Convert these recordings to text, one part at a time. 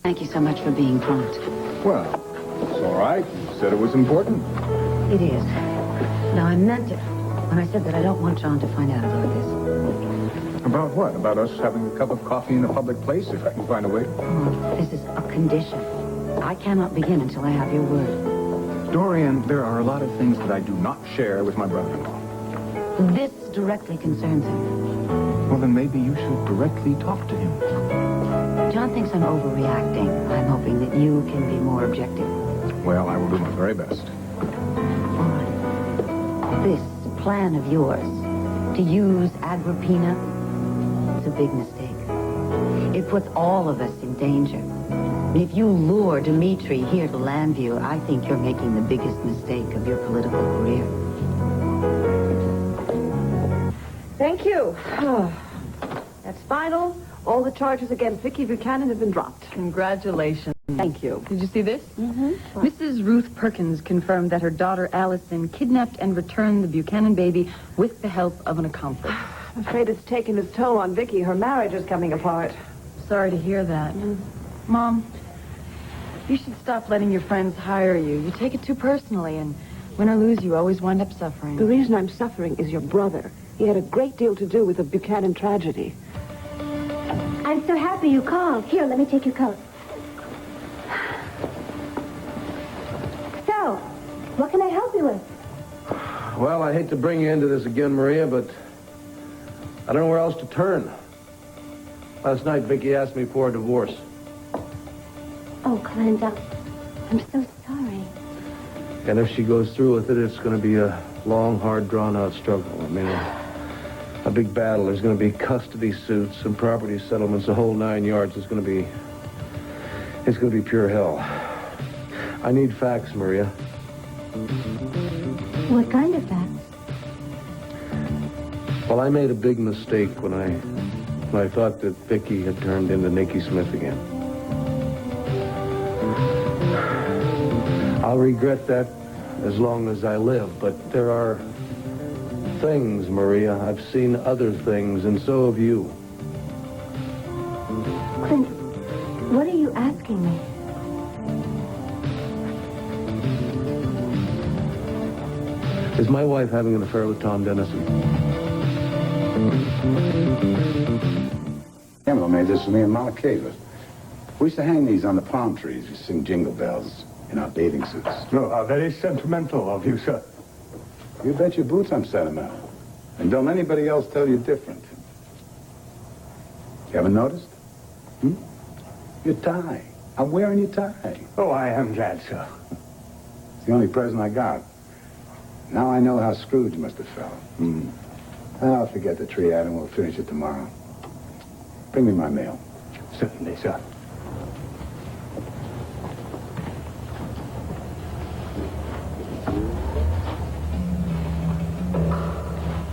Thank you so much for being prompt. Well, it's all right. You said it was important. It is. Now, I meant it when I said that I don't want John to find out about this. About what? About us having a cup of coffee in a public place, if I can find a way? Oh, this is a condition. I cannot begin until I have your word. Dorian, there are a lot of things that I do not share with my brother-in-law. This directly concerns him. Well, then maybe you should directly talk to him. John thinks I'm overreacting. I'm hoping that you can be more objective. Well, I will do my very best. All right. This plan of yours to use Agrippina, it's a big mistake. It puts all of us in danger. If you lure Dmitri here to Landview, I think you're making the biggest mistake of your political career. Thank you. That's final. All the charges against Vicky Buchanan have been dropped. Congratulations. Thank you. Did you see this? Mm-hmm. Mrs. Ruth Perkins confirmed that her daughter Allison kidnapped and returned the Buchanan baby with the help of an accomplice. I'm afraid it's taken its toll on Vicky. Her marriage is coming apart. Sorry to hear that. Mom, you should stop letting your friends hire you. You take it too personally, and win or lose, you always wind up suffering. The reason I'm suffering is your brother. He had a great deal to do with the Buchanan tragedy. I'm so happy you called. Here, let me take your coat. So, what can I help you with? Well, I hate to bring you into this again, Maria, but I don't know where else to turn. Last night, Vicky asked me for a divorce. Oh, Clint, I'm so sorry. And if she goes through with it, it's going to be a long, hard, drawn-out struggle. I mean, a big battle. There's going to be custody suits and property settlements, the whole 9 yards. It's going to be pure hell. I need facts, Maria. What kind of facts? Well, I made a big mistake when I thought that Vicky had turned into Nikki Smith again. I'll regret that as long as I live, but there are things, Maria. I've seen other things, and so have you. Clint, what are you asking me? Is my wife having an affair with Tom Dennison? Emma made this for me in Malacava. We used to hang these on the palm trees. We sing jingle bells in our bathing suits. No, how very sentimental of you, sir. You bet your boots I'm sentimental. And don't anybody else tell you different. You haven't noticed? Your tie. I'm wearing your tie. Oh, I am glad, sir. It's the only present I got. Now I know how Scrooge must have felt. I'll forget the triad and we'll finish it tomorrow. Bring me my mail. Certainly, sir.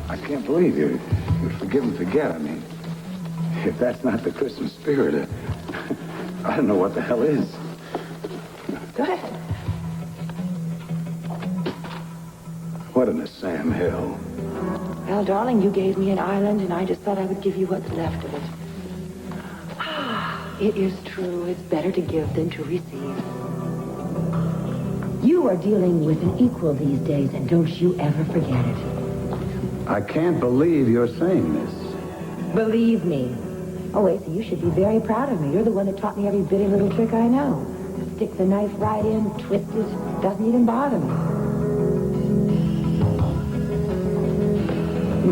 I can't believe you forgive and forget. I mean, if that's not the Christmas spirit, I don't know what the hell is. Go ahead. What in the Sam Hill? Well, darling, you gave me an island, and I just thought I would give you what's left of it. It is true. It's better to give than to receive. You are dealing with an equal these days, and don't you ever forget it. I can't believe you're saying this. Believe me. Oh, Asa, you should be very proud of me. You're the one that taught me every bitty little trick I know. To stick the knife right in, twist it, doesn't even bother me.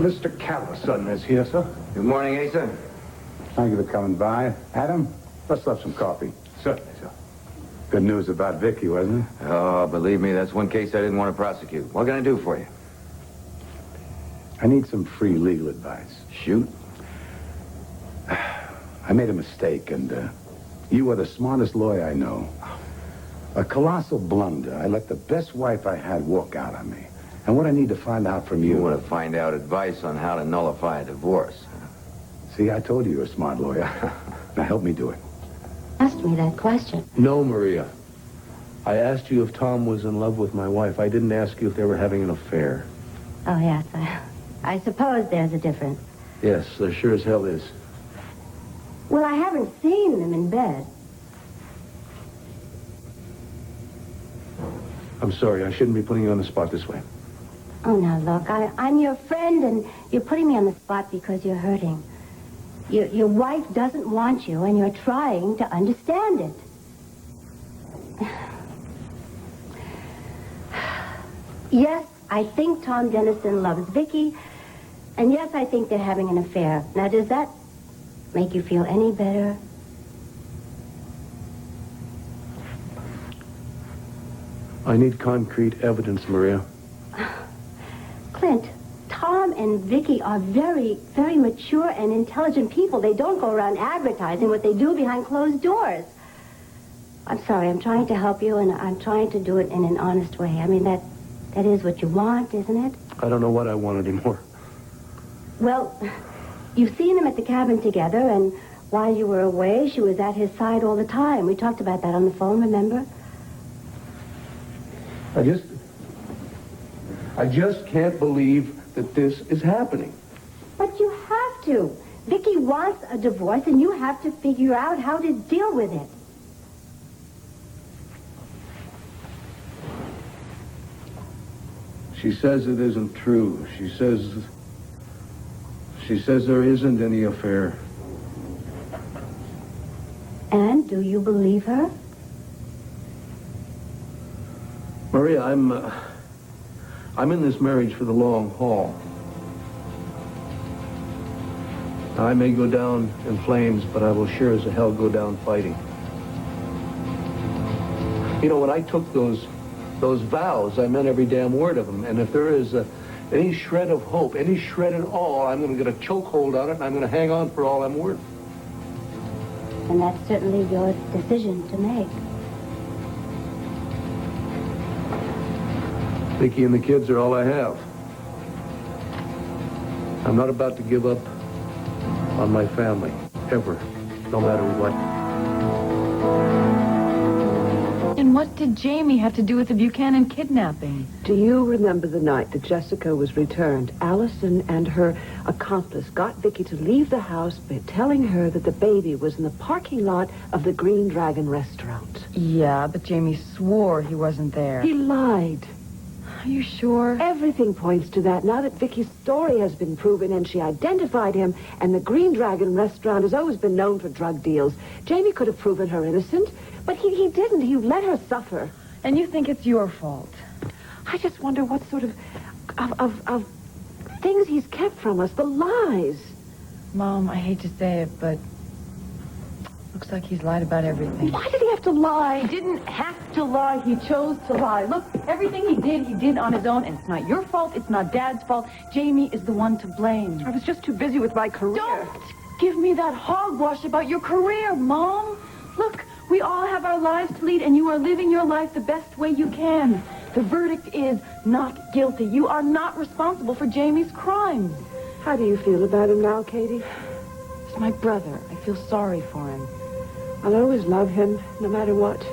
Mr. Callison is here, sir. Good morning, Asa. Thank you for coming by. Adam, let's have some coffee. Certainly, sir. Good news about Vicky, wasn't it? Oh, believe me, that's one case I didn't want to prosecute. What can I do for you? I need some free legal advice. Shoot. I made a mistake, and you are the smartest lawyer I know. A colossal blunder. I let the best wife I had walk out on me. And what I need to find out from you... You want to find out advice on how to nullify a divorce. See, I told you you're a smart lawyer. Now help me do it. Asked me that question. No, Maria. I asked you if Tom was in love with my wife. I didn't ask you if they were having an affair. Oh, yes. I suppose there's a difference. Yes, there sure as hell is. Well, I haven't seen them in bed. I'm sorry. I shouldn't be putting you on the spot this way. Oh, now, look, I'm your friend, and you're putting me on the spot because you're hurting. Your wife doesn't want you, and you're trying to understand it. Yes, I think Tom Dennison loves Vicky, and yes, I think they're having an affair. Now, does that make you feel any better? I need concrete evidence, Maria. Clint, Tom and Vicky are very, very mature and intelligent people. They don't go around advertising what they do behind closed doors. I'm sorry, I'm trying to help you, and I'm trying to do it in an honest way. I mean, that is what you want, isn't it? I don't know what I want anymore. Well, you've seen them at the cabin together, and while you were away, she was at his side all the time. We talked about that on the phone, remember? I just can't believe that this is happening. But you have to. Vicky wants a divorce, and you have to figure out how to deal with it. She says it isn't true. She says there isn't any affair. And do you believe her? Maria, I'm in this marriage for the long haul. I may go down in flames, but I will sure as hell go down fighting. You know, when I took those vows, I meant every damn word of them. And if there is any shred of hope, any shred at all, I'm going to get a chokehold on it, and I'm going to hang on for all I'm worth. And that's certainly your decision to make. Vicky and the kids are all I have. I'm not about to give up on my family, ever, no matter what. And what did Jamie have to do with the Buchanan kidnapping? Do you remember the night that Jessica was returned? Allison and her accomplice got Vicky to leave the house by telling her that the baby was in the parking lot of the Green Dragon restaurant. Yeah, but Jamie swore he wasn't there. He lied. Are you sure? Everything points to that now that Vicky's story has been proven and she identified him, and the Green Dragon restaurant has always been known for drug deals. Jamie could have proven her innocent, but he didn't. He let her suffer. And you think it's your fault? I just wonder what sort of things he's kept from us, the lies. Mom, I hate to say it, but looks like he's lied about everything. Why did he have to lie? He didn't have to lie. He chose to lie. Look, everything he did on his own, and it's not your fault. It's not Dad's fault. Jamie is the one to blame. I was just too busy with my career. Don't give me that hogwash about your career, Mom. Look, we all have our lives to lead, and you are living your life the best way you can. The verdict is not guilty. You are not responsible for Jamie's crimes. How do you feel about him now, Katie? He's my brother. I feel sorry for him. I'll always love him, no matter what.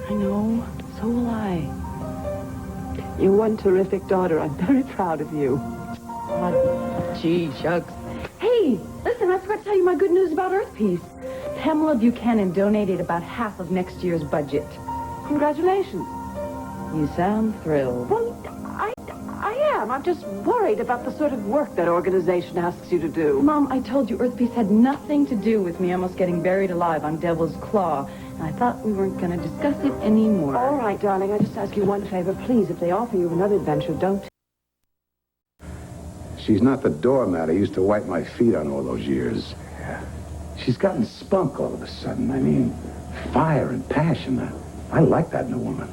I know. So will I. You're one terrific daughter. I'm very proud of you. Oh, gee, shucks. Hey, listen, I forgot to tell you my good news about Earth Peace. Pamela Buchanan donated about half of next year's budget. Congratulations. You sound thrilled. Well, I am. I'm just worried about the sort of work that organization asks you to do. Mom, I told you Earth Peace had nothing to do with me almost getting buried alive on Devil's Claw. And I thought we weren't going to discuss it anymore. All right, darling. I just ask you one favor. Please, if they offer you another adventure, don't. She's not the doormat I used to wipe my feet on all those years. She's gotten spunk all of a sudden. I mean, fire and passion. I like that in a woman.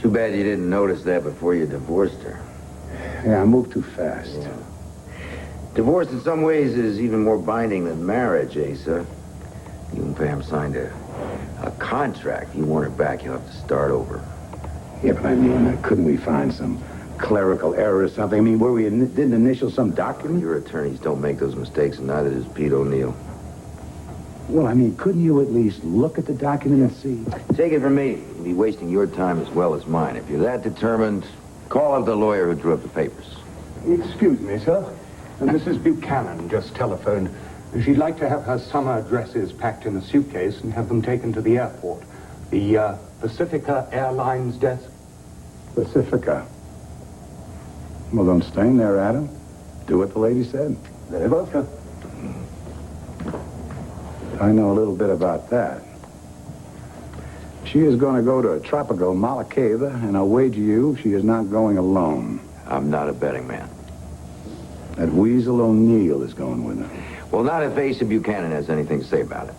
Too bad you didn't notice that before you divorced her. Yeah, I moved too fast. Yeah. Divorce in some ways is even more binding than marriage, Asa. You and Pam signed a contract. You want her back, you'll have to start over. Yeah, but I mean, couldn't we find some clerical error or something? I mean, didn't initial some document? Your attorneys don't make those mistakes, and neither does Pete O'Neill. Well, I mean, couldn't you at least look at the document and see? Take it from me. You'll be wasting your time as well as mine. If you're that determined, call up the lawyer who drew up the papers. Excuse me, sir. Mrs. Buchanan just telephoned. She'd like to have her summer dresses packed in a suitcase and have them taken to the airport. The Pacifica Airlines desk. Pacifica. Well, don't stain there, Adam. Do what the lady said. Very well, sir. I know a little bit about that. She is going to go to a tropical Malacava, and I'll wager you she is not going alone. I'm not a betting man. That Weasel O'Neill is going with her. Well, not if Asa Buchanan has anything to say about it.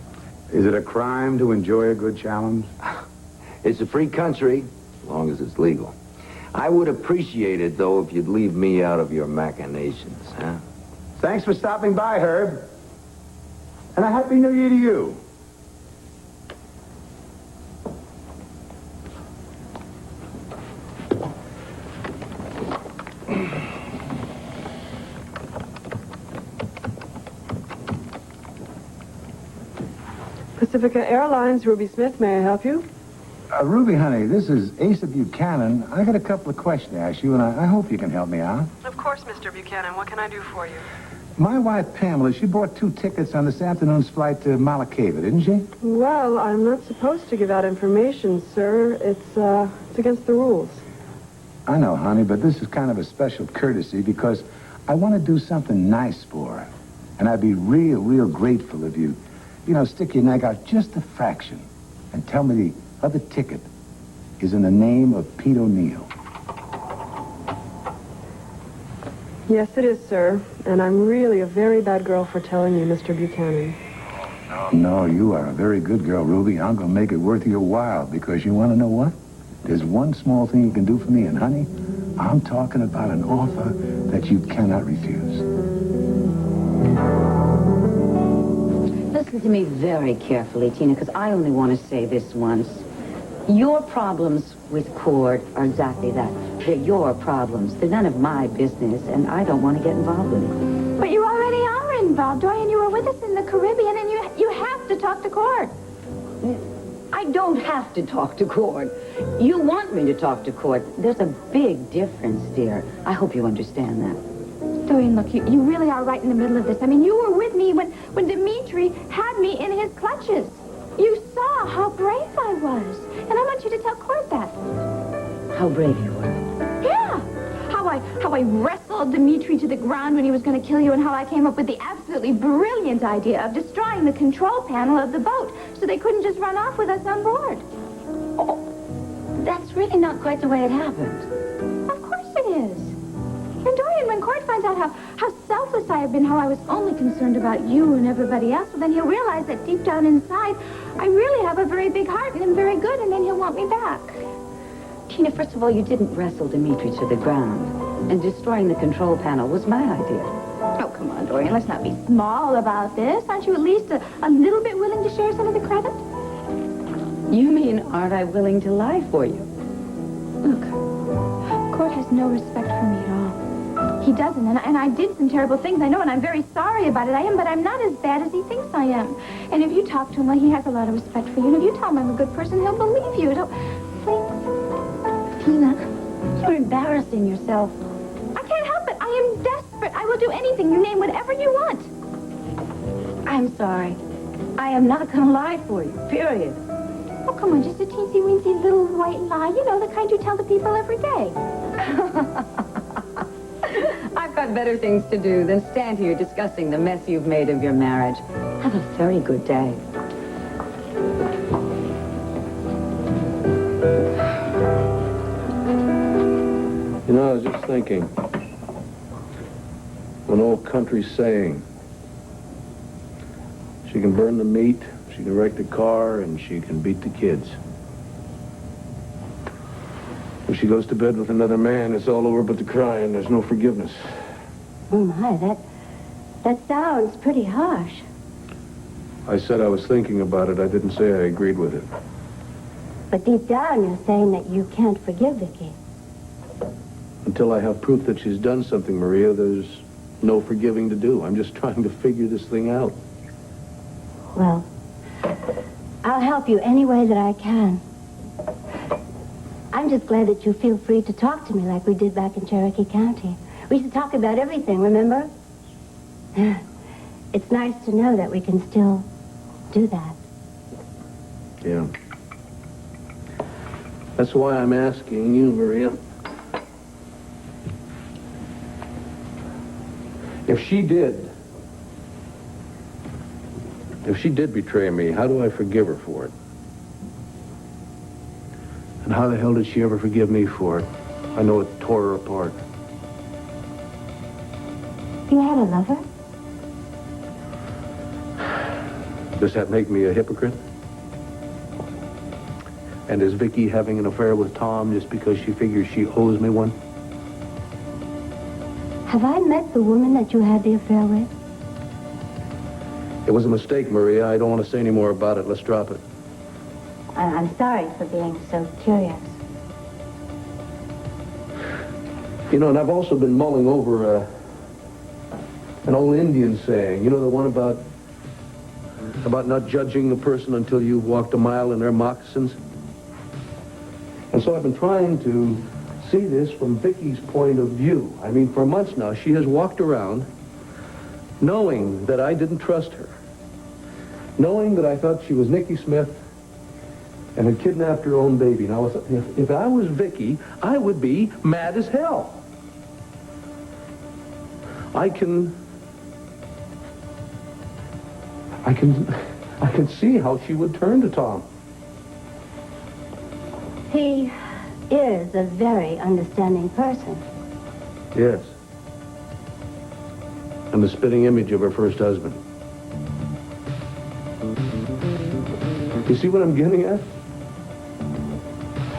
Is it a crime to enjoy a good challenge? It's a free country, as long as it's legal. I would appreciate it, though, if you'd leave me out of your machinations, huh? Thanks for stopping by, Herb. And a Happy New Year to you. Pacifica Airlines, Ruby Smith, may I help you? Ruby, honey, this is Asa Buchanan. I got a couple of questions to ask you, and I hope you can help me out. Of course, Mr. Buchanan. What can I do for you? My wife, Pamela, she bought 2 tickets on this afternoon's flight to Malacava, didn't she? Well, I'm not supposed to give out information, sir. It's against the rules. I know, honey, but this is kind of a special courtesy because I want to do something nice for her. And I'd be real grateful if you stick your neck out just a fraction and tell me the other ticket is in the name of Pete O'Neill. Yes, it is, sir. And I'm really a very bad girl for telling you, Mr. Buchanan. No, you are a very good girl, Ruby. I'm going to make it worth your while because you want to know what? There's one small thing you can do for me, and honey, I'm talking about an offer that you cannot refuse. Listen to me very carefully, Tina, because I only want to say this once. Your problems with Cord are exactly that. They're your problems. They're none of my business, and I don't want to get involved with it. But you already are involved, Dorian. You were with us in the Caribbean, and you have to talk to Cord. I don't have to talk to Cord. You want me to talk to Cord. There's a big difference, dear. I hope you understand that. Dorian, look, you really are right in the middle of this. I mean, you were with me when Dimitri had me in his clutches. You saw how brave I was. And I want you to tell Cord that. How brave you were. Yeah. How I wrestled Dimitri to the ground when he was going to kill you, and how I came up with the absolutely brilliant idea of destroying the control panel of the boat so they couldn't just run off with us on board. Oh, that's really not quite the way it happened. Of course it is. And Dorian, when Cord finds out how selfless I have been, how I was only concerned about you and everybody else, well, then he'll realize that deep down inside, I really have a very big heart and am very good, and then he'll want me back. Tina, first of all, you didn't wrestle Dimitri to the ground. And destroying the control panel was my idea. Oh, come on, Dorian, let's not be small about this. Aren't you at least a little bit willing to share some of the credit? You mean, aren't I willing to lie for you? Look, Cord has no respect for me at all. He doesn't, and I did some terrible things, I know, and I'm very sorry about it. I am, but I'm not as bad as he thinks I am. And if you talk to him, well, he has a lot of respect for you. And if you tell him I'm a good person, he'll believe you. Please. Tina, you're embarrassing yourself. I can't help it. I am desperate. I will do anything. You name whatever you want. I'm sorry. I am not going to lie for you, period. Oh, come on, just a teensy-weensy little white lie. You know, the kind you tell the people every day. I've got better things to do than stand here discussing the mess you've made of your marriage. Have a very good day. You know, I was just thinking, an old country saying, she can burn the meat, she can wreck the car, and she can beat the kids. If she goes to bed with another man, it's all over but the crying. There's no forgiveness. Oh, my, that sounds pretty harsh. I said I was thinking about it. I didn't say I agreed with it. But deep down, you're saying that you can't forgive Vicky. Until I have proof that she's done something, Maria, there's no forgiving to do. I'm just trying to figure this thing out. Well, I'll help you any way that I can. I'm just glad that you feel free to talk to me like we did back in Cherokee County. We used to talk about everything, remember? It's nice to know that we can still do that. Yeah. That's why I'm asking you, Maria. If she did betray me, how do I forgive her for it? And how the hell did she ever forgive me for it? I know it tore her apart. You had a lover? Does that make me a hypocrite? And is Vicky having an affair with Tom just because she figures she owes me one? Have I met the woman that you had the affair with? It was a mistake, Maria. I don't want to say any more about it. Let's drop it. I'm sorry for being so curious. You know, and I've also been mulling over an old Indian saying. You know, the one about not judging a person until you've walked a mile in their moccasins? And so I've been trying to see this from Vicky's point of view. I mean, for months now, she has walked around knowing that I didn't trust her, knowing that I thought she was Nicky Smith and had kidnapped her own baby. Now, if I was Vicky, I would be mad as hell. I can see how she would turn to Tom. He is a very understanding person. Yes. And the spitting image of her first husband. You see what I'm getting at?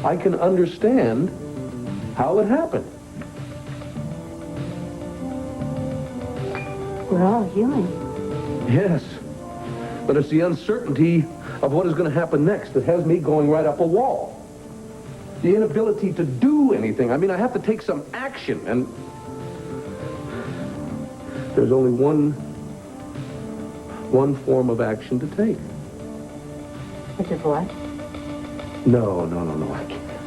I can understand how it happened. We're all human. Yes. But it's the uncertainty of what is going to happen next that has me going right up a wall. The inability to do anything. I mean, I have to take some action, and there's only one form of action to take. A divorce? No.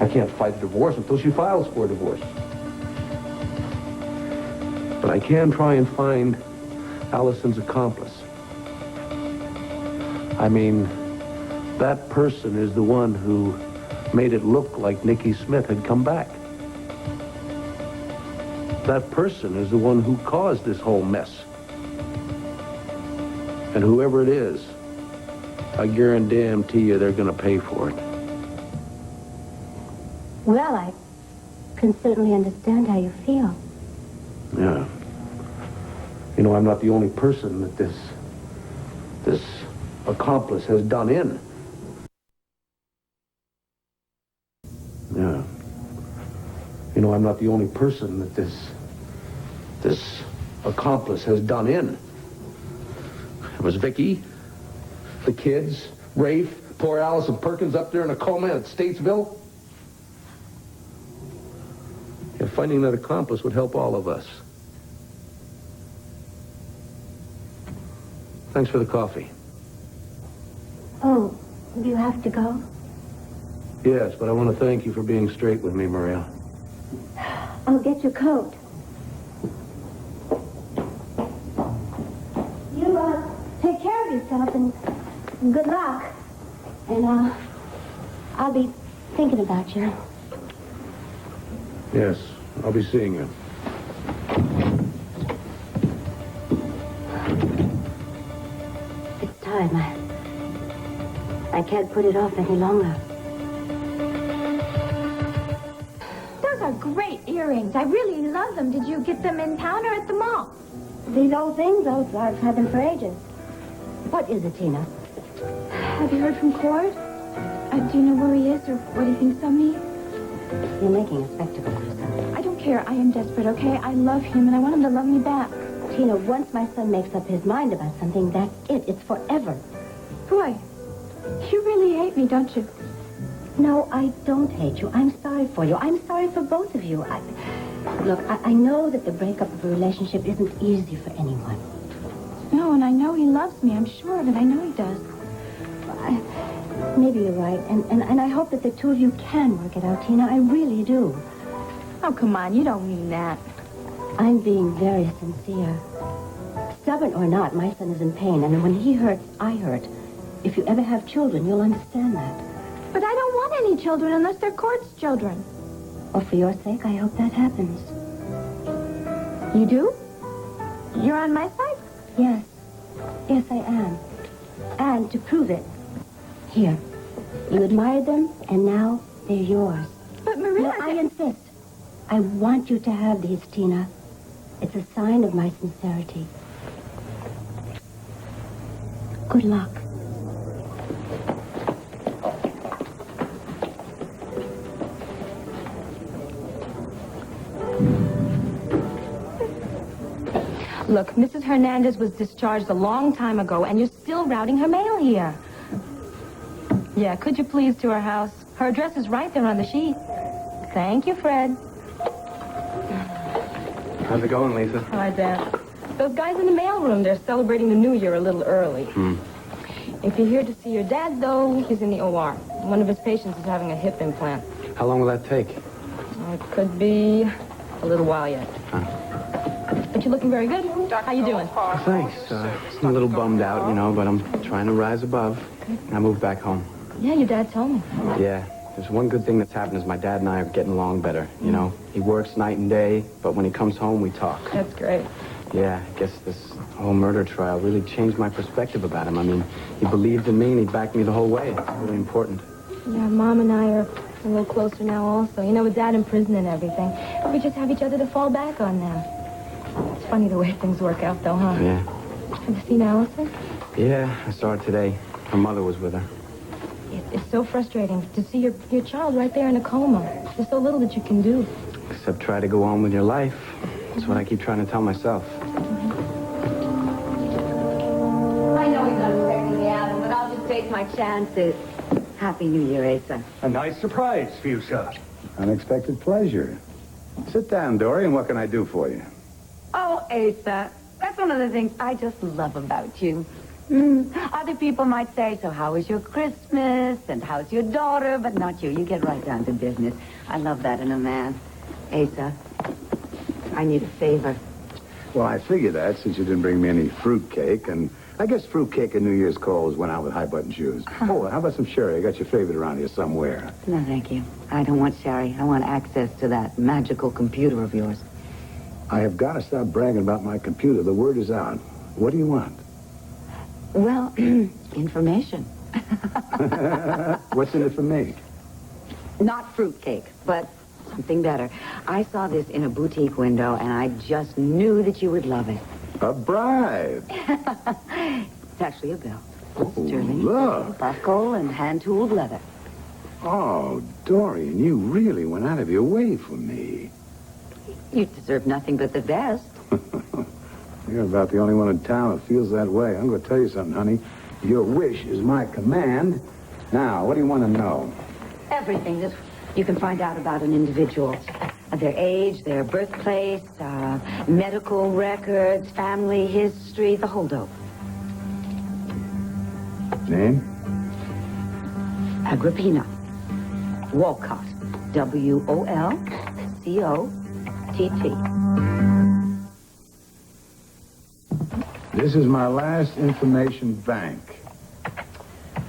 I can't fight a divorce until she files for a divorce. But I can try and find Allison's accomplice. I mean, that person is the one who made it look like Nicky Smith had come back. That person is the one who caused this whole mess. And whoever it is, I guarantee you they're going to pay for it. Well, I can certainly understand how you feel. Yeah. You know, I'm not the only person that this accomplice has done in. Yeah. You know, I'm not the only person that this accomplice has done in. It was Vicky, the kids, Rafe, poor Allison Perkins up there in a coma at Statesville. Yeah, finding that accomplice would help all of us. Thanks for the coffee. Oh, you have to go? Yes, but I want to thank you for being straight with me, Maria. I'll get your coat. You, take care of yourself and good luck. And, I'll be thinking about you. Yes, I'll be seeing you. It's time. I can't put it off any longer. Those are great earrings. I really love them. Did you get them in town or at the mall? These old things, I've had them for ages. What is it, Tina? Have you heard from Cord? Do you know where he is or what he thinks of me? You're making a spectacle of yourself. I don't care. I am desperate, okay? I love him and I want him to love me back. Tina, once my son makes up his mind about something, that's it. It's forever. Boy, you really hate me, don't you? No, I don't hate you. I'm sorry for you. I'm sorry for both of you. Look, I know that the breakup of a relationship isn't easy for anyone. No, and I know he loves me. I'm sure of it. I know he does. Maybe you're right. And I hope that the two of you can work it out, Tina. I really do. Oh, come on. You don't mean that. I'm being very sincere. Stubborn or not, my son is in pain. And when he hurts, I hurt. If you ever have children, you'll understand that. But I don't want any children unless they're Cord's children. Well, for your sake, I hope that happens. You do? You're on my side? Yes. Yes, I am. And to prove it, here. You admired them, and now they're yours. But Maria... No, I insist. I want you to have these, Tina. It's a sign of my sincerity. Good luck. Look, Mrs. Hernandez was discharged a long time ago, and you're still routing her mail here. Yeah, could you please to her house? Her address is right there on the sheet. Thank you, Fred. How's it going, Lisa? Hi, Dad. Those guys in the mailroom, they're celebrating the New Year a little early. If you're here to see your dad, though, he's in the OR. One of his patients is having a hip implant. How long will that take? It could be a little while yet. But you're looking very good. How you doing? Thanks. I'm a little bummed out, you know, but I'm trying to rise above. I moved back home. Yeah, your dad told me. Yeah. There's one good thing that's happened is my dad and I are getting along better, you know. He works night and day, but when he comes home, we talk. That's great. Yeah, I guess this whole murder trial really changed my perspective about him. I mean, he believed in me and he backed me the whole way. It's really important. Yeah, Mom and I are a little closer now also. You know, with Dad in prison and everything. We just have each other to fall back on now. It's funny the way things work out, though, huh? Yeah. Have you seen Allison? Yeah, I saw her today. Her mother was with her. It's so frustrating to see your child right there in a coma. There's so little that you can do. Except try to go on with your life. That's what I keep trying to tell myself. I know he's not expecting me, Adam, but I'll just take my chances. Happy New Year, Asa. A nice surprise for you, sir. Unexpected pleasure. Sit down, Dory, and what can I do for you? Oh, Asa, that's one of the things I just love about you. Other people might say, so how was your Christmas? And how's your daughter? But not you. You get right down to business. I love that in a man. Asa, I need a favor. Well, I figure that since you didn't bring me any fruitcake, and I guess fruitcake and New Year's calls went out with high-button shoes. Oh, how about some sherry? I got your favorite around here somewhere. No, thank you. I don't want sherry. I want access to that magical computer of yours. I have got to stop bragging about my computer. The word is out. What do you want? Well, information. What's in it for me? Not fruitcake, but something better. I saw this in a boutique window, and I just knew that you would love it. A bribe. It's actually a belt. Oh, Sterling. look. Buckle and hand-tooled leather. Oh, Dorian, you really went out of your way for me. You deserve nothing but the best. You're about the only one in town that feels that way. I'm going to tell you something, honey. Your wish is my command. Now, what do you want to know? Everything that you can find out about an individual. Their age, their birthplace, medical records, family history, the whole dope. Name? Agrippina. Walcott. W-O-L-C-O-T-T. This is my last information bank.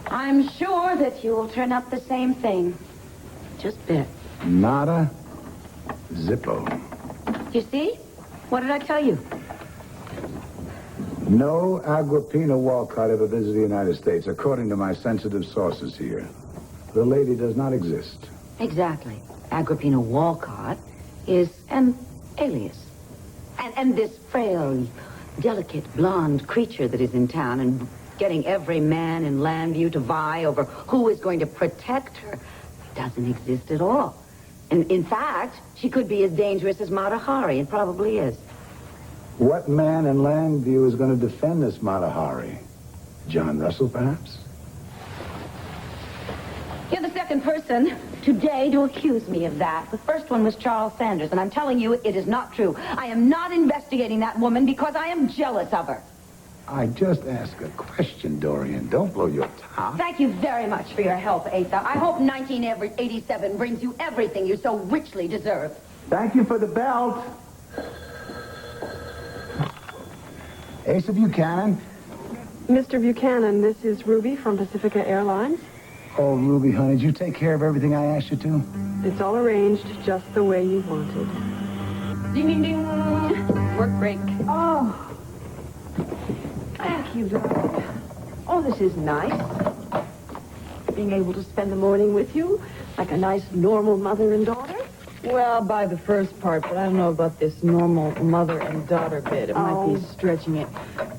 I'm sure that you will turn up the same thing. Just bet. Nada. Zippo. You see? What did I tell you? No Agrippina Walcott ever visited the United States, according to my sensitive sources here. The lady does not exist. Exactly. Agrippina Walcott is an alias. And this frail, delicate, blonde creature that is in town and getting every man in Landview to vie over who is going to protect her doesn't exist at all. And in fact, she could be as dangerous as Mata Hari, and probably is. What man in Landview is going to defend this Mata Hari? John Russell, perhaps? You're the second person today to accuse me of that. The first one was Charles Sanders, and I'm telling you it is not true. I am not investigating that woman because I am jealous of her. I just asked a question, Dorian. Don't blow your top. Thank you very much for your help, Asa. I hope 1987 brings you everything you so richly deserve. Thank you for the belt. Asa Buchanan. Mr. Buchanan, this is Ruby from Pacifica Airlines. Oh, Ruby, honey, did you take care of everything I asked you to? It's all arranged just the way you wanted. Ding, ding, ding. Work break. Oh, Thank you, darling. Oh, this is nice. Being able to spend the morning with you, like a nice, normal mother and daughter. Well, by the first part, but I don't know about this normal mother and daughter bit. It might be stretching it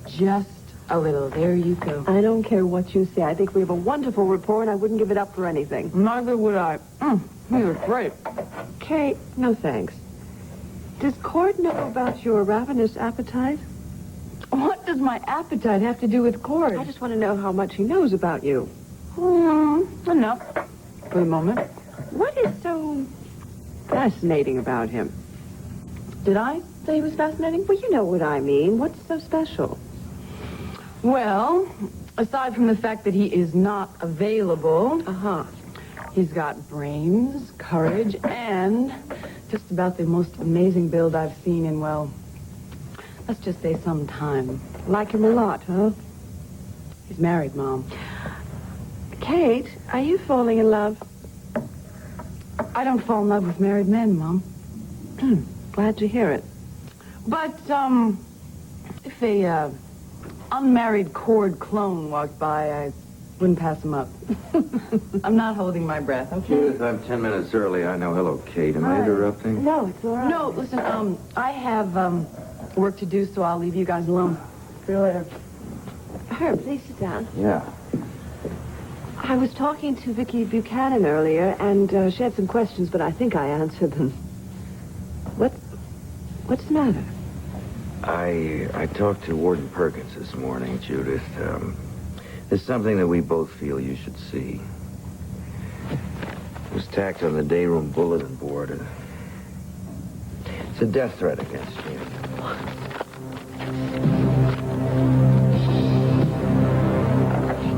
just a little. There you go. I don't care what you say. I think we have a wonderful rapport, and I wouldn't give it up for anything. Neither would I. You're great. Kate, no thanks. Does Cord know about your ravenous appetite? What does my appetite have to do with Cord? I just want to know how much he knows about you. Enough for the moment. What is so fascinating about him? Did I say he was fascinating? Well, you know what I mean. What's so special? Well, aside from the fact that he is not available, he's got brains, courage, and just about the most amazing build I've seen in, well, let's just say some time. Like him a lot, huh? He's married, Mom. Kate, are you falling in love? I don't fall in love with married men, Mom. Glad to hear it. But, if a, unmarried Cord clone walked by, I wouldn't pass him up. I'm not holding my breath, okay? Judith, I'm 10 minutes early. I know. Hello, Kate. Am I interrupting? No, it's all right. No, listen, I have, work to do, so I'll leave you guys alone. See you later. Herb, please sit down. Yeah. I was talking to Vicki Buchanan earlier, and she had some questions, but I think I answered them. What's the matter? I talked to Warden Perkins this morning, Judith. There's something that we both feel you should see. It was tacked on the day room bulletin board. It's a death threat against you.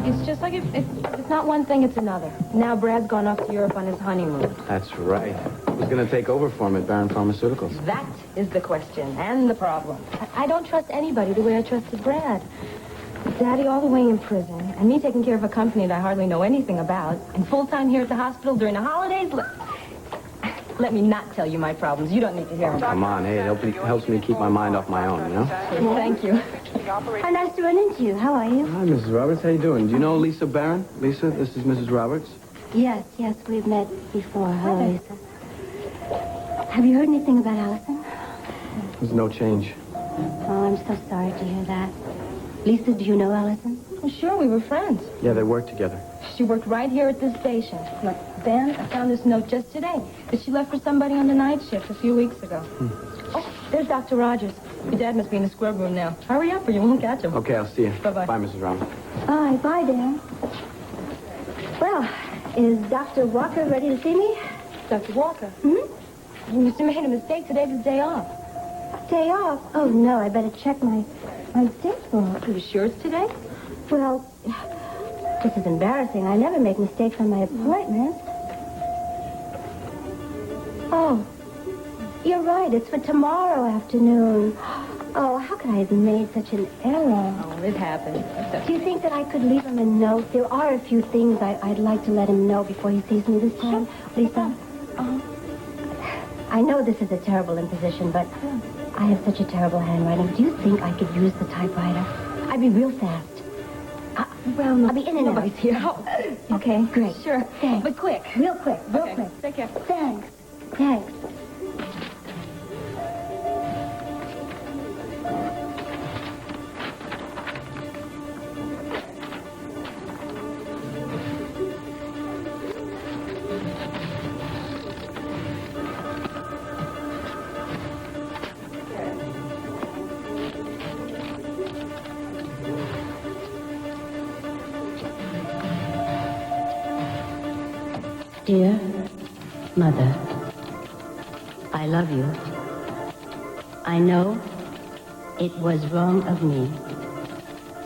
It's just like if it's not one thing, it's another. Now Brad's gone off to Europe on his honeymoon. That's right. Who's going to take over for him at Baron Pharmaceuticals? That is the question and the problem. I don't trust anybody the way I trusted Brad. With Daddy all the way in prison, and me taking care of a company that I hardly know anything about, and full-time here at the hospital during the holidays. Let me not tell you my problems. You don't need to hear them. Come on, hey, it helps me keep my mind off my own, you know? Thank you. How nice to run into you. How are you? Hi, Mrs. Roberts. How you doing? Do you know Lisa Barron? Lisa, this is Mrs. Roberts. Yes, we've met before. Hello, Lisa. Have you heard anything about Allison? There's no change. Oh, I'm so sorry to hear that. Lisa, do you know Allison? Well, sure, we were friends. Yeah, they work together. She worked right here at this station. Look, then I found this note just today that she left for somebody on the night shift a few weeks ago. Oh, there's Dr. Rogers. Your dad must be in the scrub room now. Hurry up or you won't catch him. Okay, I'll see you. Bye-bye. Bye, Mrs. Roberts. Bye, Dan. Well, is Dr. Walker ready to see me? Dr. Walker? You must have made a mistake. Today's his day off. Day off? Oh, no, I better check my schedule. Are you sure it's today? Well, this is embarrassing. I never make mistakes on my appointments. Oh, you're right. It's for tomorrow afternoon. Oh, how could I have made such an error? Oh, it happened. Do you think that I could leave him a note? There are a few things I'd like to let him know before he sees me this time. Lisa? I know this is a terrible imposition, but I have such a terrible handwriting. Do you think I could use the typewriter? I'd be real fast. Well, I'll be in and out. nobody's here. Okay, great. Sure. Thanks. But quick. Real quick. Take care. Thanks. Dear Mother, I love you. I know it was wrong of me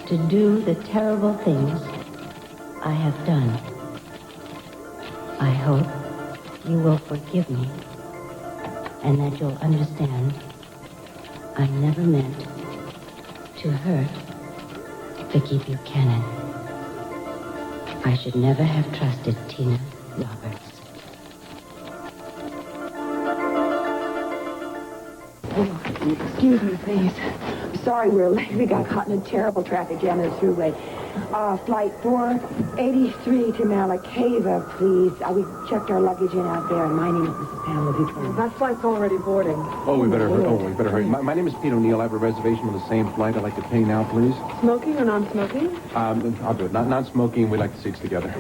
to do the terrible things I have done. I hope you will forgive me and that you'll understand I never meant to hurt Vicki Buchanan. I should never have trusted Tina Roberts. Excuse me, please. I'm sorry we're late. We got caught in a terrible traffic jam in the thruway. Flight 483 to Malakava, please. We checked our luggage in out there, and my name is Mrs. Pamela Buchanan. That flight's already boarding. Oh, we better hurry. My name is Pete O'Neill. I have a reservation on the same flight. I'd like to pay now, please. Smoking or non-smoking? I'll do it. Not smoking. We like the seats together.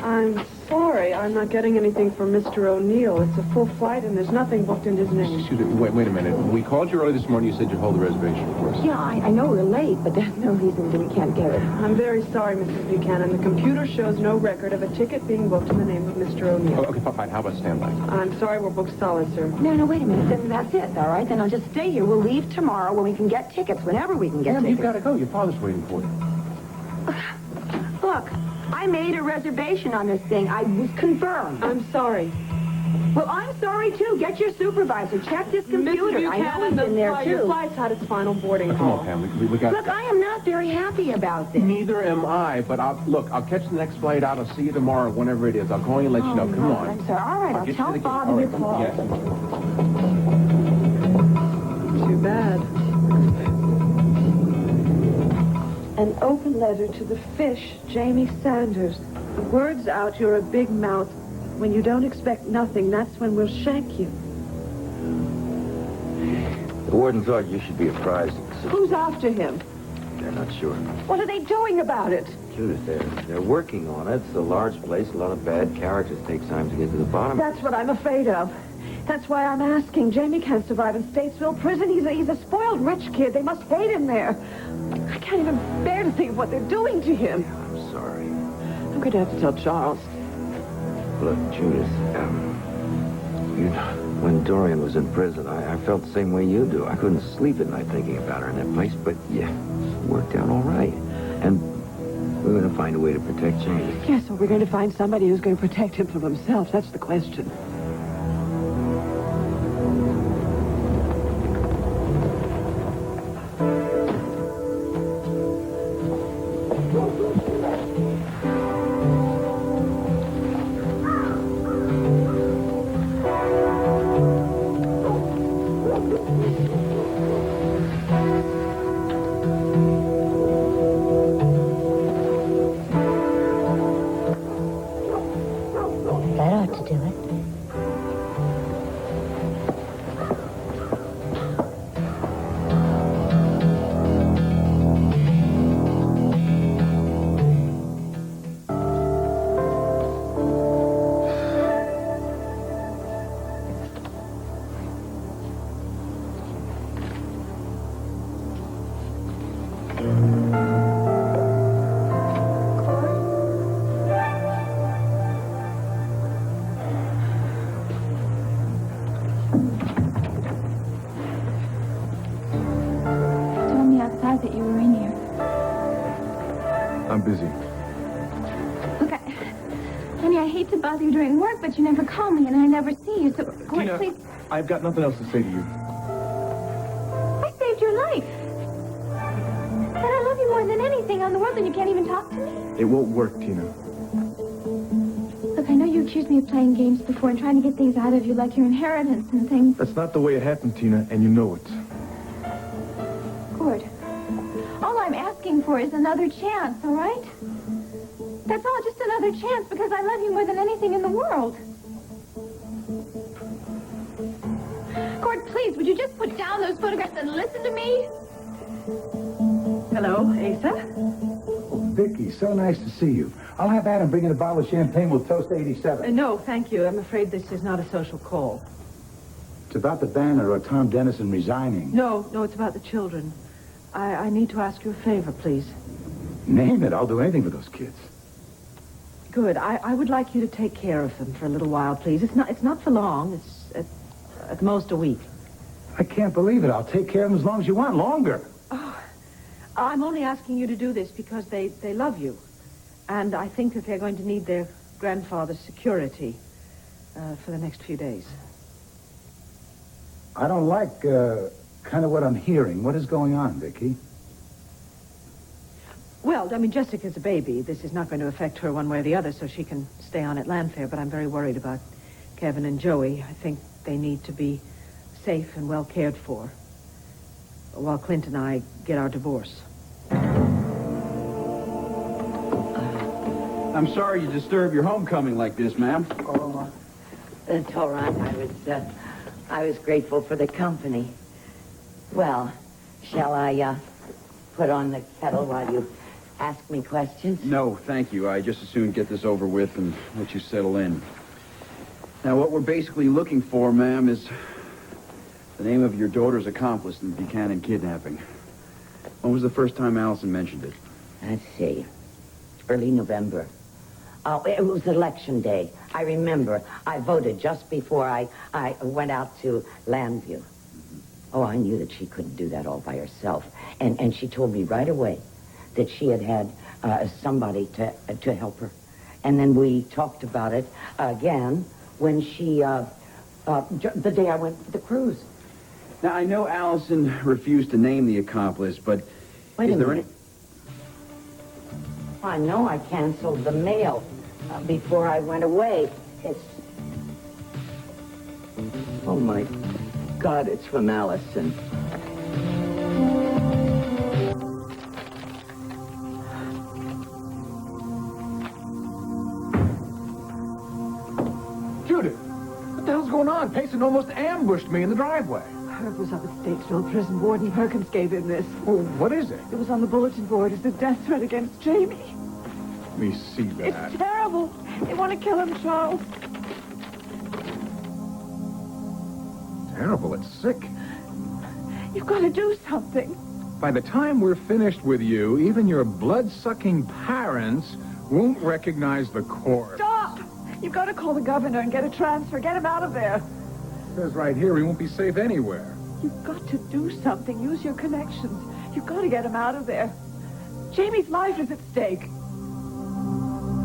I'm sorry. I'm not getting anything from Mr. O'Neill. It's a full flight, and there's nothing booked in his name. Excuse me. Wait a minute. We called you early this morning. You said you'd hold the reservation for us. Yeah, I know we're late, but there's no reason that we can't get it. I'm very sorry, Mrs. Buchanan. The computer shows no record of a ticket being booked in the name of Mr. O'Neill. Oh, okay, fine. How about standby? I'm sorry, we're booked solid, sir. No, wait a minute. Then that's it, all right? Then I'll just stay here. We'll leave tomorrow when we can get tickets, whenever we can get tickets. You've got to go. Your father's waiting for you. Look, I made a reservation on this thing. I was confirmed. I'm sorry. Well, I'm sorry, too. Get your supervisor. Check this computer. Mrs. I know Buchanan, it's in there, your too. flight's had its final boarding Come call. on, Pam. We got... Look, I am not very happy about this. Neither am I, but I'll catch the next flight out. I'll see you tomorrow, whenever it is. I'll call you and let you know. Come on. I'm sorry. All right, I'll get you tell the gate. Father All you right, called. yes. Too bad. An open letter to the fish, Jamie Sanders. The word's out, you're a big mouth. When you don't expect nothing, that's when we'll shank you. The warden thought you should be apprised. Who's after him? They're not sure. What are they doing about it? Judith, they're working on it. It's a large place, a lot of bad characters. It takes time to get to the bottom. That's what I'm afraid of. That's why I'm asking. Jamie can't survive in Statesville prison. He's a spoiled rich kid. They must hate him there. I can't even bear to think of what they're doing to him. Yeah, I'm sorry. I'm going to have to tell Charles. Look, Judith, when Dorian was in prison, I felt the same way you do. I couldn't sleep at night thinking about her in that place, but yeah, it worked out all right. And we're going to find a way to protect Jamie. Yes, well, we're going to find somebody who's going to protect him from himself. That's the question. That ought to do it. Told me outside that you were in here. I'm busy. Look, honey, I hate to bother you during work, but you never call me and I never see you. So, Gord, Tina, please, I've got nothing else to say to you. I saved your life. And I love you more than anything on the world, and you can't even talk to me. It won't work, Tina. Look, I know you accused me of playing games before and trying to get things out of you, like your inheritance and things. That's not the way it happened, Tina, and you know it. Gord, all I'm asking for is another chance, all right? That's all, just another chance, because I love you more than anything in the world. Gord, please, would you just put down those photographs and listen to me? Hello, Asa? Oh, Vicky, so nice to see you. I'll have Adam bring in a bottle of champagne. We'll toast 87. No, thank you. I'm afraid this is not a social call. It's about the banner or Tom Dennison resigning. No, it's about the children. I need to ask you a favor, please. Name it. I'll do anything for those kids. Good. I would like you to take care of them for a little while, please. It's not for long. It's at most a week. I can't believe it. I'll take care of them as long as you want. Longer. I'm only asking you to do this because they love you. And I think that they're going to need their grandfather's security for the next few days. I don't like kind of what I'm hearing. What is going on, Vicky? Well, I mean, Jessica's a baby. This is not going to affect her one way or the other, so she can stay on at Landfair. But I'm very worried about Kevin and Joey. I think they need to be safe and well cared for. while Clint and I get our divorce. I'm sorry you disturbed your homecoming like this, ma'am. Oh, it's all right. I was grateful for the company. Well, shall I put on the kettle while you ask me questions? No, thank you. I just as soon get this over with and let you settle in. Now, what we're basically looking for, ma'am, is the name of your daughter's accomplice in the Buchanan kidnapping. When was the first time Allison mentioned it? Let's see. Early November. Oh, it was election day. I remember. I voted just before I went out to Landview. Oh, I knew that she couldn't do that all by herself. And she told me right away that she had somebody to help her. And then we talked about it again when she, the day I went for the cruise. Now, I know Allison refused to name the accomplice, but Wait is a there minute. I know I canceled the mail before I went away. It's... Oh, my God, it's from Allison. Judith, what the hell's going on? Payson almost ambushed me in the driveway. Herb was up at Statesville Prison. Warden Perkins gave him this. Well, what is it? It was on the bulletin board. It's a death threat against Jamie. Let me see that. It's terrible. They want to kill him, Charles. Terrible. It's sick. You've got to do something. By the time we're finished with you, even your blood-sucking parents won't recognize the corpse. Stop! You've got to call the governor and get a transfer. Get him out of there. It says right here he won't be safe anywhere. You've got to do something. Use your connections. You've got to get him out of there. Jamie's life is at stake.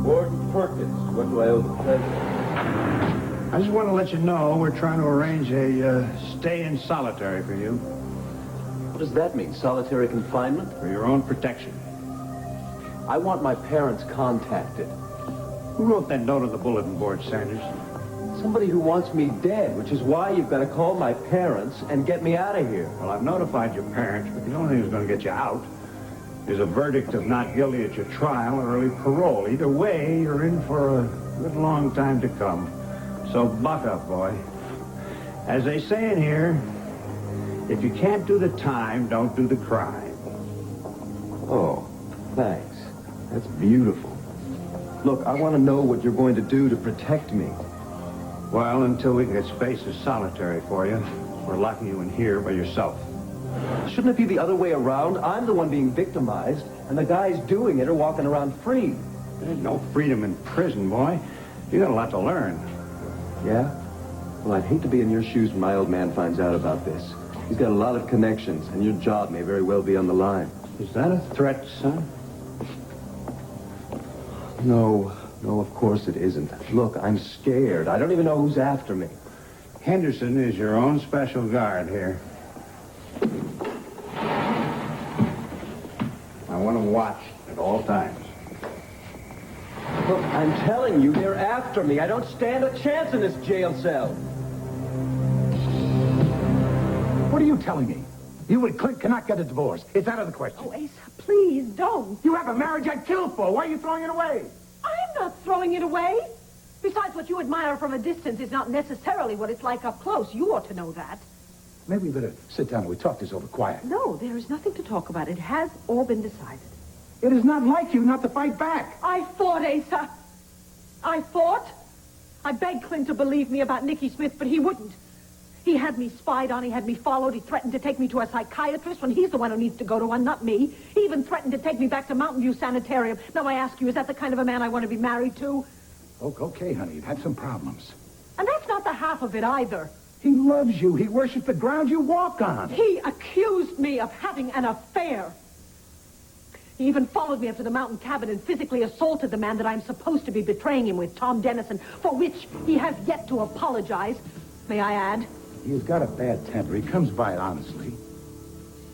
Warden Perkins, what do I owe the pleasure? I just want to let you know we're trying to arrange a stay in solitary for you. What does that mean? Solitary confinement? For your own protection. I want my parents contacted. Who wrote that note on the bulletin board, Sanders? Somebody who wants me dead, which is why you've got to call my parents and get me out of here. Well, I've notified your parents, but the only thing that's going to get you out is a verdict of not guilty at your trial or early parole. Either way, you're in for a good long time to come. So buck up, boy. As they say in here, if you can't do the time, don't do the crime. Oh, thanks. That's beautiful. Look, I want to know what you're going to do to protect me. Well, until we can get space as solitary for you, we're locking you in here by yourself. Shouldn't it be the other way around? I'm the one being victimized, and the guys doing it are walking around free. There's no freedom in prison, boy. You got a lot to learn. Yeah? Well, I'd hate to be in your shoes when my old man finds out about this. He's got a lot of connections, and your job may very well be on the line. Is that a threat, son? No, of course it isn't. Look, I'm scared. I don't even know who's after me. Henderson is your own special guard here. I want to watch at all times. Look, I'm telling you, they're after me. I don't stand a chance in this jail cell. What are you telling me? You and Clint cannot get a divorce. It's out of the question. Oh, Asa, please don't. You have a marriage I'd kill for. Why are you throwing it away? I'm not throwing it away. Besides, what you admire from a distance is not necessarily what it's like up close. You ought to know that. Maybe we better sit down and we talk this over quiet. No, there is nothing to talk about. It has all been decided. It is not like you not to fight back. I fought, Asa. I fought. I begged Clint to believe me about Nicky Smith, but he wouldn't. He had me spied on. He had me followed. He threatened to take me to a psychiatrist when he's the one who needs to go to one, not me. He even threatened to take me back to Mountain View Sanitarium. Now, I ask you, is that the kind of a man I want to be married to? Okay, honey, you've had some problems. And that's not the half of it either. He loves you. He worships the ground you walk on. He accused me of having an affair. He even followed me up to the mountain cabin and physically assaulted the man that I'm supposed to be betraying him with, Tom Dennison, for which he has yet to apologize. May I add? He's got a bad temper. He comes by it honestly.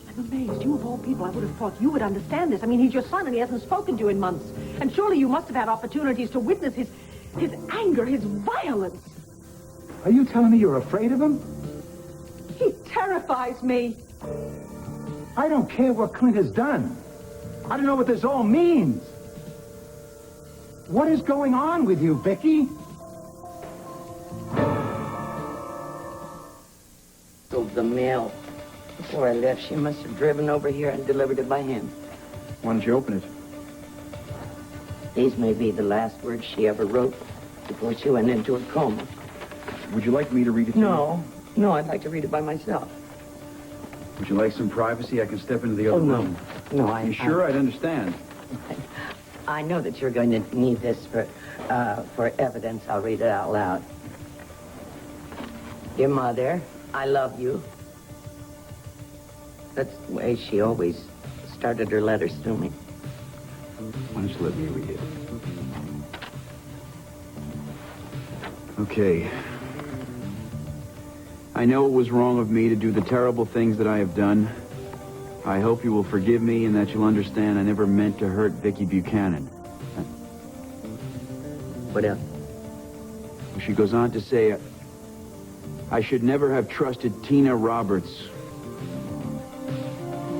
I'm amazed. You, of all people, I would have thought you would understand this. I mean, he's your son, and he hasn't spoken to you in months. And surely you must have had opportunities to witness his anger, his violence. Are you telling me you're afraid of him? He terrifies me. I don't care what Clint has done. I don't know what this all means. What is going on with you, Vicky? Sold the mail. Before I left, she must have driven over here and delivered it by hand. Why don't you open it? These may be the last words she ever wrote before she went into a coma. Would you like me to read it to you? No, I'd like to read it by myself. Would you like some privacy? I can step into the other room. No, You sure? I'd understand. I know that you're going to need this for evidence. I'll read it out loud. Dear Mother, I love you. That's the way she always started her letters to me. Why don't you let me read it? Okay. I know it was wrong of me to do the terrible things that I have done. I hope you will forgive me and that you'll understand I never meant to hurt Vicky Buchanan. What else? She goes on to say, I should never have trusted Tina Roberts.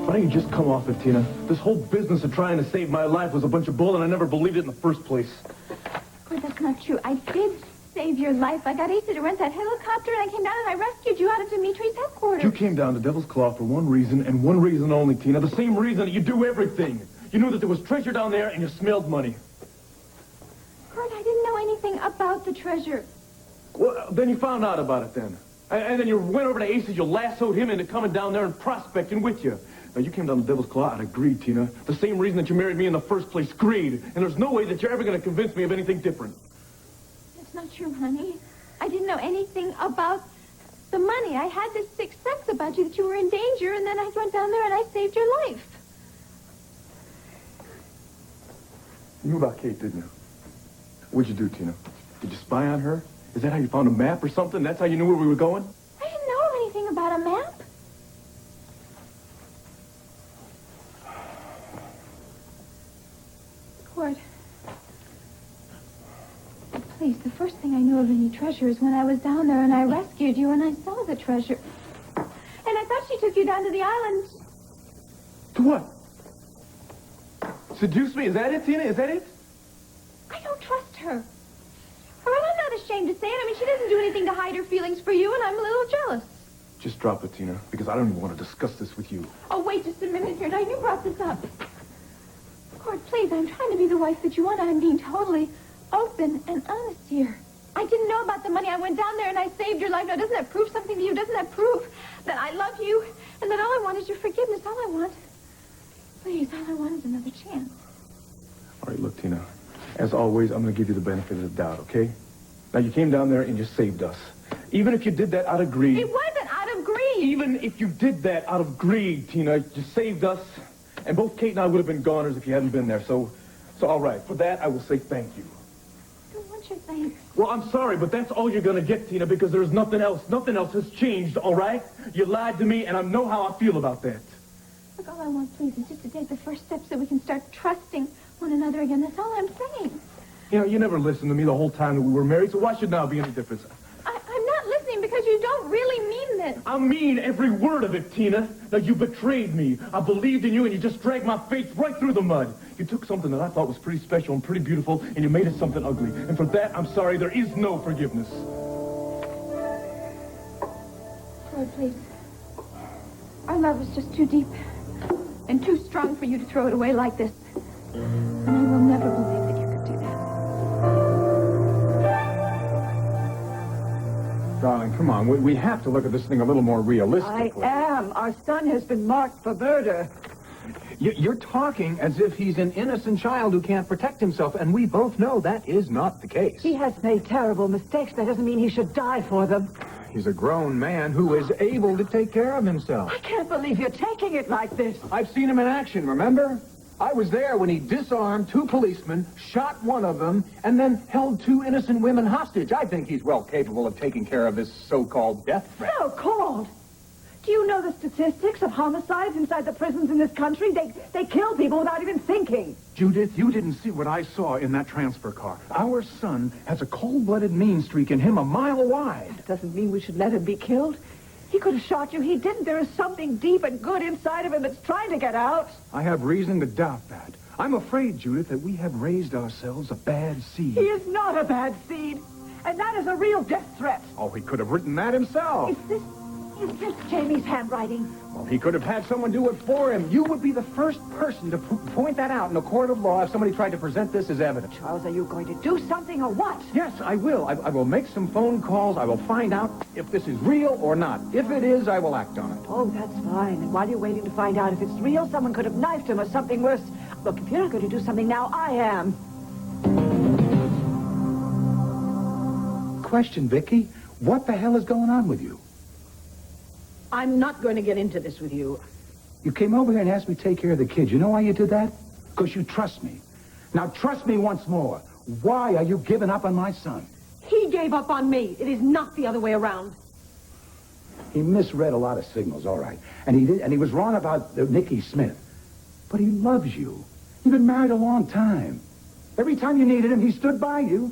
Why don't you just come off it, Tina? This whole business of trying to save my life was a bunch of bull, and I never believed it in the first place. Well, that's not true. I did save your life. I got Asa to rent that helicopter, and I came down and I rescued you out of Dimitri's headquarters. You came down to Devil's Claw for one reason, and one reason only, Tina. The same reason that you do everything. You knew that there was treasure down there, and you smelled money. Kurt, I didn't know anything about the treasure. Well, then you found out about it then. And then you went over to Ace's, you lassoed him into coming down there and prospecting with you. Now, you came down to Devil's Claw out of greed, Tina. The same reason that you married me in the first place, greed. And there's no way that you're ever going to convince me of anything different. That's not true, honey. I didn't know anything about the money. I had this sixth sense about you, that you were in danger, and then I went down there and I saved your life. You knew about Kate, didn't you? What'd you do, Tina? Did you spy on her? Is that how you found a map or something? That's how you knew where we were going? I didn't know anything about a map. Cord. Please, the first thing I knew of any treasure is when I was down there and I rescued you and I saw the treasure. And I thought she took you down to the island. To what? Seduce me? Is that it, Tina? Is that it? I don't trust her. All right, I'm not ashamed to say it. I mean, she doesn't do anything to hide her feelings for you, and I'm a little jealous. Just drop it, Tina, because I don't even want to discuss this with you. Oh, wait just a minute here. Now, you brought this up. Cord, please, I'm trying to be the wife that you want. I'm being totally open and honest here. I didn't know about the money. I went down there and I saved your life. Now, doesn't that prove something to you? Doesn't that prove that I love you and that all I want is your forgiveness? All I want, please, all I want is another chance. All right, look, Tina. As always, I'm going to give you the benefit of the doubt, okay? Now, you came down there and you saved us. Even if you did that out of greed... It wasn't out of greed. Even if you did that out of greed, Tina, you saved us. And both Kate and I would have been goners if you hadn't been there. So all right. For that, I will say thank you. I don't want your thanks. Well, I'm sorry, but that's all you're going to get, Tina, because there's nothing else. Nothing else has changed, all right? You lied to me, and I know how I feel about that. Look, all I want, please, is just to take the first step so we can start trusting one another again. That's all I'm saying. You know, you never listened to me the whole time that we were married, so why should now be any difference? I'm not listening because you don't really mean this. I mean every word of it, Tina. Now, you betrayed me. I believed in you, and you just dragged my faith right through the mud. You took something that I thought was pretty special and pretty beautiful, and you made it something ugly. And for that, I'm sorry, there is no forgiveness. Lord, please. Our love is just too deep and too strong for you to throw it away like this. And I will never believe that you could do that. Darling, come on. We have to look at this thing a little more realistically. I am. Our son has been marked for murder. You're talking as if he's an innocent child who can't protect himself, and we both know that is not the case. He has made terrible mistakes. That doesn't mean he should die for them. He's a grown man who is able to take care of himself. I can't believe you're taking it like this. I've seen him in action, remember? I was there when he disarmed 2 policemen, shot one of them, and then held 2 innocent women hostage. I think he's well capable of taking care of this so-called death threat. So-called? Do you know the statistics of homicides inside the prisons in this country? They kill people without even thinking. Judith, you didn't see what I saw in that transfer car. Our son has a cold-blooded mean streak in him a mile wide. That doesn't mean we should let him be killed. He could have shot you. He didn't. There is something deep and good inside of him that's trying to get out. I have reason to doubt that. I'm afraid, Judith, that we have raised ourselves a bad seed. He is not a bad seed. And that is a real death threat. Oh, he could have written that himself. Is this Jamie's handwriting? Well, he could have had someone do it for him. You would be the first person to point that out in a court of law if somebody tried to present this as evidence. Charles, are you going to do something or what? Yes, I will. I will make some phone calls. I will find out if this is real or not. If it is, I will act on it. Oh, that's fine. And while you're waiting to find out if it's real, someone could have knifed him or something worse. Look, if you're not going to do something now, I am. Question, Vicky. What the hell is going on with you? I'm not going to get into this with you. You came over here and asked me to take care of the kids. You know why you did that? Because you trust me. Now, trust me once more. Why are you giving up on my son? He gave up on me. It is not the other way around. He misread a lot of signals, all right. And he was wrong about Nicky Smith. But he loves you. You've been married a long time. Every time you needed him, he stood by you.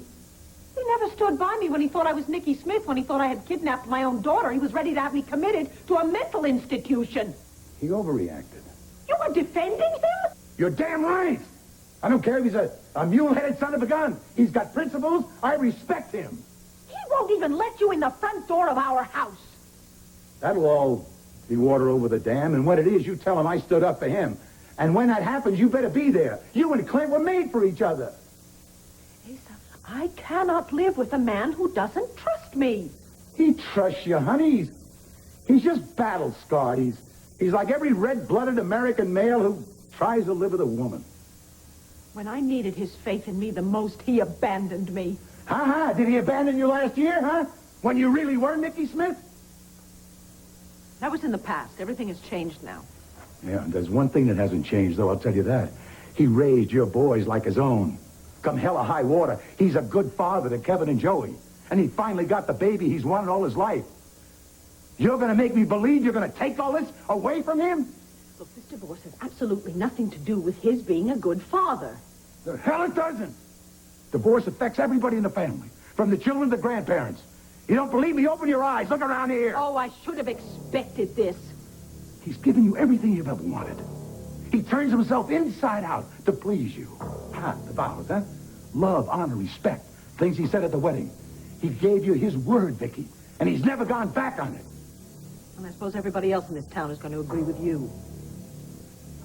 He never stood by me when he thought I was Nicky Smith, when he thought I had kidnapped my own daughter. He was ready to have me committed to a mental institution. He overreacted. You were defending him? You're damn right. I don't care if he's a mule-headed son of a gun. He's got principles. I respect him. He won't even let you in the front door of our house. That'll all be water over the dam, and when it is, you tell him I stood up for him. And when that happens, you better be there. You and Clint were made for each other. I cannot live with a man who doesn't trust me. He trusts you, honey. He's just battle-scarred. He's like every red-blooded American male who tries to live with a woman. When I needed his faith in me the most, he abandoned me. Ha-ha! Did he abandon you last year, huh? When you really were Nicky Smith? That was in the past. Everything has changed now. Yeah, there's one thing that hasn't changed, though, I'll tell you that. He raised your boys like his own. Come hell or high water, he's a good father to Kevin and Joey. And he finally got the baby he's wanted all his life. You're going to make me believe you're going to take all this away from him? Look, this divorce has absolutely nothing to do with his being a good father. The hell it doesn't. Divorce affects everybody in the family, from the children to the grandparents. You don't believe me? Open your eyes. Look around here. Oh, I should have expected this. He's given you everything you've ever wanted. He turns himself inside out to please you. The vows, huh? Love, honor, respect. Things he said at the wedding. He gave you his word, Vicky, and he's never gone back on it. And I suppose everybody else in this town is going to agree with you.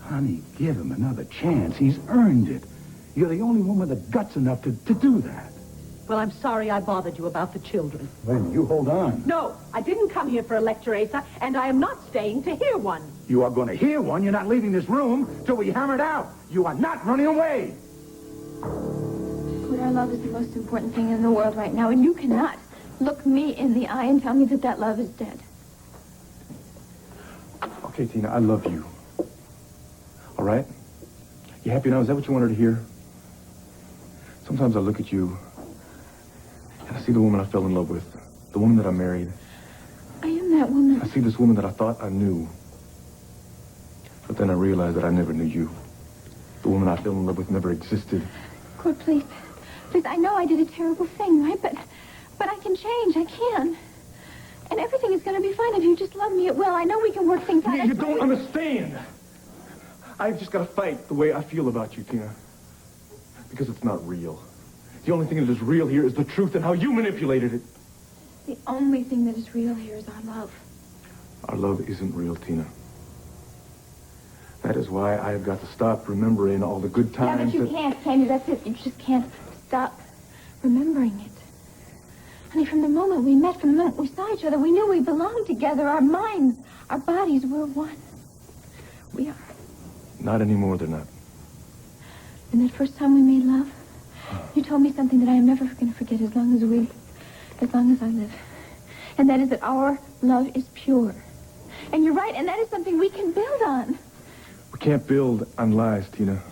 Honey, give him another chance. He's earned it. You're the only one with the guts enough to do that. Well, I'm sorry I bothered you about the children. Well, you hold on. No, I didn't come here for a lecture, Asa, and I am not staying to hear one. You are going to hear one. You're not leaving this room till we hammer it out. You are not running away. But our love is the most important thing in the world right now, and you cannot look me in the eye and tell me that love is dead. Okay, Tina, I love you. All right? You happy now? Is that what you wanted to hear? Sometimes I look at you, and I see the woman I fell in love with, the woman that I married. I am that woman. I see this woman that I thought I knew. But then I realized that I never knew you. The woman I fell in love with never existed. Cord, please. Please, I know I did a terrible thing, right? But I can change. I can. And everything is going to be fine if you just love me at will. I know we can work things out. You don't understand. I've just got to fight the way I feel about you, Tina. Because it's not real. The only thing that is real here is the truth and how you manipulated it. The only thing that is real here is our love. Our love isn't real, Tina. That is why I have got to stop remembering all the good times. Yeah, but you can't, can you? That's it. You just can't stop remembering it. Honey, from the moment we met, from the moment we saw each other, we knew we belonged together. Our minds, our bodies were one. We are. Not anymore, they're not. And that first time we made love, you told me something that I am never going to forget as long as I live. And that is that our love is pure. And you're right, and that is something we can build on. We can't build on lies, Tina.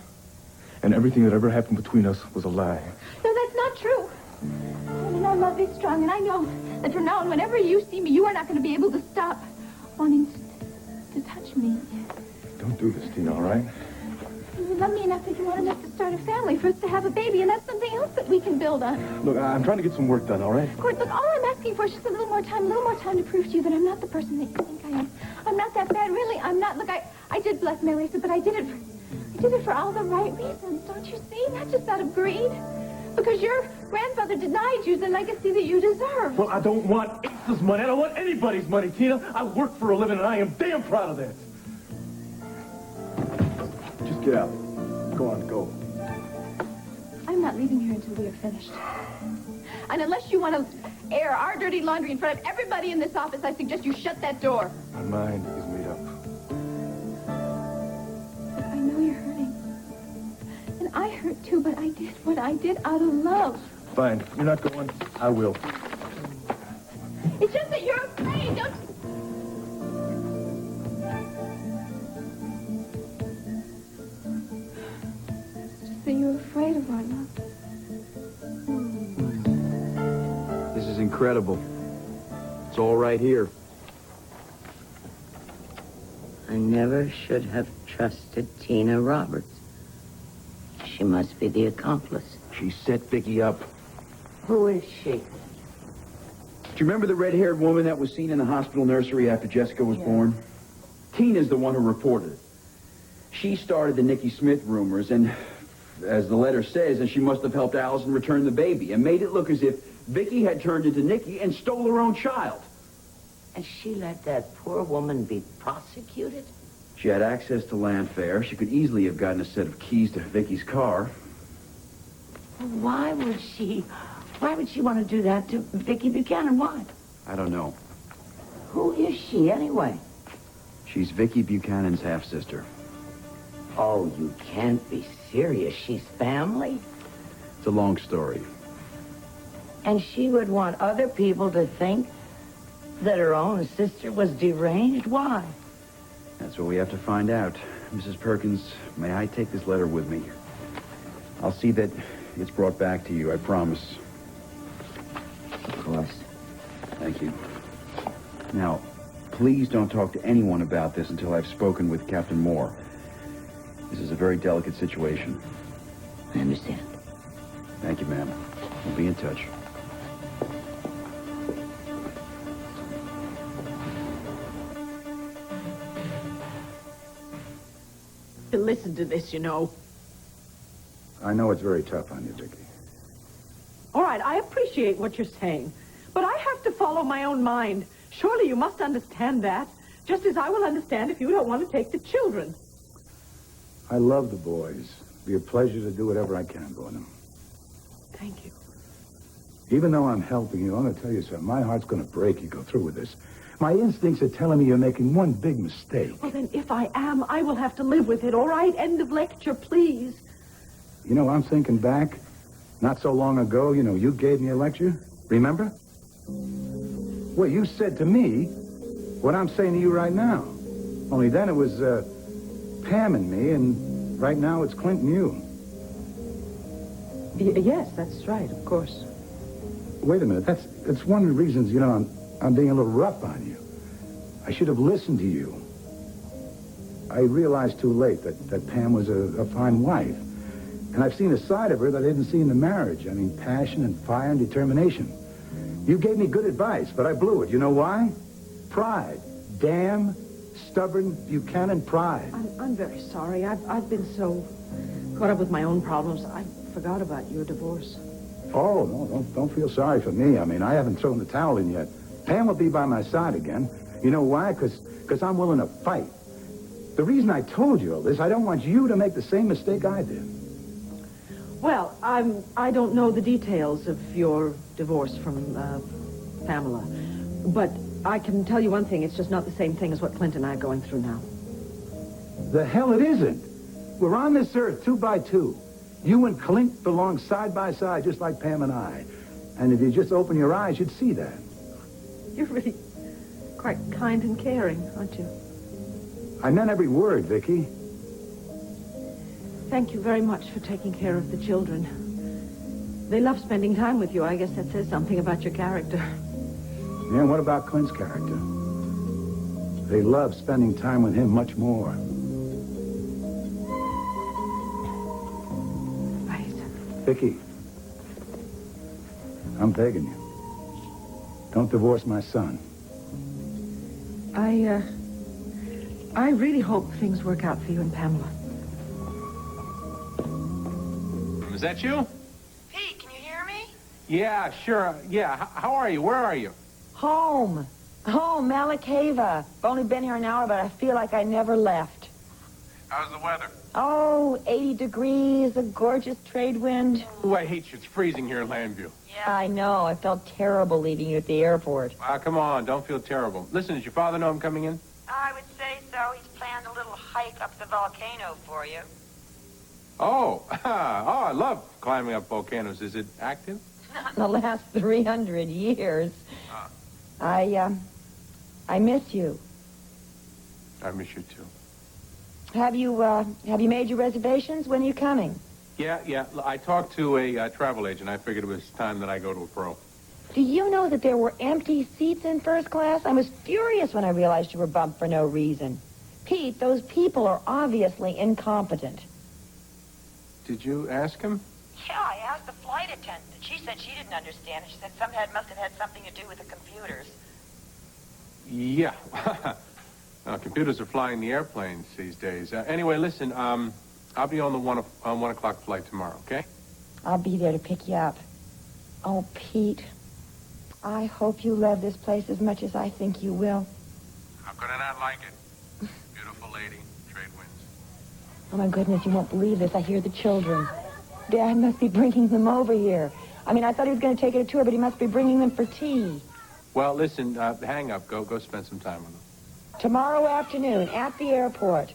And everything that ever happened between us was a lie. No, that's not true. And our love is strong, and I know that from now on, whenever you see me, you are not going to be able to stop wanting to touch me. Don't do this, Tina, all right? You love me enough that you want us to start a family, for us to have a baby, and that's something else that we can build on. Look, I'm trying to get some work done, all right? Of course, look, all I'm asking asking for is just a little more time to prove to you that I'm not the person that you think I am. I'm not that bad, really. I'm not. Look, I did blackmail Lisa, but I did it for all the right reasons. Don't you see? Not just out of greed. Because your grandfather denied you the legacy that you deserve. Well, I don't want Ace's money. I don't want anybody's money, Tina. I work for a living, and I am damn proud of that. Just get out. Go on, go. I'm not leaving here until we are finished. And unless you want to air our dirty laundry in front of everybody in this office, I suggest you shut that door. My mind is made up. I know you're hurting. And I hurt too, but I did what I did out of love. Fine. You're not going. I will. It's just that you're afraid, don't you? It's just that you're afraid of our love. This is incredible. It's all right here. I never should have trusted Tina Roberts. She must be the accomplice. She set Vicky up. Who is she? Do you remember the red-haired woman that was seen in the hospital nursery after Jessica was born? Tina's the one who reported it. She started the Nikki Smith rumors, and as the letter says, and she must have helped Allison return the baby and made it look as if Vicky had turned into Nikki and stole her own child. And she let that poor woman be prosecuted? She had access to land fare. She could easily have gotten a set of keys to Vicky's car. Why would she want to do that to Vicky Buchanan? Why? I don't know. Who is she, anyway? She's Vicky Buchanan's half-sister. Oh, you can't be serious. She's family? It's a long story. And she would want other people to think that her own sister was deranged? Why? That's what we have to find out. Mrs. Perkins, may I take this letter with me? I'll see that it's brought back to you, I promise. Of course. Thank you. Now, please don't talk to anyone about this until I've spoken with Captain Moore. This is a very delicate situation. I understand. Thank you, ma'am. We'll be in touch. To listen to this, you know. I know it's very tough on you, Vicky. All right, I appreciate what you're saying, but I have to follow my own mind. Surely you must understand that, just as I will understand if you don't want to take the children. I love the boys. It'll be a pleasure to do whatever I can for them. Thank you. Even though I'm helping you, I'm going to tell you something. My heart's going to break you go through with this. My instincts are telling me you're making one big mistake. Well, then, if I am, I will have to live with it, all right? End of lecture, please. You know, I'm thinking back. Not so long ago, you know, you gave me a lecture. Remember? Well, you said to me what I'm saying to you right now. Only then it was Pam and me, and right now it's Clint and you. Yes, that's right, of course. Wait a minute. That's one of the reasons, you know, I'm being a little rough on you. I should have listened to you. I realized too late that Pam was a fine wife. And I've seen a side of her that I didn't see in the marriage. I mean, passion and fire and determination. You gave me good advice, but I blew it. You know why? Pride. Damn, stubborn Buchanan pride. I'm very sorry. I've been so caught up with my own problems. I forgot about your divorce. Oh, no, don't feel sorry for me. I mean, I haven't thrown the towel in yet. Pam will be by my side again. You know why? Because I'm willing to fight. The reason I told you all this, I don't want you to make the same mistake I did. Well, I don't know the details of your divorce from Pamela. But I can tell you one thing. It's just not the same thing as what Clint and I are going through now. The hell it isn't. We're on this earth 2 by 2. You and Clint belong side by side, just like Pam and I. And if you just open your eyes, you'd see that. You're really quite kind and caring, aren't you? I meant every word, Vicky. Thank you very much for taking care of the children. They love spending time with you. I guess that says something about your character. Yeah, and what about Clint's character? They love spending time with him much more. Right. Vicky, I'm begging you. Don't divorce my son. I really hope things work out for you and Pamela. Is that you? Pete, can you hear me? Yeah, sure. Yeah, how are you? Where are you? Home. Home, Malakava. I've only been here an hour, but I feel like I never left. How's the weather? Oh, 80 degrees, a gorgeous trade wind. Ooh, I hate you. It's freezing here in Landview. Yeah, I know. I felt terrible leaving you at the airport. Come on, don't feel terrible. Listen, does your father know I'm coming in? I would say so. He's planned a little hike up the volcano for you. Oh, I love climbing up volcanoes. Is it active? Not in the last 300 years. I miss you. I miss you, too. Have you made your reservations? When are you coming? Yeah. I talked to a travel agent. I figured it was time that I go to a pro. Do you know that there were empty seats in first class? I was furious when I realized you were bumped for no reason. Pete, those people are obviously incompetent. Did you ask him? Yeah, I asked the flight attendant. She said she didn't understand. She said must have had something to do with the computers. Yeah. Computers are flying the airplanes these days. Anyway, listen, I'll be on the 1 o'clock flight tomorrow, okay? I'll be there to pick you up. Oh, Pete, I hope you love this place as much as I think you will. How could I not like it? Beautiful lady, trade winds. Oh, my goodness, you won't believe this. I hear the children. Dad must be bringing them over here. I mean, I thought he was going to take it a tour, but he must be bringing them for tea. Well, listen, hang up. Go spend some time with them. Tomorrow afternoon at the airport.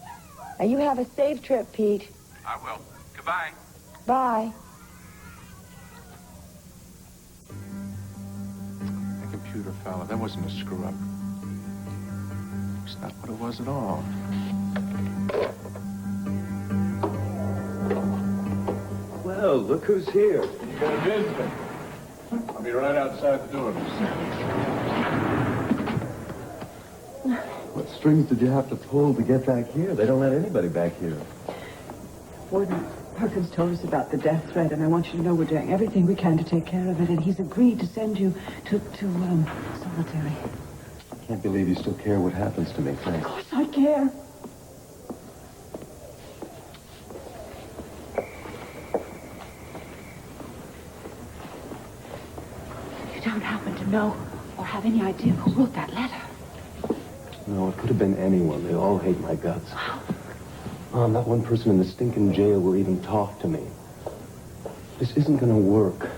Now, you have a safe trip, Pete. I will. Goodbye. Bye. The computer fella, that wasn't a screw-up. It's not what it was at all. Well, look who's here. You got a visitor. I'll be right outside the door. What strings did you have to pull to get back here? They don't let anybody back here. Warden Perkins told us about the death threat, and I want you to know we're doing everything we can to take care of it, and he's agreed to send you to solitary. I can't believe you still care what happens to me, thanks. Of course I care. You don't happen to know or have any idea who wrote that letter? No, it could have been anyone. They all hate my guts. Mom, not one person in the stinking jail will even talk to me. This isn't going to work.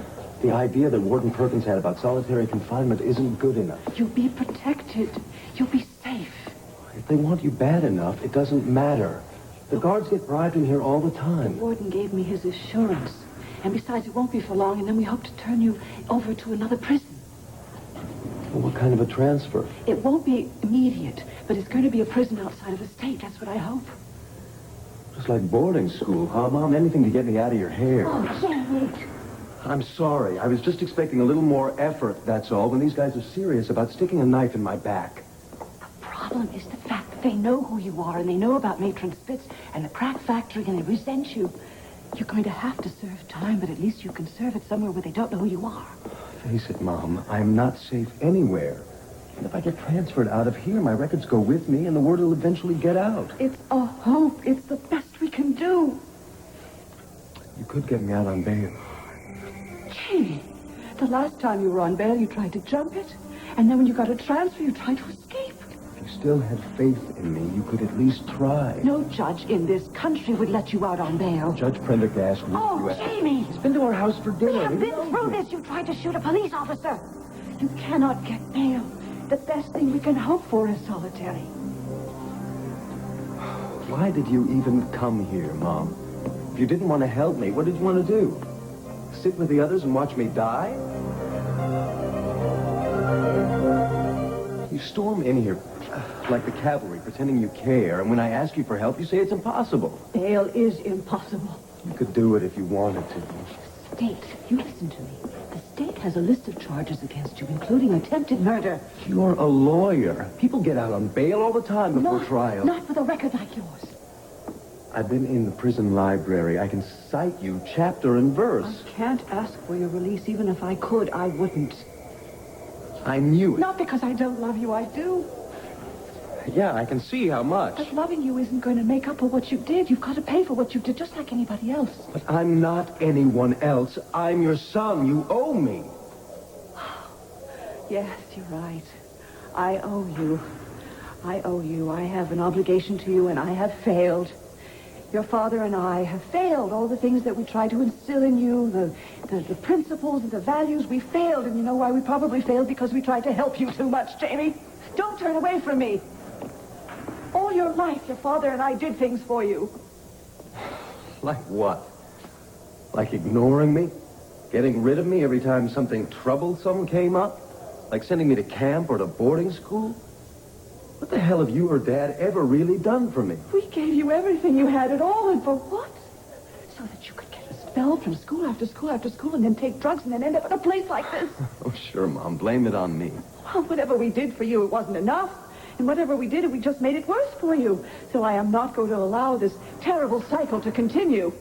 The idea that Warden Perkins had about solitary confinement isn't good enough. You'll be protected. You'll be safe. If they want you bad enough, it doesn't matter. The guards get bribed in here all the time. The warden gave me his assurance. And besides, it won't be for long, and then we hope to turn you over to another prison. Well, what kind of a transfer? It won't be immediate, but it's going to be a prison outside of the state. That's what I hope. Just like boarding school, huh, Mom? Anything to get me out of your hair. Oh, Jake. I'm sorry. I was just expecting a little more effort, that's all, when these guys are serious about sticking a knife in my back. The problem is the fact that they know who you are, and they know about Matron Spitz and the crack factory, and they resent you. You're going to have to serve time, but at least you can serve it somewhere where they don't know who you are. Face it, Mom. I'm not safe anywhere. And if I get transferred out of here, my records go with me, and the word will eventually get out. It's a hope. It's the best we can do. You could get me out on bail. Jamie, the last time you were on bail, you tried to jump it. And then when you got a transfer, you tried to escape. If you still had faith in me, you could at least try. No judge in this country would let you out on bail. Judge Prendergast would. Oh, Jamie! He's been to our house for dinner. We have been through this. You tried to shoot a police officer. You cannot get bail. The best thing we can hope for is solitary. Why did you even come here, Mom? If you didn't want to help me, what did you want to do? Sit with the others and watch me die? You storm in here like the cavalry, pretending you care, and when I ask you for help, you say it's impossible. Bail is impossible. You could do it if you wanted to. State, you listen to me. The state has a list of charges against you, including attempted murder. You're a lawyer. People get out on bail all the time before trial. Not with a record like yours. I've been in the prison library. I can cite you chapter and verse. I can't ask for your release. Even if I could, I wouldn't. I knew it. Not because I don't love you, I do. Yeah, I can see how much. But loving you isn't going to make up for what you did. You've got to pay for what you did, just like anybody else. But I'm not anyone else. I'm your son. You owe me. Yes, you're right. I owe you. I owe you. I have an obligation to you, and I have failed. Your father and I have failed. All the things that we tried to instill in you, the principles and the values, we failed. And you know why we probably failed? Because we tried to help you too much, Jamie. Don't turn away from me. All your life, your father and I did things for you. Like what? Like ignoring me? Getting rid of me every time something troublesome came up? Like sending me to camp or to boarding school? What the hell have you or Dad ever really done for me? We gave you everything you had at all, and for what? So that you could get expelled from school after school after school and then take drugs and then end up in a place like this. Oh, sure, Mom. Blame it on me. Well, whatever we did for you, it wasn't enough. And whatever we did, we just made it worse for you. So I am not going to allow this terrible cycle to continue.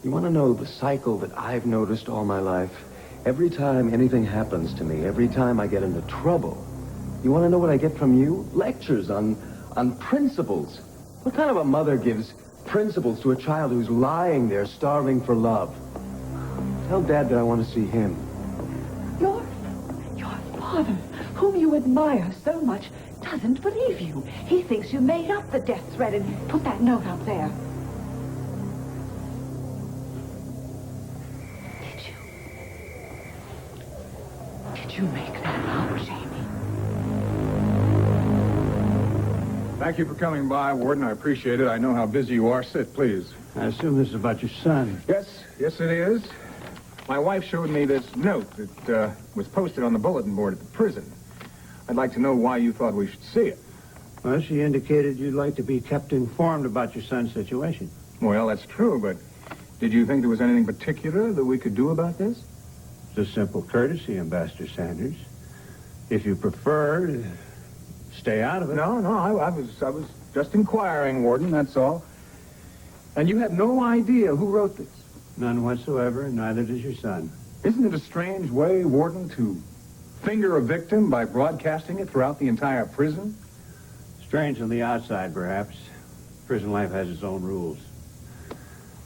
You want to know the cycle that I've noticed all my life? Every time anything happens to me, every time I get into trouble, you want to know what I get from you? Lectures on principles. What kind of a mother gives principles to a child who's lying there starving for love? Tell Dad that I want to see him. Your father, whom you admire so much, doesn't believe you. He thinks you made up the death threat and put that note up there. Did you make that up, Jamie? Thank you for coming by, Warden. I appreciate it. I know how busy you are. Sit, please. I assume this is about your son. Yes, it is. My wife showed me this note that was posted on the bulletin board at the prison. I'd like to know why you thought we should see it. Well, she indicated you'd like to be kept informed about your son's situation. Well, that's true, but did you think there was anything particular that we could do about this? It's a simple courtesy, Ambassador Sanders. If you prefer, stay out of it. No, I was just inquiring, Warden, that's all. And you have no idea who wrote this? None whatsoever, and neither does your son. Isn't it a strange way, Warden, to finger a victim by broadcasting it throughout the entire prison? Strange on the outside, perhaps. Prison life has its own rules.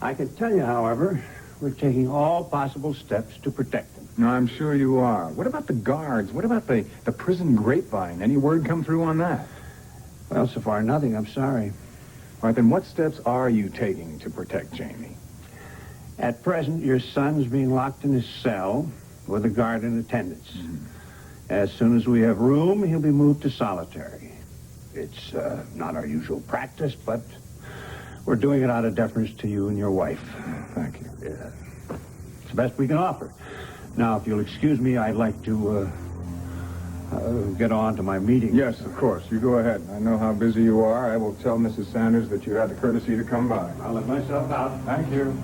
I can tell you, however, we're taking all possible steps to protect them. No, I'm sure you are. What about the guards? What about the prison grapevine? Any word come through on that? Well, so far, nothing. I'm sorry. All right, then what steps are you taking to protect Jamie? At present, your son's being locked in his cell with a guard in attendance. Mm-hmm. As soon as we have room, he'll be moved to solitary. It's not our usual practice, but we're doing it out of deference to you and your wife. Thank you. Yeah. It's the best we can offer. Now, if you'll excuse me, I'd like to get on to my meeting. Yes, of course. You go ahead. I know how busy you are. I will tell Mrs. Sanders that you had the courtesy to come by. I'll let myself out. Thank you.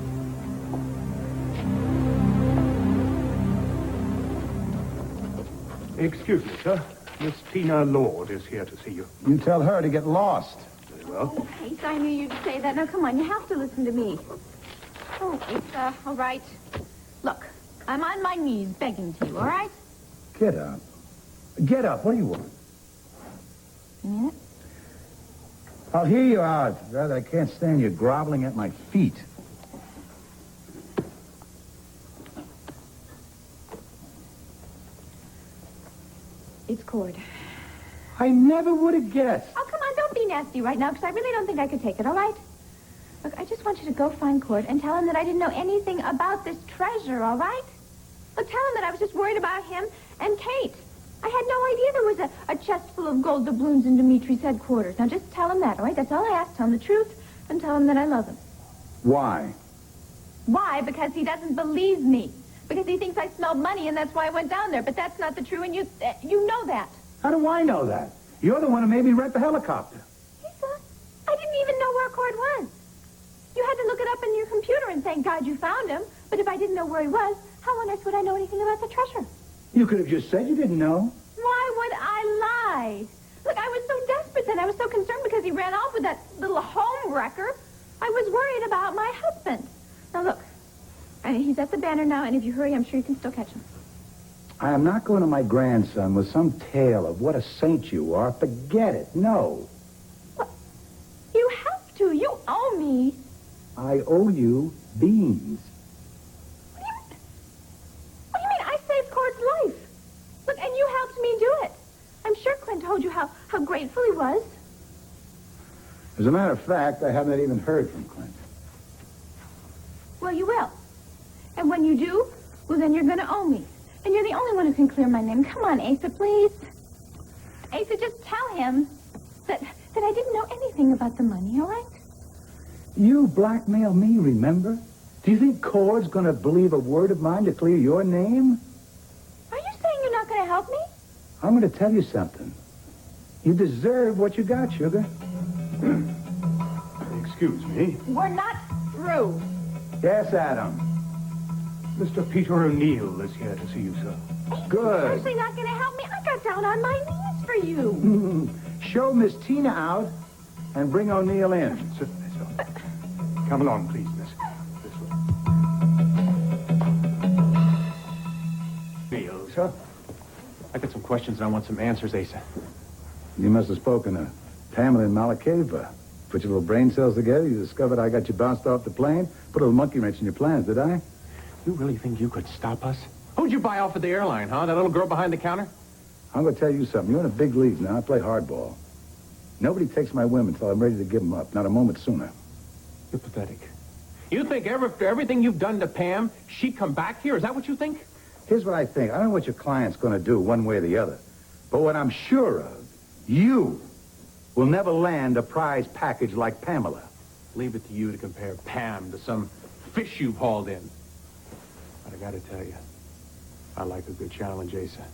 Excuse me, sir. Miss Tina Lord is here to see you. You tell her to get lost. Very well. Oh, Ace, I knew you'd say that. Now, come on, you have to listen to me. Oh, Ace, all right. Look, I'm on my knees begging to you, all right? Get up. Get up. What do you want? You mean it? I'll hear you out. Rather, I can't stand you groveling at my feet. It's Cord. I never would have guessed. Oh, come on, don't be nasty right now, because I really don't think I could take it, all right? Look, I just want you to go find Cord and tell him that I didn't know anything about this treasure, all right? Look, tell him that I was just worried about him and Kate. I had no idea there was a chest full of gold doubloons in Dimitri's headquarters. Now, just tell him that, all right? That's all I ask. Tell him the truth and tell him that I love him. Why? Why? Because he doesn't believe me. Because he thinks I smelled money, and that's why I went down there. But that's not the truth, and you know that. How do I know that? You're the one who made me rent the helicopter. Lisa, I didn't even know where Cord was. You had to look it up in your computer, and thank God you found him. But if I didn't know where he was, how on earth would I know anything about the treasure? You could have just said you didn't know. Why would I lie? Look, I was so desperate then. I was so concerned because he ran off with that little home wrecker. I was worried about my husband. Now, look, he's at the banner now, and if you hurry, I'm sure you can still catch him. I am not going to my grandson with some tale of what a saint you are. Forget it. No. You have to. You owe me. I owe you beans. What do you mean? I saved Cord's life. Look, and you helped me do it. I'm sure Clint told you how grateful he was. As a matter of fact, I haven't even heard from Clint. Well, you will. And when you do, well, then you're going to owe me. And you're the only one who can clear my name. Come on, Asa, please. Asa, just tell him that I didn't know anything about the money, all right? You blackmail me, remember? Do you think Cord's going to believe a word of mine to clear your name? Are you saying you're not going to help me? I'm going to tell you something. You deserve what you got, sugar. Excuse me. We're not through. Yes, Adam. Mr. Peter O'Neill is here to see you, sir. Good. You're actually not going to help me. I got down on my knees for you. Show Miss Tina out and bring O'Neill in. Certainly, sir. Come along, please, miss. This way. O'Neill, sir. I got some questions and I want some answers, Asa. You must have spoken to Pamela in Malakeva. Put your little brain cells together, you discovered I got you bounced off the plane, put a little monkey wrench in your plans, did I? You really think you could stop us? Who'd you buy off of the airline, huh? That little girl behind the counter? I'm going to tell you something. You're in the big leagues now. I play hardball. Nobody takes my women until I'm ready to give them up. Not a moment sooner. You're pathetic. You think after everything you've done to Pam, she'd come back here? Is that what you think? Here's what I think. I don't know what your client's going to do one way or the other. But what I'm sure of, you will never land a prize package like Pamela. Leave it to you to compare Pam to some fish you've hauled in. But I gotta tell you, I like a good challenge, Asa.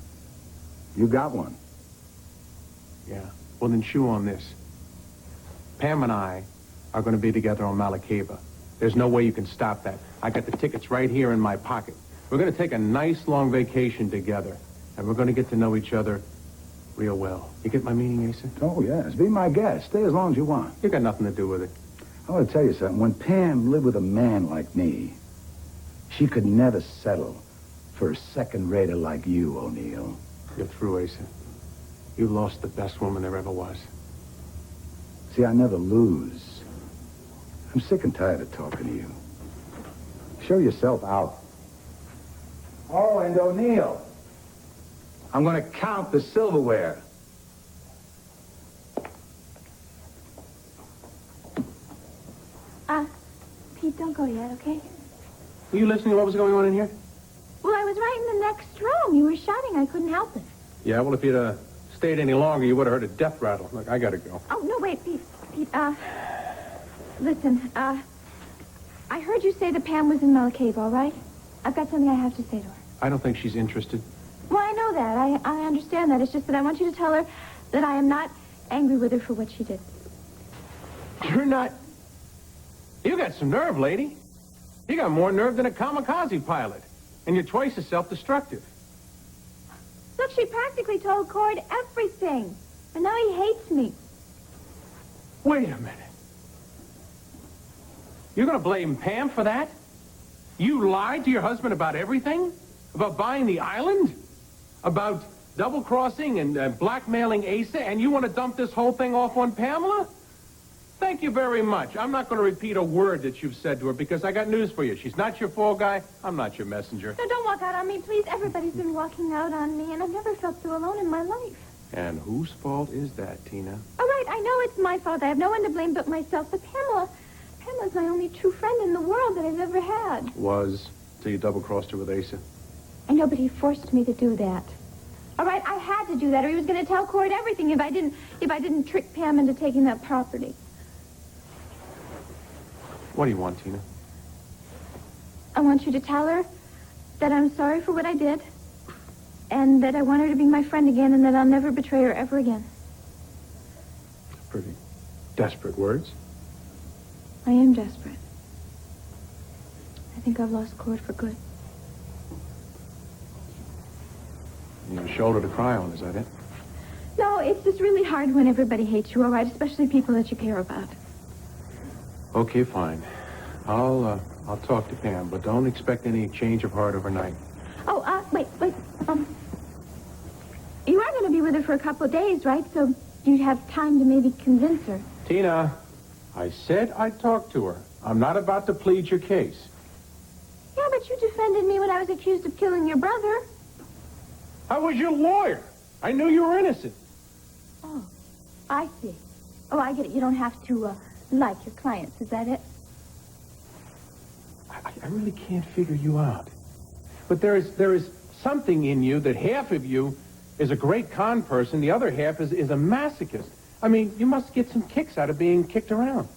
You got one. Yeah. Well, then chew on this. Pam and I are going to be together on Malakeva. There's no way you can stop that. I got the tickets right here in my pocket. We're going to take a nice long vacation together, and we're going to get to know each other real well. You get my meaning, Asa? Oh, yes. Be my guest. Stay as long as you want. You got nothing to do with it. I want to tell you something. When Pam lived with a man like me, she could never settle for a second-rater like you, O'Neill. You're through, Asa. You lost the best woman there ever was. See, I never lose. I'm sick and tired of talking to you. Show yourself out. Oh, and O'Neill, I'm going to count the silverware. Pete, don't go yet, okay? Were you listening to what was going on in here? Well, I was right in the next room. You were shouting. I couldn't help it. Yeah, well, if you'd stayed any longer, you would have heard a death rattle. Look, I gotta go. Oh, no, wait, Pete. Pete, listen, I heard you say that Pam was in Malakeva, all right? I've got something I have to say to her. I don't think she's interested. Well, I know that. I understand that. It's just that I want you to tell her that I am not angry with her for what she did. You're not... You got some nerve, lady. You got more nerve than a kamikaze pilot. And you're twice as self-destructive. Look, she practically told Cord everything. And now he hates me. Wait a minute. You're going to blame Pam for that? You lied to your husband about everything? About buying the island? About double-crossing and blackmailing Asa? And you want to dump this whole thing off on Pamela? Thank you very much. I'm not going to repeat a word that you've said to her because I got news for you. She's not your fall guy. I'm not your messenger. No, don't walk out on me, please. Everybody's been walking out on me, and I've never felt so alone in my life. And whose fault is that, Tina? All right, I know it's my fault. I have no one to blame but myself. But Pamela's my only true friend in the world that I've ever had. Was till you double-crossed her with Asa. I know, but he forced me to do that. All right, I had to do that, or he was going to tell Cord everything if I didn't trick Pam into taking that property. What do you want, Tina? I want you to tell her that I'm sorry for what I did, and that I want her to be my friend again, and that I'll never betray her ever again. Pretty desperate words. I am desperate. I think I've lost Cord for good. You have a shoulder to cry on, is that it? No, it's just really hard when everybody hates you, all right? Especially people that you care about. Okay, fine. I'll talk to Pam, but don't expect any change of heart overnight. Oh, wait. with her for a couple of days, right? So you'd have time to maybe convince her. Tina, I said I'd talk to her. I'm not about to plead your case. Yeah, but you defended me when I was accused of killing your brother. I was your lawyer. I knew you were innocent. Oh, I see. Oh, I get it. You don't have to, like your clients. Is that it? I really can't figure you out. But there is something in you that half of you is a great con person, the other half is a masochist. I mean, you must get some kicks out of being kicked around.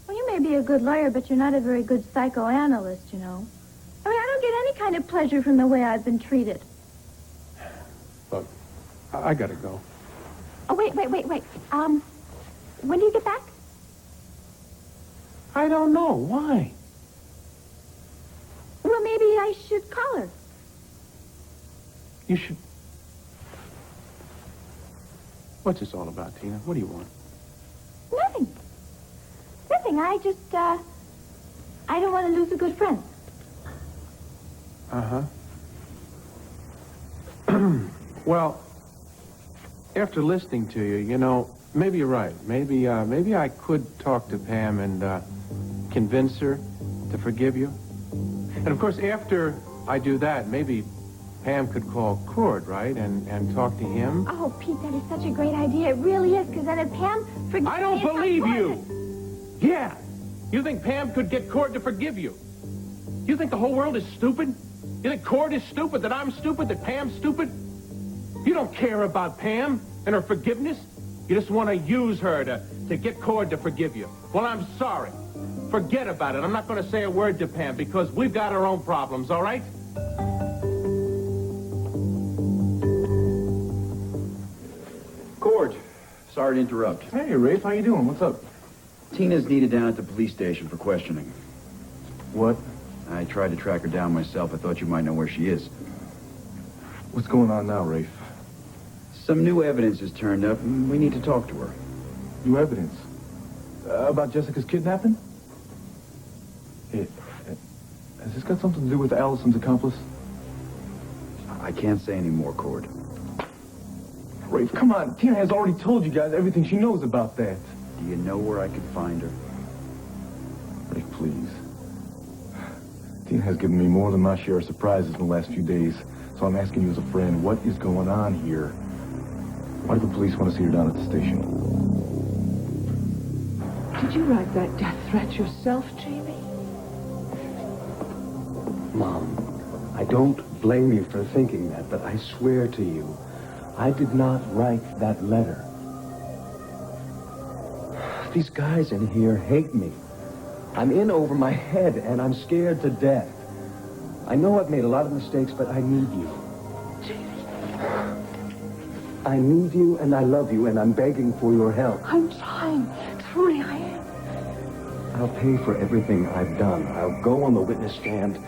Well, you may be a good lawyer, but you're not a very good psychoanalyst, you know. I mean, I don't get any kind of pleasure from the way I've been treated. Look, I gotta go. Oh, wait. When do you get back? I don't know. Why? Well, maybe I should call her. You should... What's this all about, Tina? What do you want? Nothing. I just, I don't want to lose a good friend. Uh-huh. Well, after listening to you, you know, maybe you're right. Maybe I could talk to Pam and, convince her to forgive you. And, of course, after I do that, maybe Pam could call Cord, right, and talk to him. Oh, Pete, that is such a great idea. It really is, because then if Pam forgives I don't me, it's believe not you. important. Yeah. You think Pam could get Cord to forgive you? You think the whole world is stupid? You think Cord is stupid, that I'm stupid, that Pam's stupid? You don't care about Pam and her forgiveness. You just want to use her to get Cord to forgive you. Well, I'm sorry. Forget about it. I'm not going to say a word to Pam because we've got our own problems, all right? Cord, sorry to interrupt. Hey, Rafe, how you doing? What's up? Tina's needed down at the police station for questioning. What? I tried to track her down myself. I thought you might know where she is. What's going on now, Rafe? Some new evidence has turned up, and we need to talk to her. New evidence? About Jessica's kidnapping? Hey, has this got something to do with Allison's accomplice? I can't say any more, Cord. Rafe, come on. Tina has already told you guys everything she knows about that. Do you know where I can find her? Rafe, please. Tina has given me more than my share of surprises in the last few days, so I'm asking you as a friend, what is going on here? Why do the police want to see her down at the station? Did you write that death threat yourself, Jamie? Mom, I don't blame you for thinking that, but I swear to you, I did not write that letter. These guys in here hate me. I'm in over my head, and I'm scared to death. I know I've made a lot of mistakes, but I need you. I need you, and I love you, and I'm begging for your help. I'm trying. Truly, I am. I'll pay for everything I've done. I'll go on the witness stand,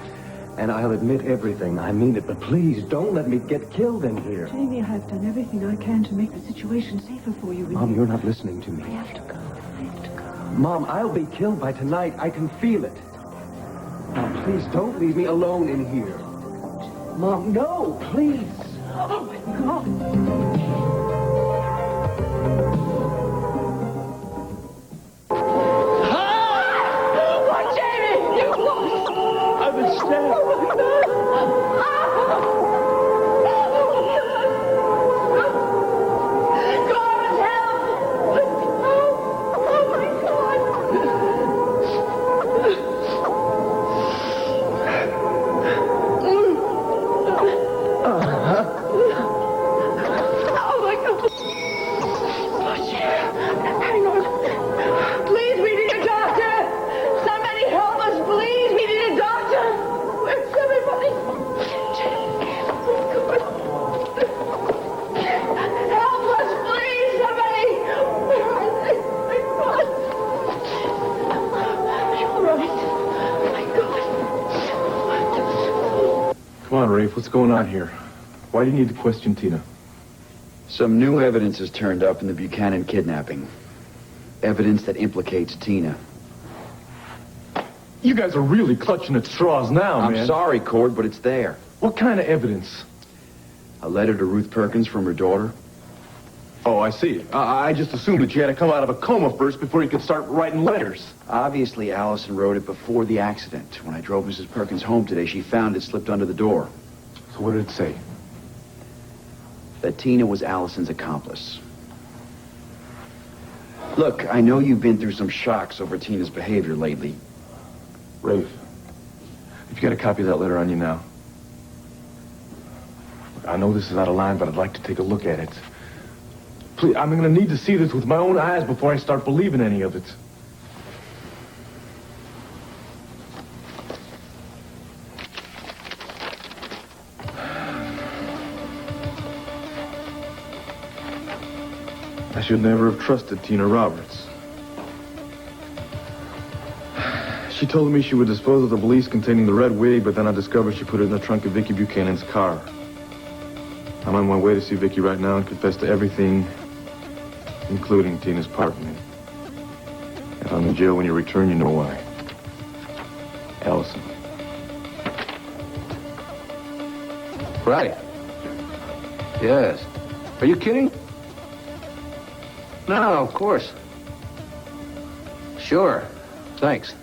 and I'll admit everything. I mean it, but please, don't let me get killed in here. Jamie, I've done everything I can to make the situation safer for you. Mom, you're not listening to me. I have to go. Mom, I'll be killed by tonight. I can feel it. Now, please, don't leave me alone in here. Mom, no, please. Oh, my God. What, Jamie? You lost. I've been stabbed. Come on, Rafe, what's going on here? Why do you need to question Tina? Some new evidence has turned up in the Buchanan kidnapping. Evidence that implicates Tina. You guys are really clutching at straws now, man. I'm sorry, Cord, but it's there. What kind of evidence? A letter to Ruth Perkins from her daughter? Oh, I see. I just assumed that you had to come out of a coma first before you could start writing letters. Obviously, Allison wrote it before the accident. When I drove Mrs. Perkins home today, she found it slipped under the door. So what did it say? That Tina was Allison's accomplice. Look, I know you've been through some shocks over Tina's behavior lately. Rafe, if you got a copy of that letter on you now. I know this is out of line, but I'd like to take a look at it. Please, I'm going to need to see this with my own eyes before I start believing any of it. I should never have trusted Tina Roberts. She told me she would dispose of the valise containing the red wig, but then I discovered she put it in the trunk of Vicky Buchanan's car. I'm on my way to see Vicky right now and confess to everything, including Tina's part in it. If I'm in jail when you return, you know why. Allison. Right. Yes. Are you kidding? No, of course. Sure. Thanks.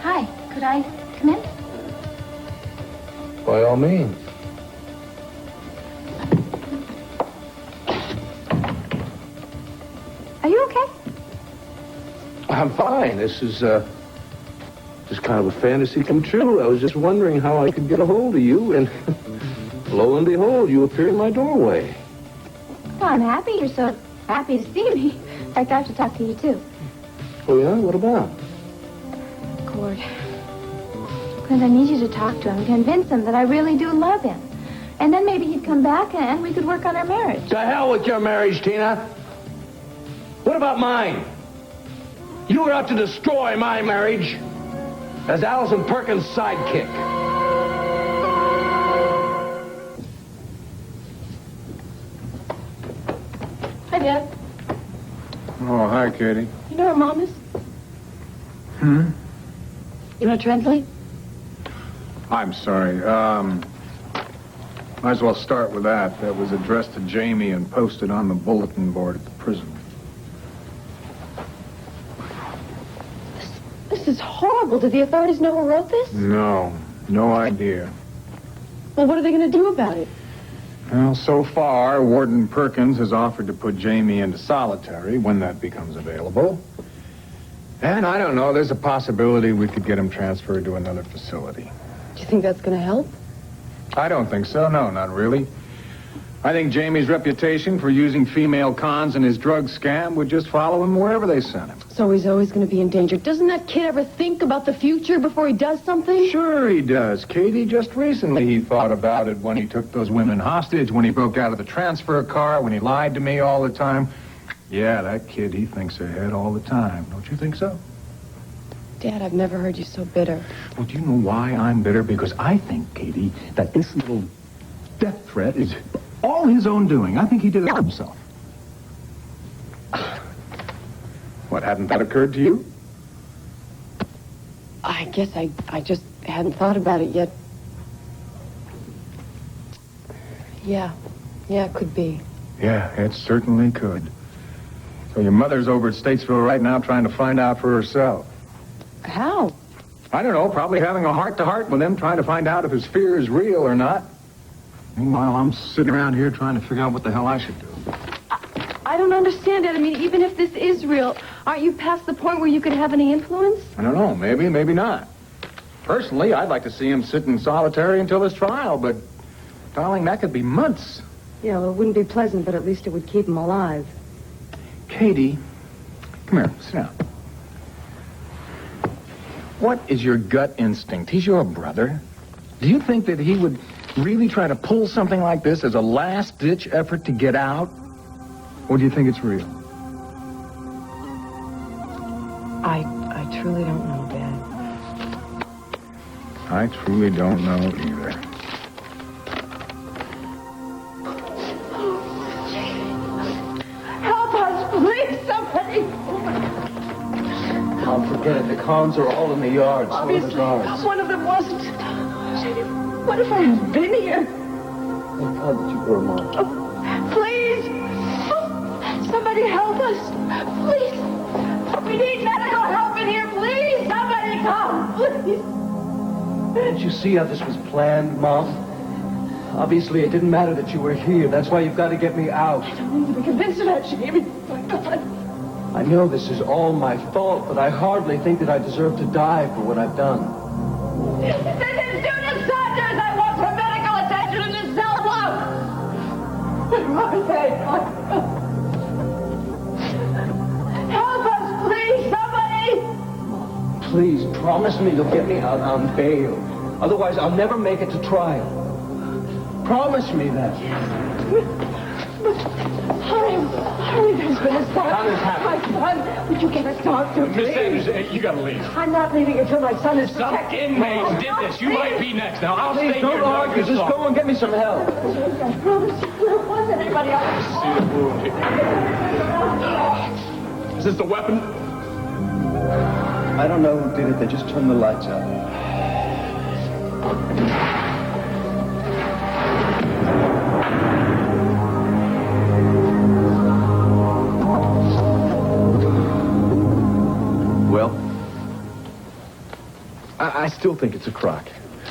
Hi, could I come in? By all means. Are you okay? I'm fine. This is, just kind of a fantasy come true. I was just wondering how I could get a hold of you, and lo and behold, you appear in my doorway. Well, I'm happy you're so happy to see me. In fact, I have to talk to you, too. Oh, yeah? What about? Cord. Clint, I need you to talk to him, convince him that I really do love him. And then maybe he'd come back and we could work on our marriage. To hell with your marriage, Tina. What about mine? You were out to destroy my marriage as Allison Perkins' sidekick. Hi, Dad. Oh, hi, Katie. You know where Mom is? Hmm? You want to translate? I'm sorry. Might as well start with that. That was addressed to Jamie and posted on the bulletin board at the prison. This is horrible. Did the authorities know who wrote this? No idea. Well, what are they going to do about it? Well, so far, Warden Perkins has offered to put Jamie into solitary when that becomes available. And I don't know, there's a possibility we could get him transferred to another facility. Do you think that's going to help? I don't think so, no, not really. I think Jamie's reputation for using female cons in his drug scam would just follow him wherever they sent him. So he's always going to be in danger. Doesn't that kid ever think about the future before he does something? Sure he does, Katie. Just recently he thought about it when he took those women hostage, when he broke out of the transfer car, when he lied to me all the time. Yeah, that kid, he thinks ahead all the time. Don't you think so? Dad, I've never heard you so bitter. Well, do you know why I'm bitter? Because I think, Katie, that this little death threat is all his own doing. I think he did it himself. What, hadn't that occurred to you? I guess I just hadn't thought about it yet. Yeah, it could be. Yeah, it certainly could. So your mother's over at Statesville right now trying to find out for herself. How? I don't know, probably having a heart-to-heart with him, trying to find out if his fear is real or not. Meanwhile, I'm sitting around here trying to figure out what the hell I should do. I don't understand it. I mean, even if this is real, aren't you past the point where you could have any influence? I don't know, maybe not. Personally, I'd like to see him sit in solitary until his trial, but, darling, that could be months. Yeah, well, it wouldn't be pleasant, but at least it would keep him alive. Katie, come here, sit down. What is your gut instinct? He's your brother. Do you think that he would really try to pull something like this as a last-ditch effort to get out? Or do you think it's real? I truly don't know, Dad. I truly don't know either. Help us, please, somebody. Mom, forget it. The cons are all in the yards. Obviously, So are the guards. one of them wasn't. Jamie, what if I had been here? Thank God that you were, Mom. Oh, please! Oh, somebody help us! Please! We need medical help in here, please! Somebody come, please! Didn't you see how this was planned, Mom? Obviously, it didn't matter that you were here. That's why you've got to get me out. I don't need to be convinced of that, Jamie. My God. I know this is all my fault, but I hardly think that I deserve to die for what I've done. This is Student Saunders! I want some medical attention in this cell block! Where are they? Help us, please! Somebody! Please, promise me you'll get me out on bail. Otherwise, I'll never make it to trial. Promise me that. Hurry, there's been a stop. How does happen? My son, would you get us doctor, please? Miss Sanders, you gotta leave. I'm not leaving until my son is Some protected. inmates did this. You might be next. Now, I'll Please, stay don't here. argue. Just go and get me some help. I promise you, there wasn't anybody else. See the wound here. Is this the weapon? I don't know who did it. They just turned the lights out. Well? I still think it's a crock.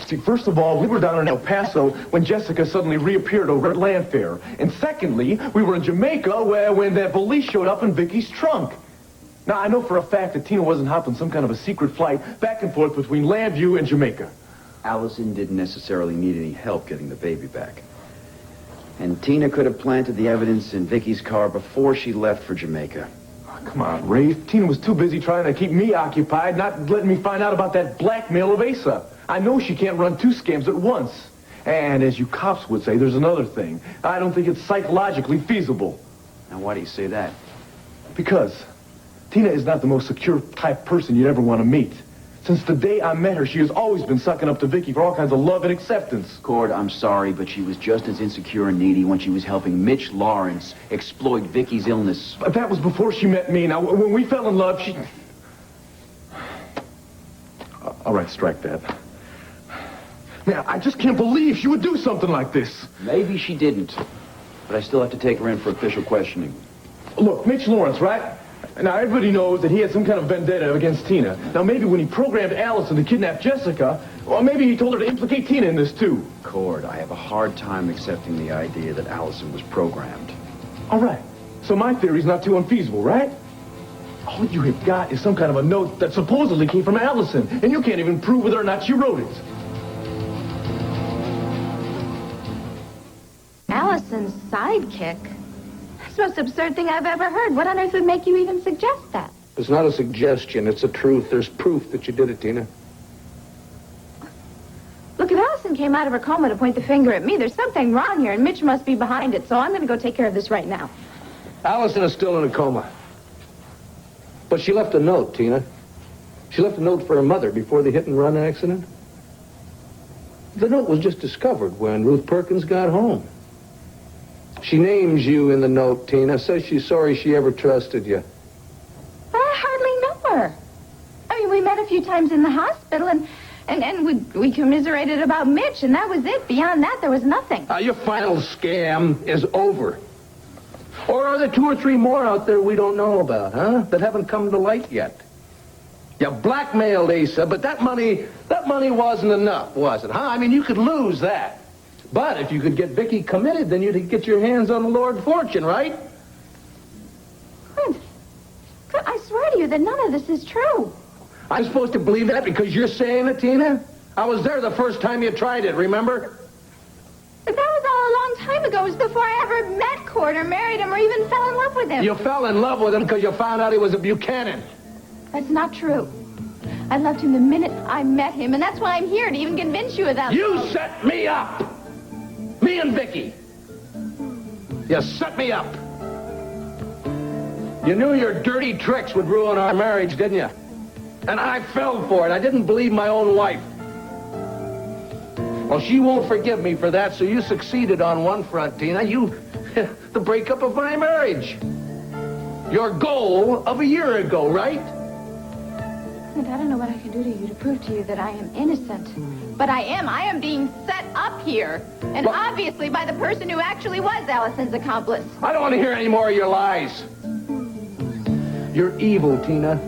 See, first of all, we were down in El Paso when Jessica suddenly reappeared over at Landfair. And secondly, we were in Jamaica when the police showed up in Vicky's trunk. Now, I know for a fact that Tina wasn't hopping some kind of a secret flight back and forth between Landview and Jamaica. Allison didn't necessarily need any help getting the baby back. And Tina could have planted the evidence in Vicky's car before she left for Jamaica. Oh, come on, Rafe. Tina was too busy trying to keep me occupied, not letting me find out about that blackmail of Asa. I know she can't run two scams at once. And as you cops would say, there's another thing. I don't think it's psychologically feasible. Now, why do you say that? Because Tina is not the most secure type person you'd ever want to meet. Since the day I met her, she has always been sucking up to Vicky for all kinds of love and acceptance. Cord, I'm sorry, but she was just as insecure and needy when she was helping Mitch Lawrence exploit Vicky's illness. But that was before she met me. Now, when we fell in love, she... All right, strike that. Man, I just can't believe she would do something like this. Maybe she didn't, but I still have to take her in for official questioning. Look, Mitch Lawrence, right? Now, everybody knows that he had some kind of vendetta against Tina. Now, maybe when he programmed Allison to kidnap Jessica, well, maybe he told her to implicate Tina in this, too. Cord, I have a hard time accepting the idea that Allison was programmed. All right. So my theory's not too unfeasible, right? All you have got is some kind of a note that supposedly came from Allison, and you can't even prove whether or not she wrote it. Allison's sidekick? That's the most absurd thing I've ever heard. What on earth would make you even suggest that? It's not a suggestion. It's the truth. There's proof that you did it, Tina. Look, if Allison came out of her coma to point the finger at me, there's something wrong here, and Mitch must be behind it, so I'm going to go take care of this right now. Allison is still in a coma. But she left a note, Tina. She left a note for her mother before the hit-and-run accident. The note was just discovered when Ruth Perkins got home. She names you in the note, Tina. Says she's sorry she ever trusted you. But I hardly know her. I mean, we met a few times in the hospital, and we commiserated about Mitch, and that was it. Beyond that, there was nothing. Your final scam is over. Or are there 2 or 3 more out there we don't know about, huh? That haven't come to light yet? You blackmailed Asa, but that money wasn't enough, was it, huh? I mean, you could lose that. But if you could get Vicky committed, then you'd get your hands on the Lord Fortune, right? Clint, I swear to you that none of this is true. I'm supposed to believe that because you're saying it, Tina? I was there the first time you tried it, remember? But that was all a long time ago. It was before I ever met Cord or married him or even fell in love with him. You fell in love with him because you found out he was a Buchanan. That's not true. I loved him the minute I met him, and that's why I'm here, to even convince you of that. You set me up! Me and Vicky. You set me up. You knew your dirty tricks would ruin our marriage, didn't you? And I fell for it. I didn't believe my own wife. Well, she won't forgive me for that, so you succeeded on one front, Tina. The breakup of my marriage. Your goal of a year ago, right? Clint, I don't know what I can do to you to prove to you that I am innocent. But I am. I am being set up here. And obviously by the person who actually was Allison's accomplice. I don't want to hear any more of your lies. You're evil, Tina.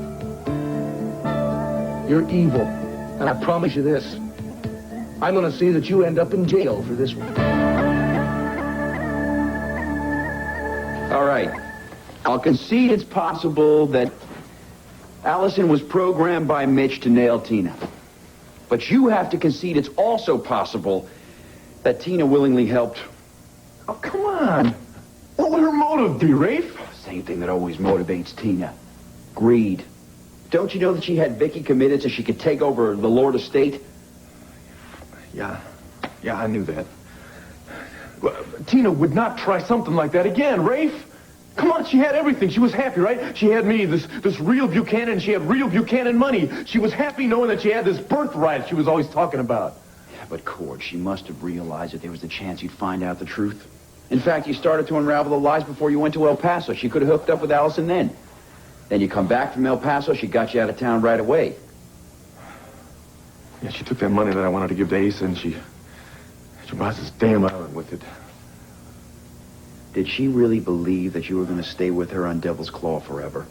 You're evil. And I promise you this. I'm going to see that you end up in jail for this one. All right. I'll concede it's possible that Allison was programmed by Mitch to nail Tina. But you have to concede it's also possible that Tina willingly helped. Oh, come on. What would her motive be, Rafe? Same thing that always motivates Tina. Greed. Don't you know that she had Vicky committed so she could take over the Lord estate? Yeah, I knew that. Well, Tina would not try something like that again, Rafe. Come on, she had everything. She was happy, right? She had me, this real Buchanan. She had real Buchanan money. She was happy knowing that she had this birthright she was always talking about. Yeah, but Cord, she must have realized that there was a chance you'd find out the truth. In fact, you started to unravel the lies before you went to El Paso. She could have hooked up with Allison then. Then you come back from El Paso, she got you out of town right away. Yeah, she took that money that I wanted to give to Asa, and she buys this damn island with it. Did she really believe that you were going to stay with her on Devil's Claw forever?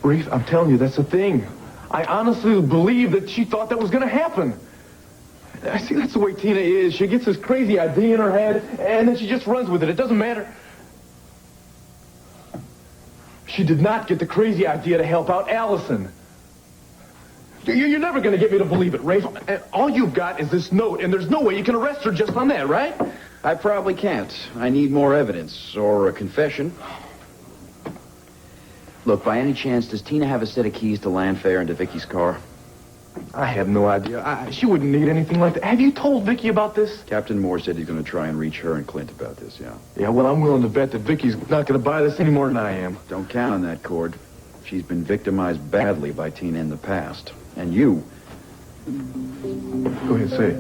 Rafe, I'm telling you, that's the thing. I honestly believe that she thought that was going to happen. I see that's the way Tina is. She gets this crazy idea in her head, and then she just runs with it. It doesn't matter. She did not get the crazy idea to help out Allison. You're never going to get me to believe it, Rafe. All you've got is this note, and there's no way you can arrest her just on that, right? I probably can't. I need more evidence, or a confession. Look, by any chance, does Tina have a set of keys to Landfair and to Vicky's car? I have no idea. She wouldn't need anything like that. Have you told Vicky about this? Captain Moore said he's going to try and reach her and Clint about this, yeah. Yeah, well, I'm willing to bet that Vicky's not going to buy this any more than I am. Don't count on that, Cord. She's been victimized badly by Tina in the past. And you... Go ahead, say it.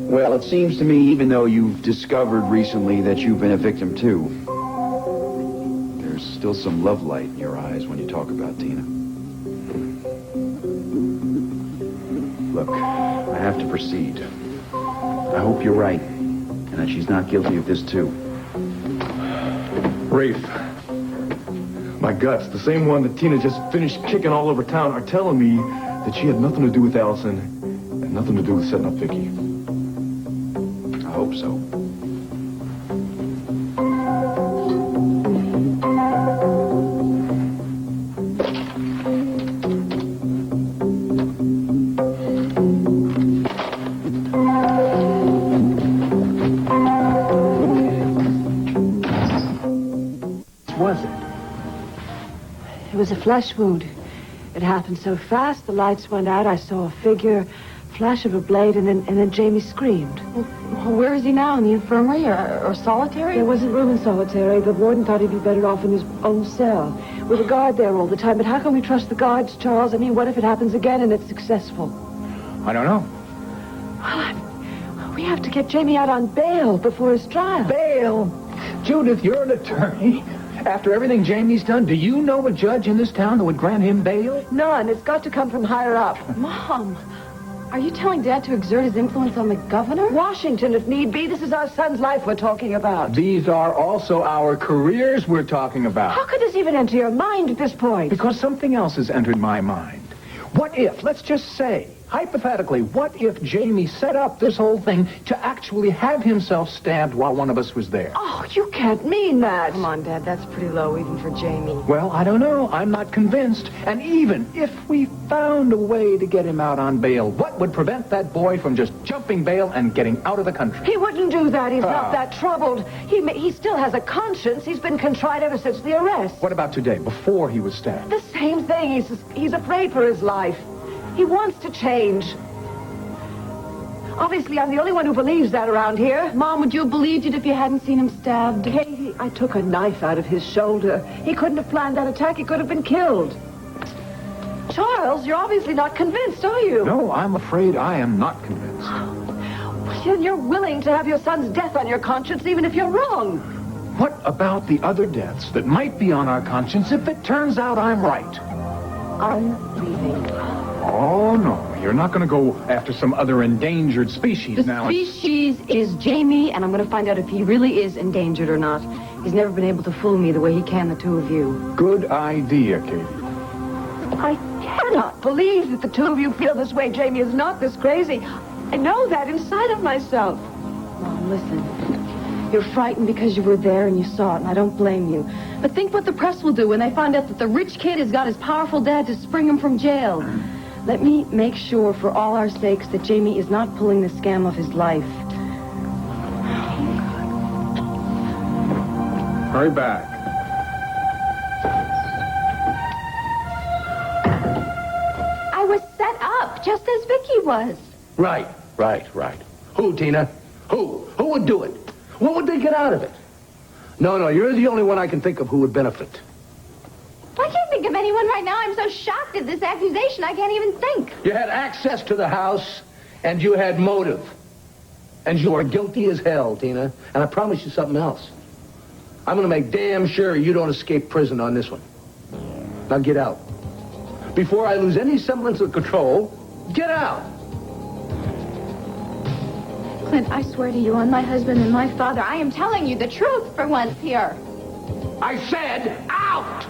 Well, it seems to me, even though you've discovered recently that you've been a victim too, there's still some love light in your eyes when you talk about Tina. Look, I have to proceed. I hope you're right, and that she's not guilty of this too. Rafe, my guts, the same one that Tina just finished kicking all over town, are telling me that she had nothing to do with Allison and nothing to do with setting up Vicky. I hope so. It was a flesh wound. It happened so fast, the lights went out, I saw a figure, flash of a blade, and then Jamie screamed. Well, where is he now? In the infirmary or solitary? There wasn't room in solitary. The warden thought he'd be better off in his own cell, with a guard there all the time. But how can we trust the guards, Charles? I mean, what if it happens again and it's successful? I don't know. Well, we have to get Jamie out on bail before his trial. Bail? Judith, you're an attorney. After everything Jamie's done, do you know a judge in this town that would grant him bail? None. It's got to come from higher up. Mom, are you telling Dad to exert his influence on the governor? Washington, if need be. This is our son's life we're talking about. These are also our careers we're talking about. How could this even enter your mind at this point? Because something else has entered my mind. What if, let's just say, hypothetically, what if Jamie set up this whole thing to actually have himself stabbed while one of us was there? Oh, you can't mean that. Come on, Dad, that's pretty low even for Jamie. Well, I don't know. I'm not convinced. And even if we found a way to get him out on bail, what would prevent that boy from just jumping bail and getting out of the country? He wouldn't do that. He's not that troubled. He still has a conscience. He's been contrite ever since the arrest. What about today, before he was stabbed? The same thing. He's afraid for his life. He wants to change. Obviously, I'm the only one who believes that around here. Mom, would you have believed it if you hadn't seen him stabbed? Katie, I took a knife out of his shoulder. He couldn't have planned that attack. He could have been killed. Charles, you're obviously not convinced, are you? No, I'm afraid I am not convinced. You're willing to have your son's death on your conscience, even if you're wrong. What about the other deaths that might be on our conscience if it turns out I'm right? I'm leaving. Oh, no. You're not going to go after some other endangered species now. The species is Jamie, and I'm going to find out if he really is endangered or not. He's never been able to fool me the way he can the two of you. Good idea, Katie. I cannot believe that the two of you feel this way. Jamie is not this crazy. I know that inside of myself. Mom, listen. You're frightened because you were there and you saw it, and I don't blame you. But think what the press will do when they find out that the rich kid has got his powerful dad to spring him from jail. Let me make sure, for all our sakes, that Jamie is not pulling the scam of his life. Hurry back. I was set up, just as Vicky was. Right. Who, Tina? Who would do it? What would they get out of it? No, you're the only one I can think of who would benefit. I can't think of anyone right now. I'm so shocked at this accusation, I can't even think. You had access to the house, and you had motive. And you are guilty as hell, Tina. And I promise you something else. I'm going to make damn sure you don't escape prison on this one. Now get out. Before I lose any semblance of control, get out. Clint, I swear to you on my husband and my father, I am telling you the truth for once here. I said out!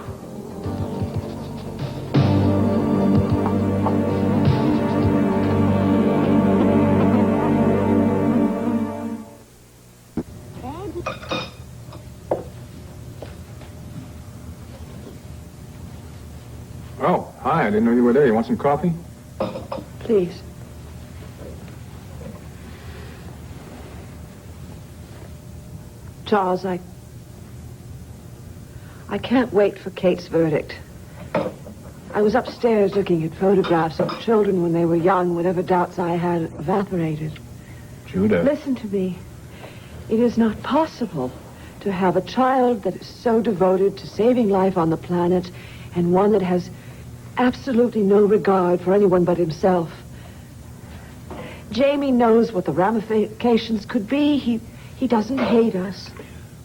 Oh, hi. I didn't know you were there. You want some coffee? Please. Charles, I can't wait for Kate's verdict. I was upstairs looking at photographs of children when they were young. Whatever doubts I had evaporated. Judah. Listen to me. It is not possible to have a child that is so devoted to saving life on the planet and one that has absolutely no regard for anyone but himself. Jamie knows what the ramifications could be. He doesn't hate us.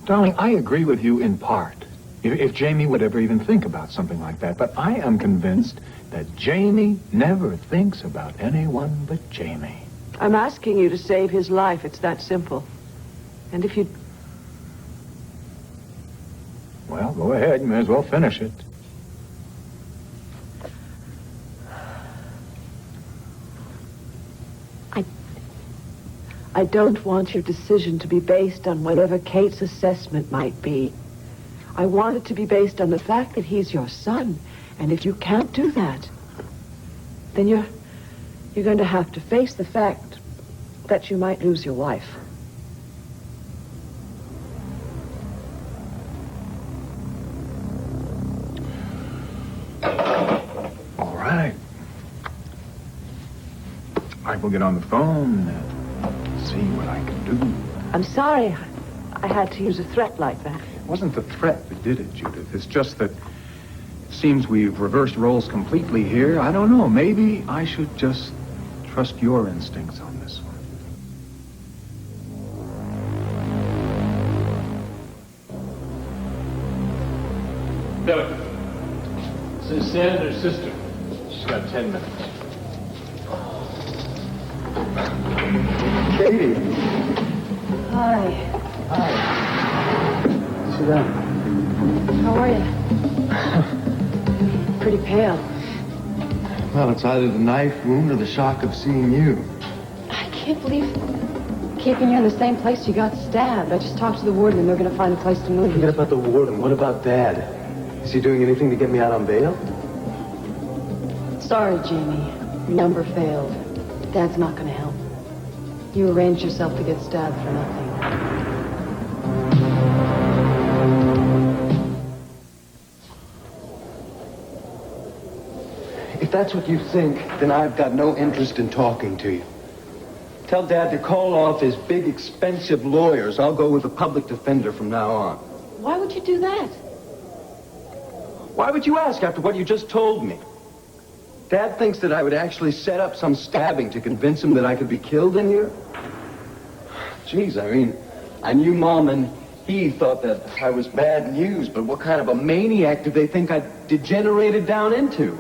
Darling, I agree with you in part. If Jamie would ever even think about something like that. But I am convinced that Jamie never thinks about anyone but Jamie. I'm asking you to save his life. It's that simple. And if you... Well, go ahead. You may as well finish it. I don't want your decision to be based on whatever Kate's assessment might be. I want it to be based on the fact that he's your son. And if you can't do that, then you're going to have to face the fact that you might lose your wife. All right. I will get on the phone and see what I can do. I'm sorry I had to use a threat like that. It wasn't the threat that did it, Judith. It's just that it seems we've reversed roles completely here. I don't know. Maybe I should just trust your instincts on this one. Billy. This is Senator's sister. She's got 10 minutes. Katie. Hi. Sit down. How are you? Pretty pale. Well, it's either the knife wound or the shock of seeing you. I can't believe keeping you in the same place you got stabbed. I just talked to the warden and they're going to find a place to move you. Forget about the warden. What about Dad? Is he doing anything to get me out on bail? Sorry, Jamie. Your number failed. Dad's not going to help. You arranged yourself to get stabbed for nothing. If that's what you think, then I've got no interest in talking to you. Tell Dad to call off his big, expensive lawyers. I'll go with a public defender from now on. Why would you do that? Why would you ask after what you just told me? Dad thinks that I would actually set up some stabbing to convince him that I could be killed in here? Jeez, I mean, I knew Mom and He thought that I was bad news, but what kind of a maniac did they think I degenerated down into?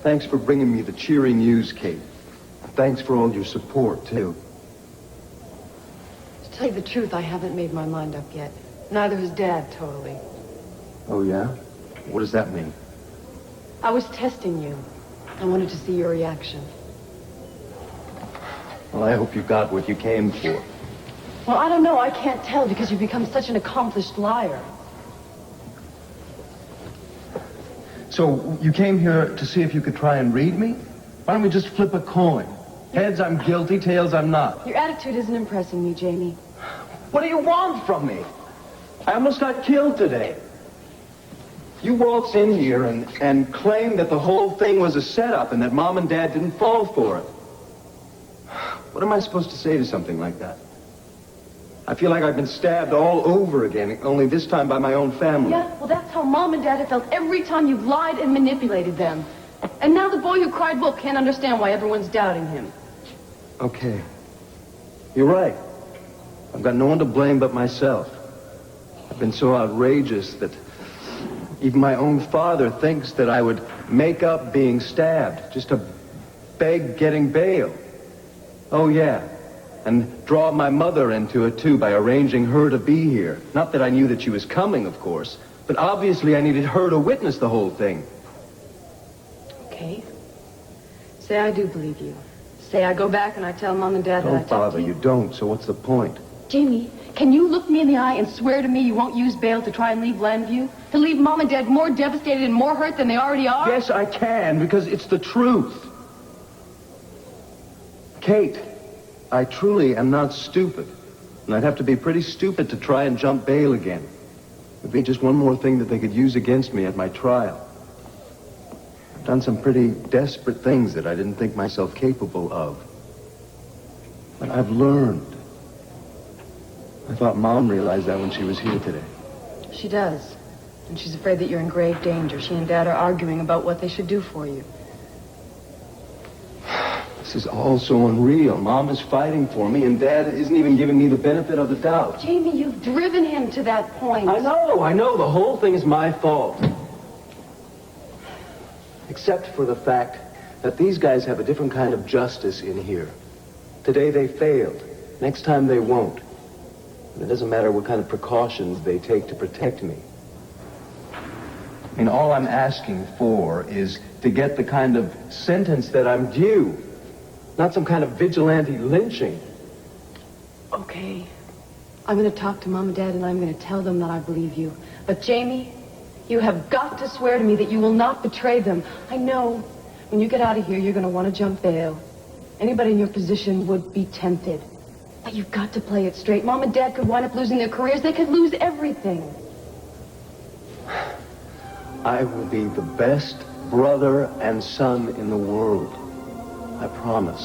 Thanks for bringing me the cheery news, Kate. Thanks for all your support, too. To tell you the truth, I haven't made my mind up yet. Neither has Dad, totally. Oh, yeah? What does that mean? I was testing you. I wanted to see your reaction. Well, I hope you got what you came for. Well, I don't know. I can't tell because you've become such an accomplished liar. So, you came here to see if you could try and read me? Why don't we just flip a coin? Heads, I'm guilty. Tails, I'm not. Your attitude isn't impressing me, Jamie. What do you want from me? I almost got killed today. You waltz in here and claim that the whole thing was a setup and that Mom and Dad didn't fall for it. What am I supposed to say to something like that? I feel like I've been stabbed all over again, only this time by my own family. Yeah, well, that's how Mom and Dad have felt every time you've lied and manipulated them. And now the boy who cried wolf can't understand why everyone's doubting him. Okay. You're right. I've got no one to blame but myself. I've been so outrageous that even my own father thinks that I would make up being stabbed just to beg getting bail. Oh, yeah. And draw my mother into it, too, by arranging her to be here. Not that I knew that she was coming, of course, but obviously I needed her to witness the whole thing. Okay. Say I do believe you. Say I go back and I tell Mom and Dad that I Don't talked bother, to you. you don't, so what's the point? Jamie, can you look me in the eye and swear to me you won't use bail to try and leave Glenview? To leave Mom and Dad more devastated and more hurt than they already are? Yes, I can, because it's the truth. Kate, I truly am not stupid. And I'd have to be pretty stupid to try and jump bail again. It'd be just one more thing that they could use against me at my trial. I've done some pretty desperate things that I didn't think myself capable of. But I've learned. I thought Mom realized that when she was here today. She does. And she's afraid that you're in grave danger. She and Dad are arguing about what they should do for you. This is all so unreal. Mom is fighting for me, and Dad isn't even giving me the benefit of the doubt. Jamie, you've driven him to that point. I know. The whole thing is my fault. Except for the fact that these guys have a different kind of justice in here. Today they failed. Next time they won't. And it doesn't matter what kind of precautions they take to protect me. I mean, all I'm asking for is to get the kind of sentence that I'm due. Not some kind of vigilante lynching. Okay. I'm going to talk to Mom and Dad, and I'm going to tell them that I believe you. But, Jamie, you have got to swear to me that you will not betray them. I know when you get out of here, you're going to want to jump bail. Anybody in your position would be tempted. But you've got to play it straight. Mom and Dad could wind up losing their careers. They could lose everything. I will be the best brother and son in the world. I promise.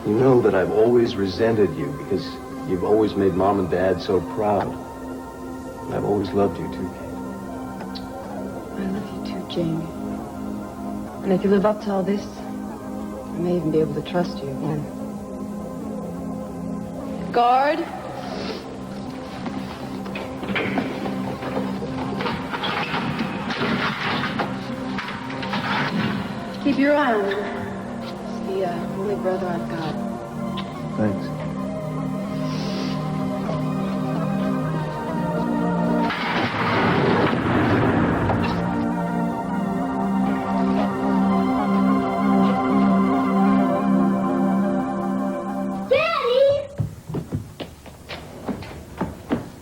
You know that I've always resented you because you've always made Mom and Dad so proud. And I've always loved you too, Kate. I love you too, Jamie. And if you live up to all this, I may even be able to trust you again. Guard. Keep your eye on him. He's the only brother I've got. Thanks.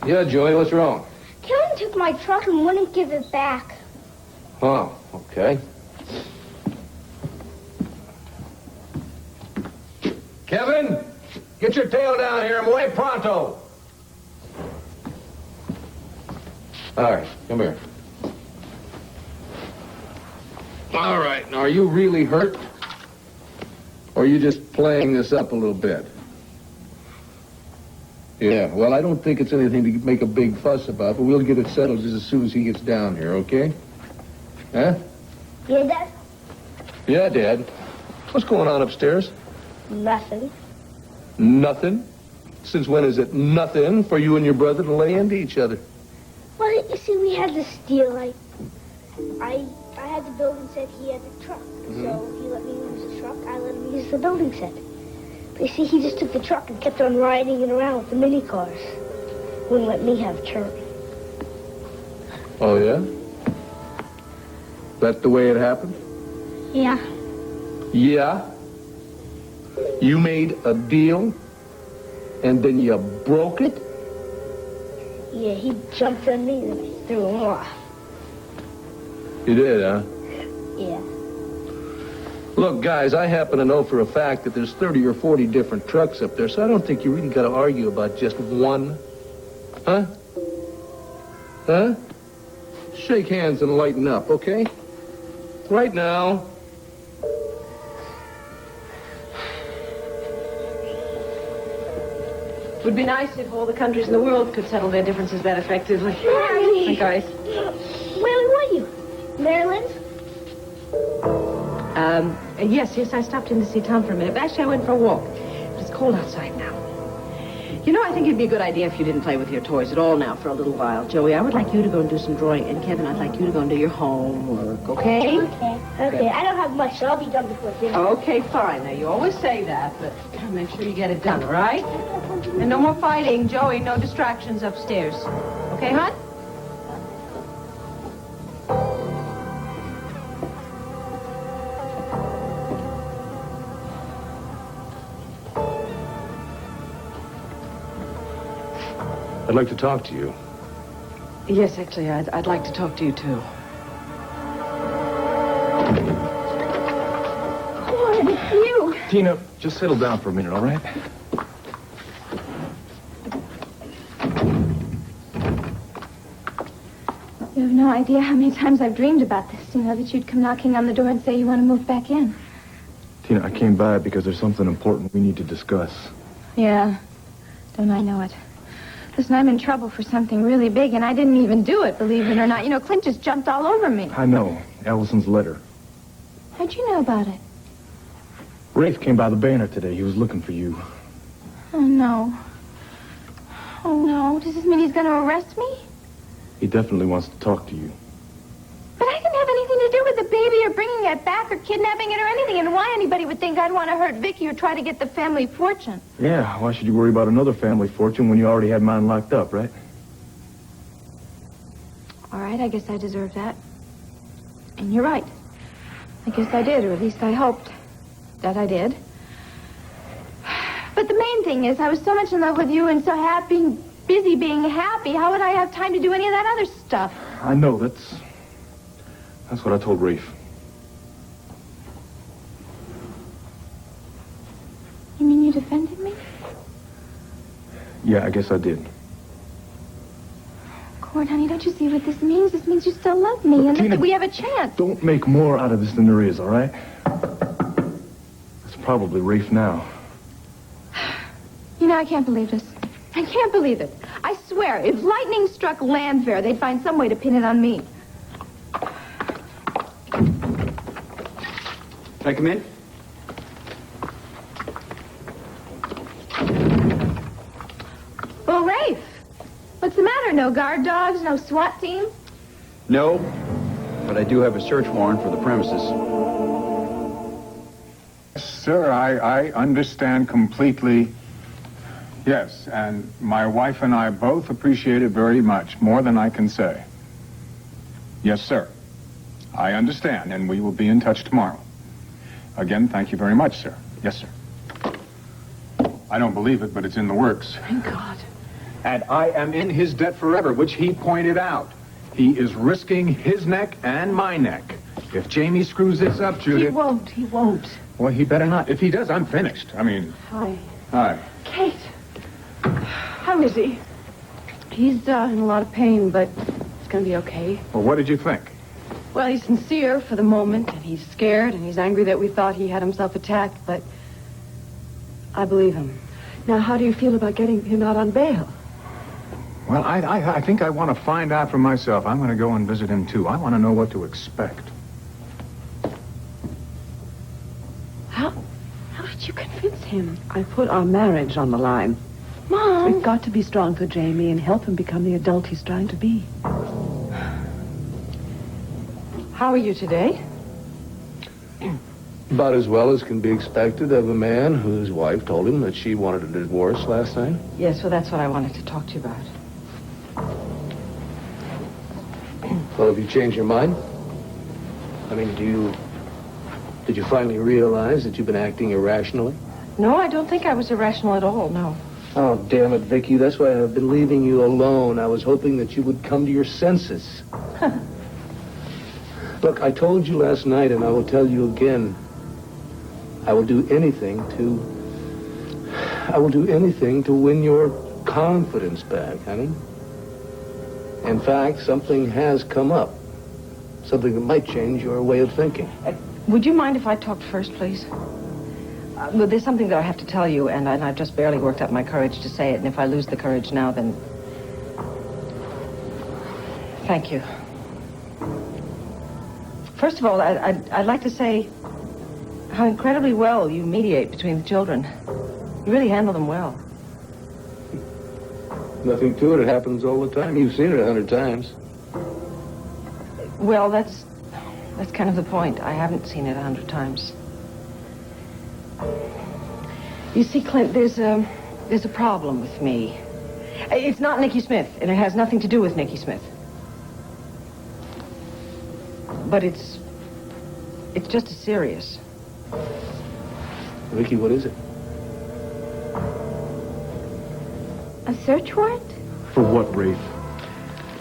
Yeah, Joey, what's wrong? Kevin took my truck and wouldn't give it back. Oh, okay. Kevin, get your tail down here. I'm away pronto. All right, come here. All right, now are you really hurt? Or are you just playing this up a little bit? Yeah, well, I don't think it's anything to make a big fuss about, but we'll get it settled just as soon as he gets down here, okay? Huh? Yeah, Dad? Yeah, Dad. What's going on upstairs? Nothing. Nothing? Since when is it nothing for you and your brother to lay into each other? Well, you see, we had this deal. I had the building set, he had the truck. So he let me use the truck, I let him use the building set. But you see, he just took the truck and kept on riding it around with the mini cars. Wouldn't let me have turn. Oh, yeah? That the way it happened? Yeah. Yeah? You made a deal, and then you broke it? Yeah, he jumped on me and I threw him off. You did, huh? Yeah. Look, guys, I happen to know for a fact that there's 30 or 40 different trucks up there, so I don't think you really got to argue about just one. Huh? Huh? Shake hands and lighten up, okay? Right now. It would be nice if all the countries in the world could settle their differences that effectively. Mary! Hi, guys. Where were you? Maryland? Yes, I stopped in to see Tom for a minute. But actually, I went for a walk. But it's cold outside now. You know, I think it'd be a good idea if you didn't play with your toys at all now for a little while. Joey, I would like you to go and do some drawing. And Kevin, I'd like you to go and do your homework, okay? Okay. I don't have much, so I'll be done before dinner. Okay, fine. Now, you always say that, but make sure you get it done, all right? And no more fighting. Joey, no distractions upstairs. Okay, hon? I'd like to talk to you. Yes, actually, I'd like to talk to you, too. Lord, it's you. Tina, just settle down for a minute, all right? You have no idea how many times I've dreamed about this, that you'd come knocking on the door and say you want to move back in. Tina, I came by because there's something important we need to discuss. Yeah, don't I know it. Listen, I'm in trouble for something really big, and I didn't even do it, believe it or not. Clint just jumped all over me. I know. Allison's letter. How'd you know about it? Rafe came by the banner today. He was looking for you. Oh, no. Oh, no. Does this mean he's going to arrest me? He definitely wants to talk to you. But I didn't have anything to do with the baby or bringing it back or kidnapping it or anything, and why anybody would think I'd want to hurt Vicky or try to get the family fortune. Yeah, why should you worry about another family fortune when you already had mine locked up, right? All right, I guess I deserve that. And you're right. I guess I did, or at least I hoped that I did. But the main thing is, I was so much in love with you and so happy, busy being happy. How would I have time to do any of that other stuff? I know, that's what I told Rafe. You mean you defended me? Yeah, I guess I did. Cord, honey, don't you see what this means? This means you still love me, Look, and Tina, that we have a chance. Don't make more out of this than there is, all right? It's probably Rafe now. I can't believe this. I can't believe it. I swear, if lightning struck Landfair, they'd find some way to pin it on me. Can I come in? Well, Rafe, what's the matter? No guard dogs, no SWAT team? No, but I do have a search warrant for the premises. Sir, I understand completely. Yes, and my wife and I both appreciate it very much, more than I can say. Yes, sir. I understand, and we will be in touch tomorrow. Again, thank you very much, sir. Yes, sir. I don't believe it, but it's in the works. Thank God. And I am in his debt forever, which he pointed out. He is risking his neck and my neck. If Jamie screws this up, Judith... He won't. Well, he better not. If he does, I'm finished. I mean... Hi. Hi. Kate. How is he? He's in a lot of pain, but it's going to be okay. Well, what did you think? Well, he's sincere for the moment, and he's scared, and he's angry that we thought he had himself attacked, but I believe him. Now, how do you feel about getting him out on bail? Well, I think I want to find out for myself. I'm going to go and visit him, too. I want to know what to expect. How did you convince Tim, I put our marriage on the line. Mom! We've got to be strong for Jamie and help him become the adult he's trying to be. How are you today? About as well as can be expected of a man whose wife told him that she wanted a divorce last night. Yes, well, that's what I wanted to talk to you about. Well, have you changed your mind? I mean, did you finally realize that you've been acting irrationally? No, I don't think I was irrational at all, no. Oh, damn it, Vicky. That's why I've been leaving you alone. I was hoping that you would come to your senses. Look, I told you last night, and I will tell you again. I will do anything to win your confidence back, honey. In fact, something has come up. Something that might change your way of thinking. Would you mind if I talked first, please? Well, there's something that I have to tell you, and I've just barely worked up my courage to say it, and if I lose the courage now, then... Thank you. First of all, I'd like to say how incredibly well you mediate between the children. You really handle them well. Nothing to it. It happens all the time. You've seen it 100 times. Well, that's kind of the point. I haven't seen it 100 times. You see, Clint, there's a problem with me. It's not Nicky Smith, and it has nothing to do with Nicky Smith. But it's just as serious. Vicky, what is it? A search warrant? For what, Rafe?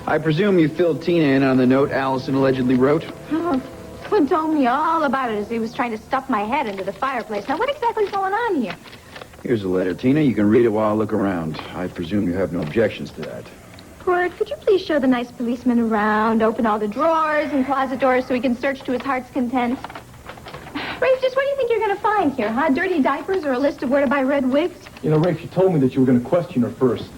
I presume you filled Tina in on the note Allison allegedly wrote? Oh, Clint told me all about it as he was trying to stuff my head into the fireplace. Now, what exactly is going on here? Here's a letter, Tina. You can read it while I look around. I presume you have no objections to that. Cord, could you please show the nice policeman around, open all the drawers and closet doors so he can search to his heart's content? Rafe, just what do you think you're going to find here, huh? Dirty diapers or a list of where to buy red wigs? You know, Rafe, you told me that you were going to question her first.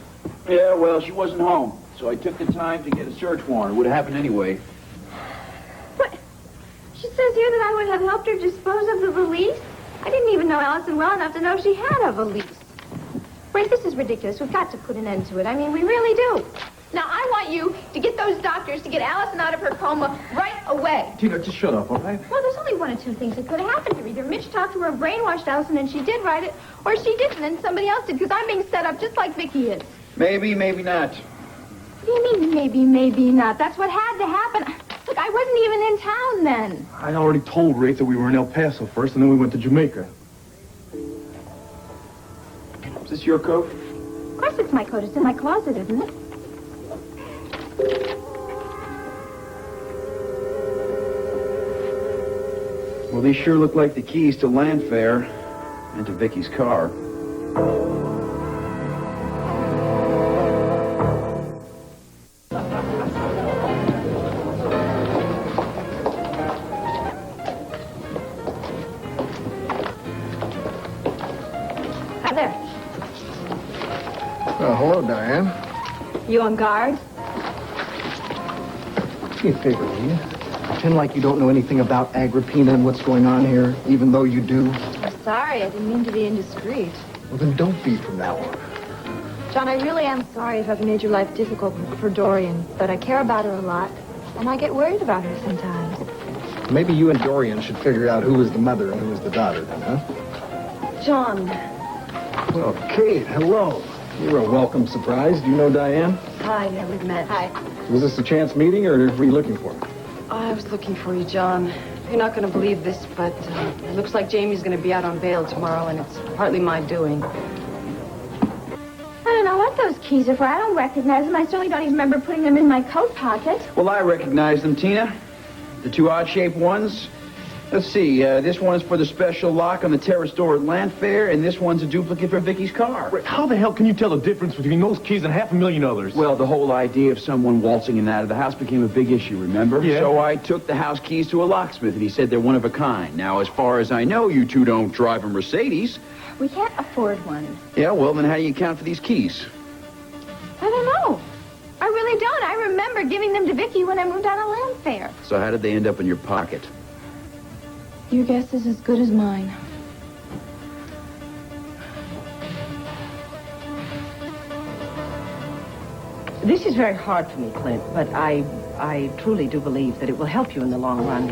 Yeah, well, she wasn't home, so I took the time to get a search warrant. It would have happened anyway. What? She says here that I would have helped her dispose of the valise? I didn't even know Allison well enough to know she had a valise. Rafe, this is ridiculous. We've got to put an end to it. I mean, we really do. Now, I want you to get those doctors to get Allison out of her coma right away. Tina, just shut up, all right? Well, there's only one or two things that could have happened to her. Either Mitch talked to her, brainwashed Allison, and she did write it, or she didn't, and somebody else did, because I'm being set up just like Vicky is. Maybe, maybe not. What do you mean, maybe not? That's what had to happen. Look, I wasn't even in town then. I already told Rafe that we were in El Paso first, and then we went to Jamaica. Is this your coat? Of course it's my coat. It's in my closet, isn't it? Well, these sure look like the keys to Landfair and to Vicky's car. Hi there. Oh, hello, Diane. You on guard? You figure, will you? Pretend like you don't know anything about Agrippina and what's going on here, even though you do. I'm sorry. I didn't mean to be indiscreet. Well, then don't be from now on. John, I really am sorry if I've made your life difficult for Dorian, but I care about her a lot, and I get worried about her sometimes. Maybe you and Dorian should figure out who was the mother and who was the daughter, then, huh? John. Well, Kate, hello. You're a welcome surprise. Do you know Diane? Hi, yeah, we've met. Hi. Was this a chance meeting, or were you looking for me? I was looking for you, John. You're not going to believe this, but it looks like Jamie's going to be out on bail tomorrow, and it's partly my doing. I don't know what those keys are for. I don't recognize them. I certainly don't even remember putting them in my coat pocket. Well, I recognize them, Tina. The two odd-shaped ones. Let's see, this one is for the special lock on the terrace door at Landfair, and this one's a duplicate for Vicky's car. How the hell can you tell the difference between those keys and 500,000 others? Well, the whole idea of someone waltzing in and out of the house became a big issue, remember? Yeah. So I took the house keys to a locksmith, and he said they're one of a kind. Now, as far as I know, you two don't drive a Mercedes. We can't afford one. Yeah, well, then how do you account for these keys? I don't know. I really don't. I remember giving them to Vicky when I moved out of Landfair. So how did they end up in your pocket? Your guess is as good as mine. This is very hard for me, Clint, but I truly do believe that it will help you in the long run.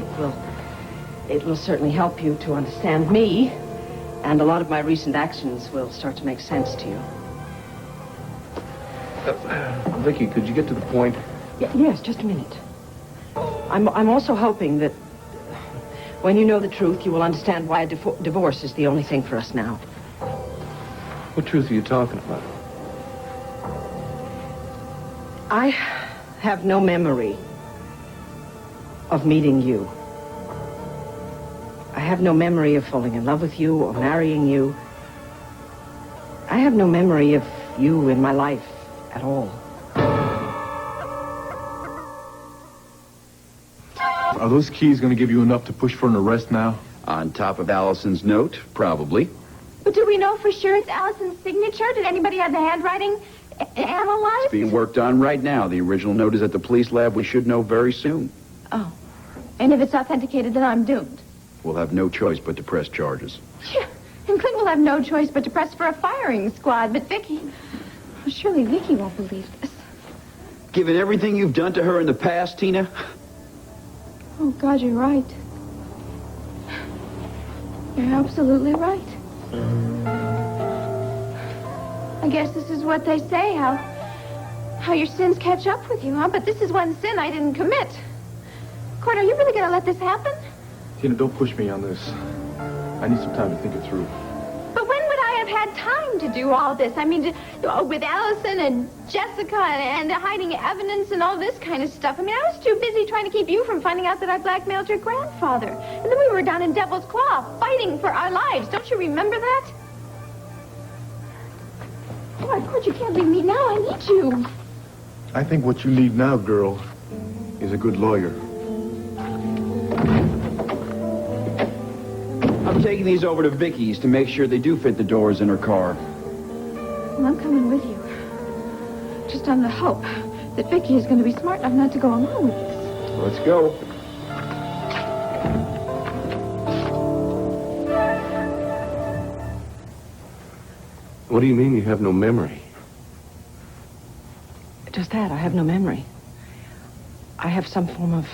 It will certainly help you to understand me, and a lot of my recent actions will start to make sense to you. Vicky, could you get to the point? Yes, just a minute. I'm also hoping that when you know the truth, you will understand why a divorce is the only thing for us now. What truth are you talking about? I have no memory of meeting you. I have no memory of falling in love with you or marrying you. I have no memory of you in my life at all. Are those keys going to give you enough to push for an arrest now? On top of Allison's note, probably. But do we know for sure it's Allison's signature? Did anybody have the handwriting analyzed? It's being worked on right now. The original note is at the police lab. We should know very soon. Oh. And if it's authenticated, then I'm doomed. We'll have no choice but to press charges. Yeah. And Clint will have no choice but to press for a firing squad. But Vicky... Well, surely Vicky won't believe this. Given everything you've done to her in the past, Tina... Oh, God, you're right. You're absolutely right. I guess this is what they say, how your sins catch up with you, huh? But this is one sin I didn't commit. Cord, are you really going to let this happen? Tina, don't push me on this. I need some time to think it through. But when would I have had time to do all this? I mean, with Allison and Jessica and hiding evidence and all this kind of stuff. I mean, I was too busy trying to keep you from finding out that I blackmailed your grandfather. And then we were down in Devil's Claw, fighting for our lives. Don't you remember that? Cord, you can't leave me now. I need you. I think what you need now, girl, is a good lawyer. I'm taking these over to Vicky's to make sure they do fit the doors in her car. Well, I'm coming with you. Just on the hope that Vicky is going to be smart enough not to go along with this. Let's go. What do you mean you have no memory? Just that, I have no memory. I have some form of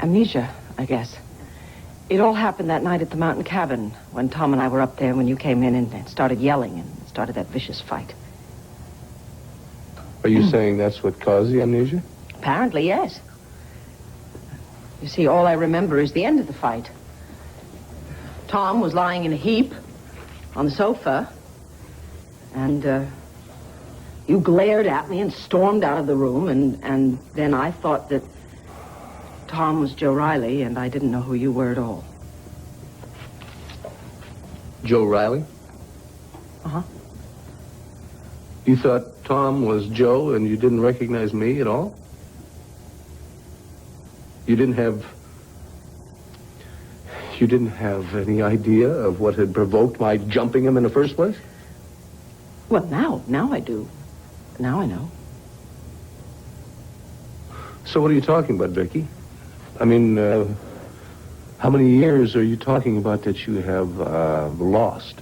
amnesia, I guess. It all happened that night at the mountain cabin when Tom and I were up there when you came in and started yelling and started that vicious fight. Are you saying that's what caused the amnesia? Apparently, yes. You see, all I remember is the end of the fight. Tom was lying in a heap on the sofa, and you glared at me and stormed out of the room, and then I thought that Tom was Joe Riley, and I didn't know who you were at all. Joe Riley? Uh-huh. You thought Tom was Joe and you didn't recognize me at all? You didn't have any idea of what had provoked my jumping him in the first place? Well, now I do. Now I know. So what are you talking about, Vicky? I mean, how many years are you talking about that you have lost?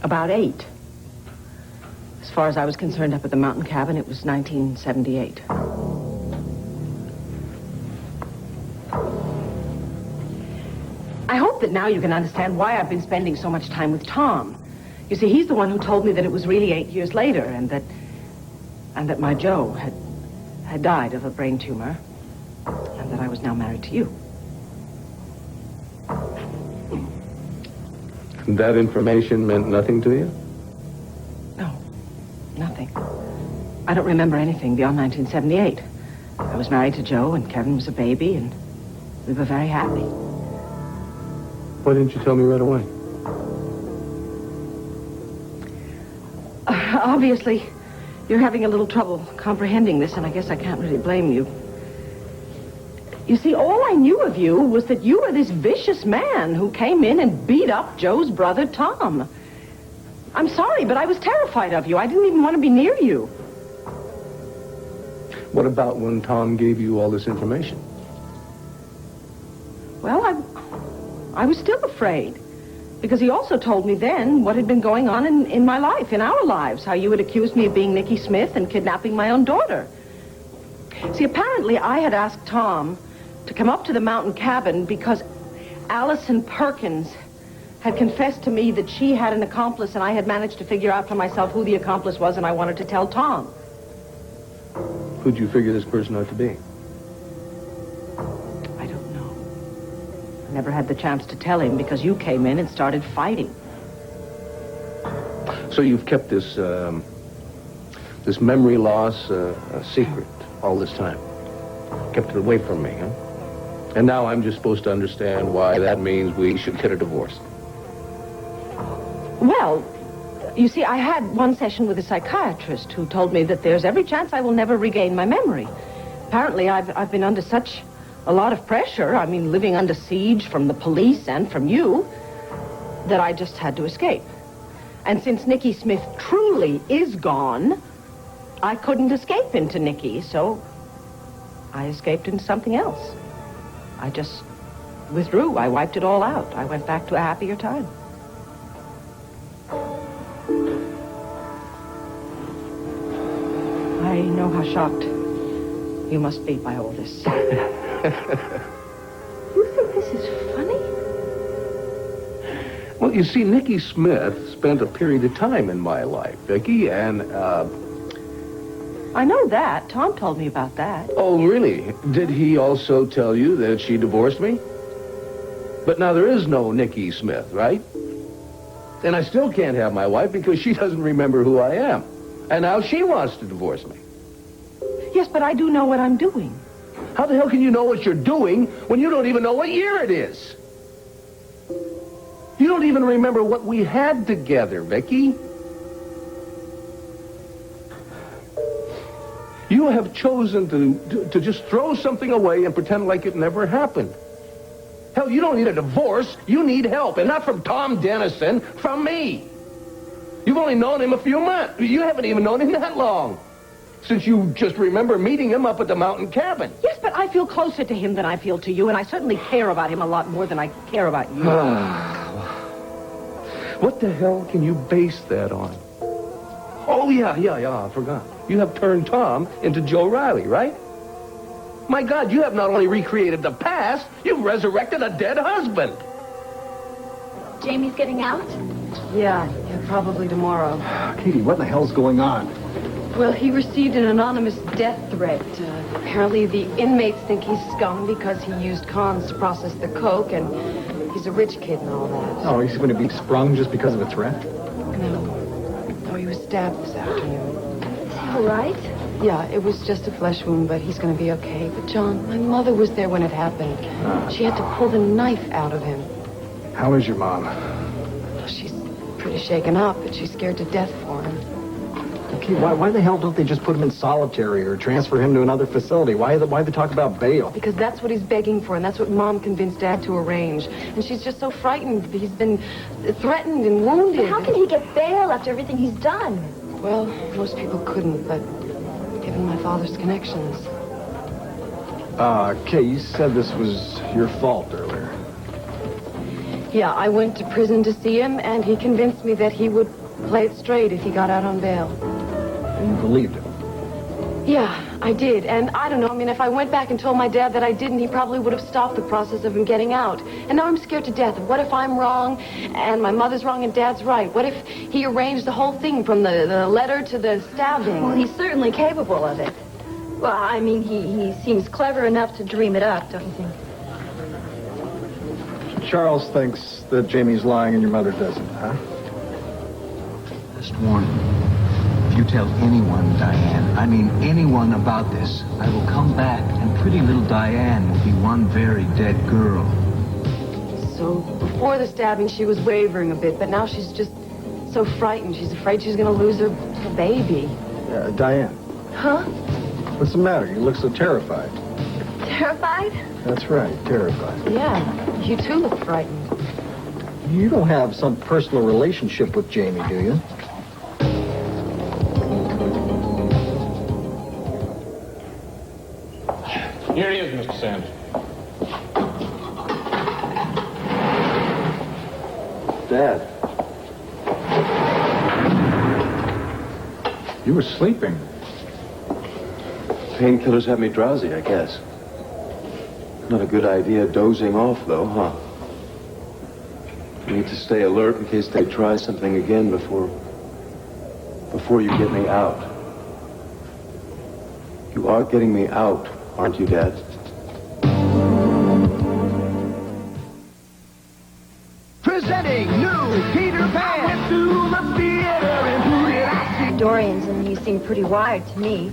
About 8. As far as I was concerned up at the mountain cabin, it was 1978. I hope that now you can understand why I've been spending so much time with Tom. You see, he's the one who told me that it was really 8 years later and that my Joe had died of a brain tumor and that I was now married to you. That information meant nothing to you? No, nothing. I don't remember anything beyond 1978. I was married to Joe and Kevin was a baby and we were very happy. Why didn't you tell me right away? Obviously, you're having a little trouble comprehending this, and I guess I can't really blame you. You see, all I knew of you was that you were this vicious man who came in and beat up Joe's brother, Tom. I'm sorry, but I was terrified of you. I didn't even want to be near you. What about when Tom gave you all this information? Well, I was still afraid. Because he also told me then what had been going on in my life, in our lives, how you had accused me of being Nicky Smith and kidnapping my own daughter. See, apparently I had asked Tom to come up to the mountain cabin because Allison Perkins had confessed to me that she had an accomplice, and I had managed to figure out for myself who the accomplice was, and I wanted to tell Tom. Who'd you figure this person out to be? I don't know. I never had the chance to tell him because you came in and started fighting. So you've kept this, this memory loss a secret all this time. Kept it away from me, huh? And now I'm just supposed to understand why that means we should get a divorce. Well, you see, I had one session with a psychiatrist who told me that there's every chance I will never regain my memory. Apparently, I've been under such a lot of pressure, I mean, living under siege from the police and from you, that I just had to escape. And since Nicky Smith truly is gone, I couldn't escape into Nicky, so I escaped into something else. I just withdrew. I wiped it all out. I went back to a happier time. I know how shocked you must be by all this. You think this is funny? Well, you see, Nicky Smith spent a period of time in my life, Vicky, and, I know that. Tom told me about that. Oh, really? Did he also tell you that she divorced me? But now there is no Nicky Smith, right? And I still can't have my wife because she doesn't remember who I am. And now she wants to divorce me. Yes, but I do know what I'm doing. How the hell can you know what you're doing when you don't even know what year it is? You don't even remember what we had together, Vicky. You have chosen to just throw something away and pretend like it never happened. Hell, you don't need a divorce. You need help. And not from Tom Dennison, from me. You've only known him a few months. You haven't even known him that long. Since you just remember meeting him up at the mountain cabin. Yes, but I feel closer to him than I feel to you, and I certainly care about him a lot more than I care about you. What the hell can you base that on? Oh, yeah, I forgot. You have turned Tom into Joe Riley, right? My God, you have not only recreated the past, you've resurrected a dead husband. Jamie's getting out? Yeah, probably tomorrow. Katie, what the hell's going on? Well, he received an anonymous death threat. Apparently the inmates think he's scum because he used cons to process the coke, and he's a rich kid and all that. Oh, he's going to be sprung just because of a threat? No. Oh, he was stabbed this afternoon. Is he all right? Yeah, it was just a flesh wound, but he's going to be okay. But, John, my mother was there when it happened. She had to pull the knife out of him. How is your mom? She's pretty shaken up, but she's scared to death for him. Okay, why the hell don't they just put him in solitary or transfer him to another facility? Why they talk about bail? Because that's what he's begging for, and that's what Mom convinced Dad to arrange. And she's just so frightened. He's been threatened and wounded. But how can he get bail after everything he's done? Well, most people couldn't, but given my father's connections. Kay, you said this was your fault earlier. Yeah, I went to prison to see him, and he convinced me that he would play it straight if he got out on bail. And you believed him? Yeah, I did. And I don't know, I mean, if I went back and told my dad that I didn't, he probably would have stopped the process of him getting out. And now I'm scared to death. What if I'm wrong, and my mother's wrong, and Dad's right? What if he arranged the whole thing from the letter to the stabbing? Well, he's certainly capable of it. Well, I mean, he seems clever enough to dream it up, don't you think? Charles thinks that Jamie's lying and your mother doesn't, huh? Just warning you. If you tell anyone, Diane, I mean anyone about this, I will come back and pretty little Diane will be one very dead girl. So before the stabbing, she was wavering a bit, but now she's just so frightened. She's afraid she's going to lose her baby. Diane. Huh? What's the matter? You look so terrified. Terrified? That's right, terrified. Yeah, you too look frightened. You don't have some personal relationship with Jamie, do you? Here he is, Mr. Sanders. Dad. You were sleeping. Painkillers have me drowsy, I guess. Not a good idea dozing off, though, huh? I need to stay alert in case they try something again before you get me out. You are getting me out, aren't you, Dad? Presenting new Peter Pan. I went to the theater and who did I see? Dorian's and you seem pretty wired to me.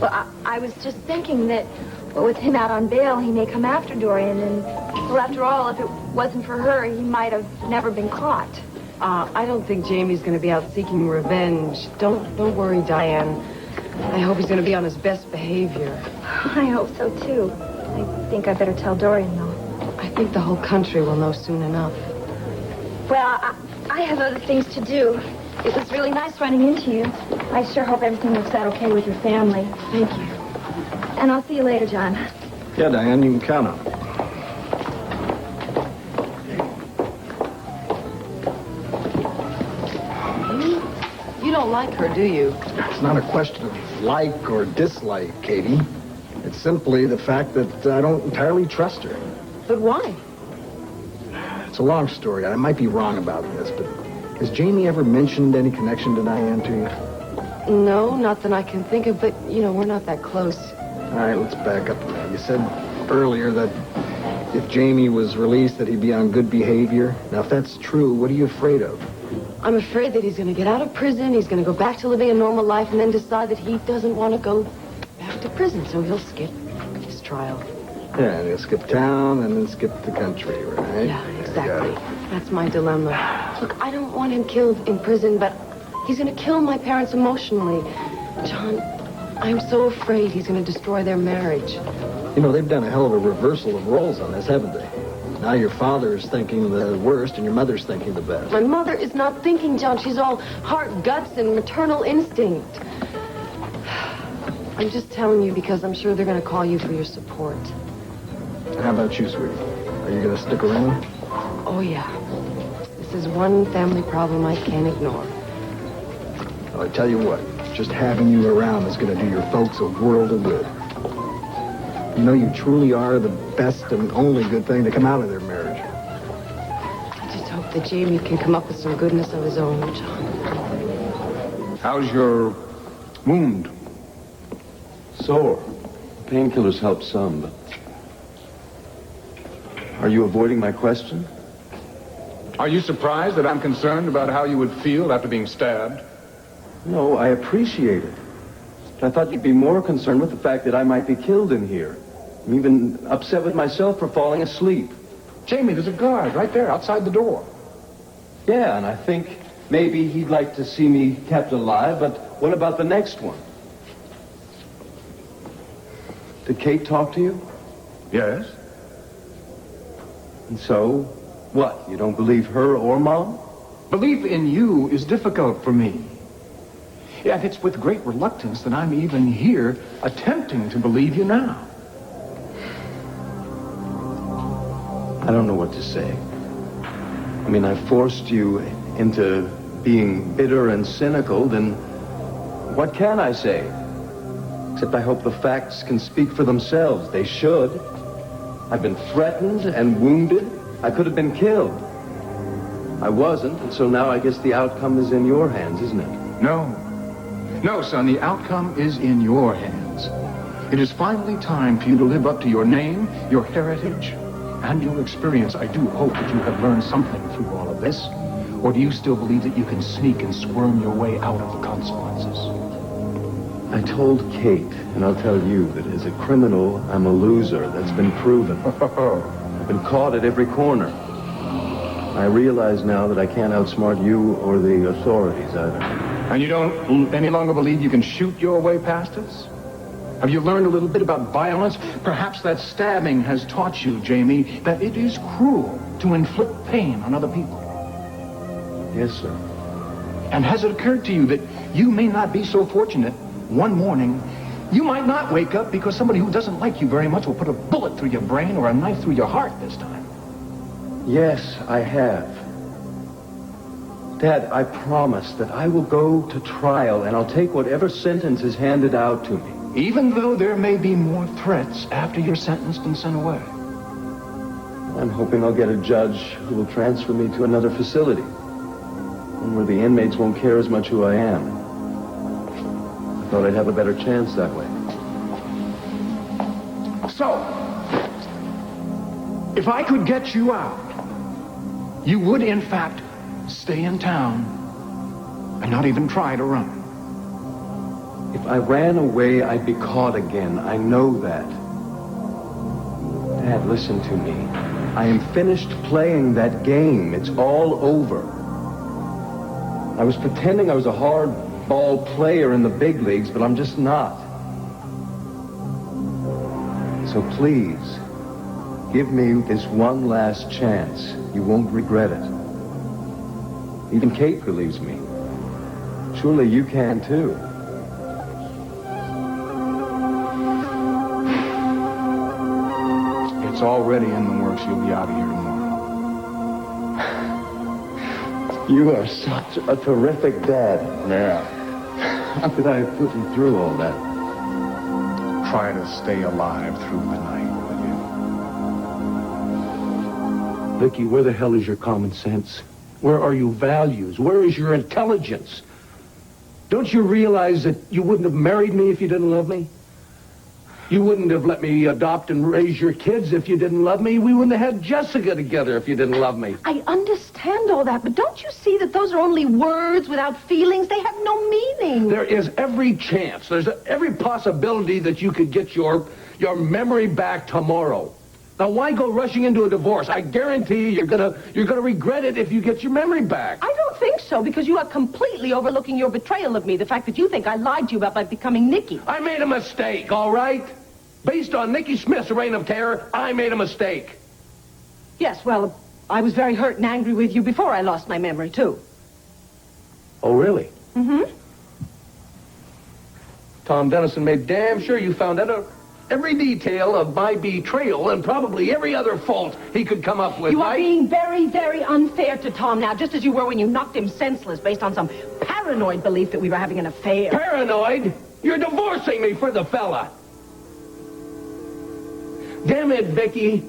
Well, I was just thinking that, well, with him out on bail, he may come after Dorian, and, well, after all, if it wasn't for her, he might have never been caught. I don't think Jamie's going to be out seeking revenge. Don't worry, Diane. I hope he's going to be on his best behavior. I hope so, too. I think I better tell Dorian, though. I think the whole country will know soon enough. Well, I have other things to do. It was really nice running into you. I sure hope everything works out okay with your family. Thank you. And I'll see you later, John. Yeah, Diane, you can count on it. You don't like her, do you? It's not a question of like or dislike, Katie. It's simply the fact that I don't entirely trust her. But why? It's a long story. I might be wrong about this, but has Jamie ever mentioned any connection to Diane to you? No, not that I can think of, but, we're not that close. All right, let's back up a minute. You said earlier that if Jamie was released, that he'd be on good behavior. Now, if that's true, what are you afraid of? I'm afraid that he's going to get out of prison, he's going to go back to living a normal life, and then decide that he doesn't want to go back to prison, so he'll skip his trial. Yeah, and he'll skip town and then skip the country, right? Yeah, exactly. That's my dilemma. Look, I don't want him killed in prison, but he's going to kill my parents emotionally. John, I'm so afraid he's going to destroy their marriage. They've done a hell of a reversal of roles on this, haven't they? Now your father is thinking the worst and your mother's thinking the best. My mother is not thinking, John. She's all heart, guts, and maternal instinct. I'm just telling you because I'm sure they're going to call you for your support. How about you, sweetie? Are you going to stick around? Oh, yeah. This is one family problem I can't ignore. Well, I tell you what, just having you around is going to do your folks a world of good. You truly are the best and only good thing to come out of their marriage. I just hope that Jamie can come up with some goodness of his own, John. How's your wound? Sore. Painkillers help some, but... Are you avoiding my question? Are you surprised that I'm concerned about how you would feel after being stabbed? No, I appreciate it. I thought you'd be more concerned with the fact that I might be killed in here. I'm even upset with myself for falling asleep. Jamie, there's a guard right there outside the door. Yeah, and I think maybe he'd like to see me kept alive, but what about the next one? Did Kate talk to you? Yes. And so, what? You don't believe her or Mom? Belief in you is difficult for me. And it's with great reluctance that I'm even here attempting to believe you now. I don't know what to say. I mean, I forced you into being bitter and cynical, then what can I say? Except I hope the facts can speak for themselves. They should. I've been threatened and wounded. I could have been killed. I wasn't, and so now I guess the outcome is in your hands, isn't it? No. No, son, the outcome is in your hands. It is finally time for you to live up to your name, your heritage, and your experience. I do hope that you have learned something through all of this. Or do you still believe that you can sneak and squirm your way out of the consequences? I told Kate, and I'll tell you, that as a criminal, I'm a loser. That's been proven. I've been caught at every corner. I realize now that I can't outsmart you or the authorities either. And you don't any longer believe you can shoot your way past us? Have you learned a little bit about violence? Perhaps that stabbing has taught you, Jamie, that it is cruel to inflict pain on other people. Yes, sir. And has it occurred to you that you may not be so fortunate one morning, you might not wake up because somebody who doesn't like you very much will put a bullet through your brain or a knife through your heart this time? Yes, I have. Dad, I promise that I will go to trial and I'll take whatever sentence is handed out to me. Even though there may be more threats after you're sentenced and sent away. I'm hoping I'll get a judge who will transfer me to another facility. One where the inmates won't care as much who I am. I thought I'd have a better chance that way. So, if I could get you out, you would, in fact, stay in town and not even try to run. If I ran away, I'd be caught again. I know that. Dad, listen to me. I am finished playing that game. It's all over. I was pretending I was a hardball player in the big leagues, but I'm just not. So please, give me this one last chance. You won't regret it. Even Kate believes me. Surely you can, too. It's already in the works. You'll be out of here tomorrow. You are such a terrific dad. Yeah. How could I have put you through all that? Try to stay alive through the night, will you? Vicky, where the hell is your common sense? Where are your values? Where is your intelligence? Don't you realize that you wouldn't have married me if you didn't love me? You wouldn't have let me adopt and raise your kids if you didn't love me. We wouldn't have had Jessica together if you didn't love me. I understand all that, but don't you see that those are only words without feelings? They have no meaning. There is every chance, there's every possibility that you could get your memory back tomorrow. Now, why go rushing into a divorce? I guarantee you're gonna regret it if you get your memory back. I don't think so, because you are completely overlooking your betrayal of me. The fact that you think I lied to you about my becoming Nikki. I made a mistake, all right? Based on Nikki Smith's reign of terror, I made a mistake. Yes, well, I was very hurt and angry with you before I lost my memory, too. Oh, really? Mm-hmm. Tom Dennison made damn sure you found out every detail of my betrayal and probably every other fault he could come up with. You are being very, very unfair to Tom now, just as you were when you knocked him senseless based on some paranoid belief that we were having an affair. Paranoid? You're divorcing me for the fella. Damn it, Vicky.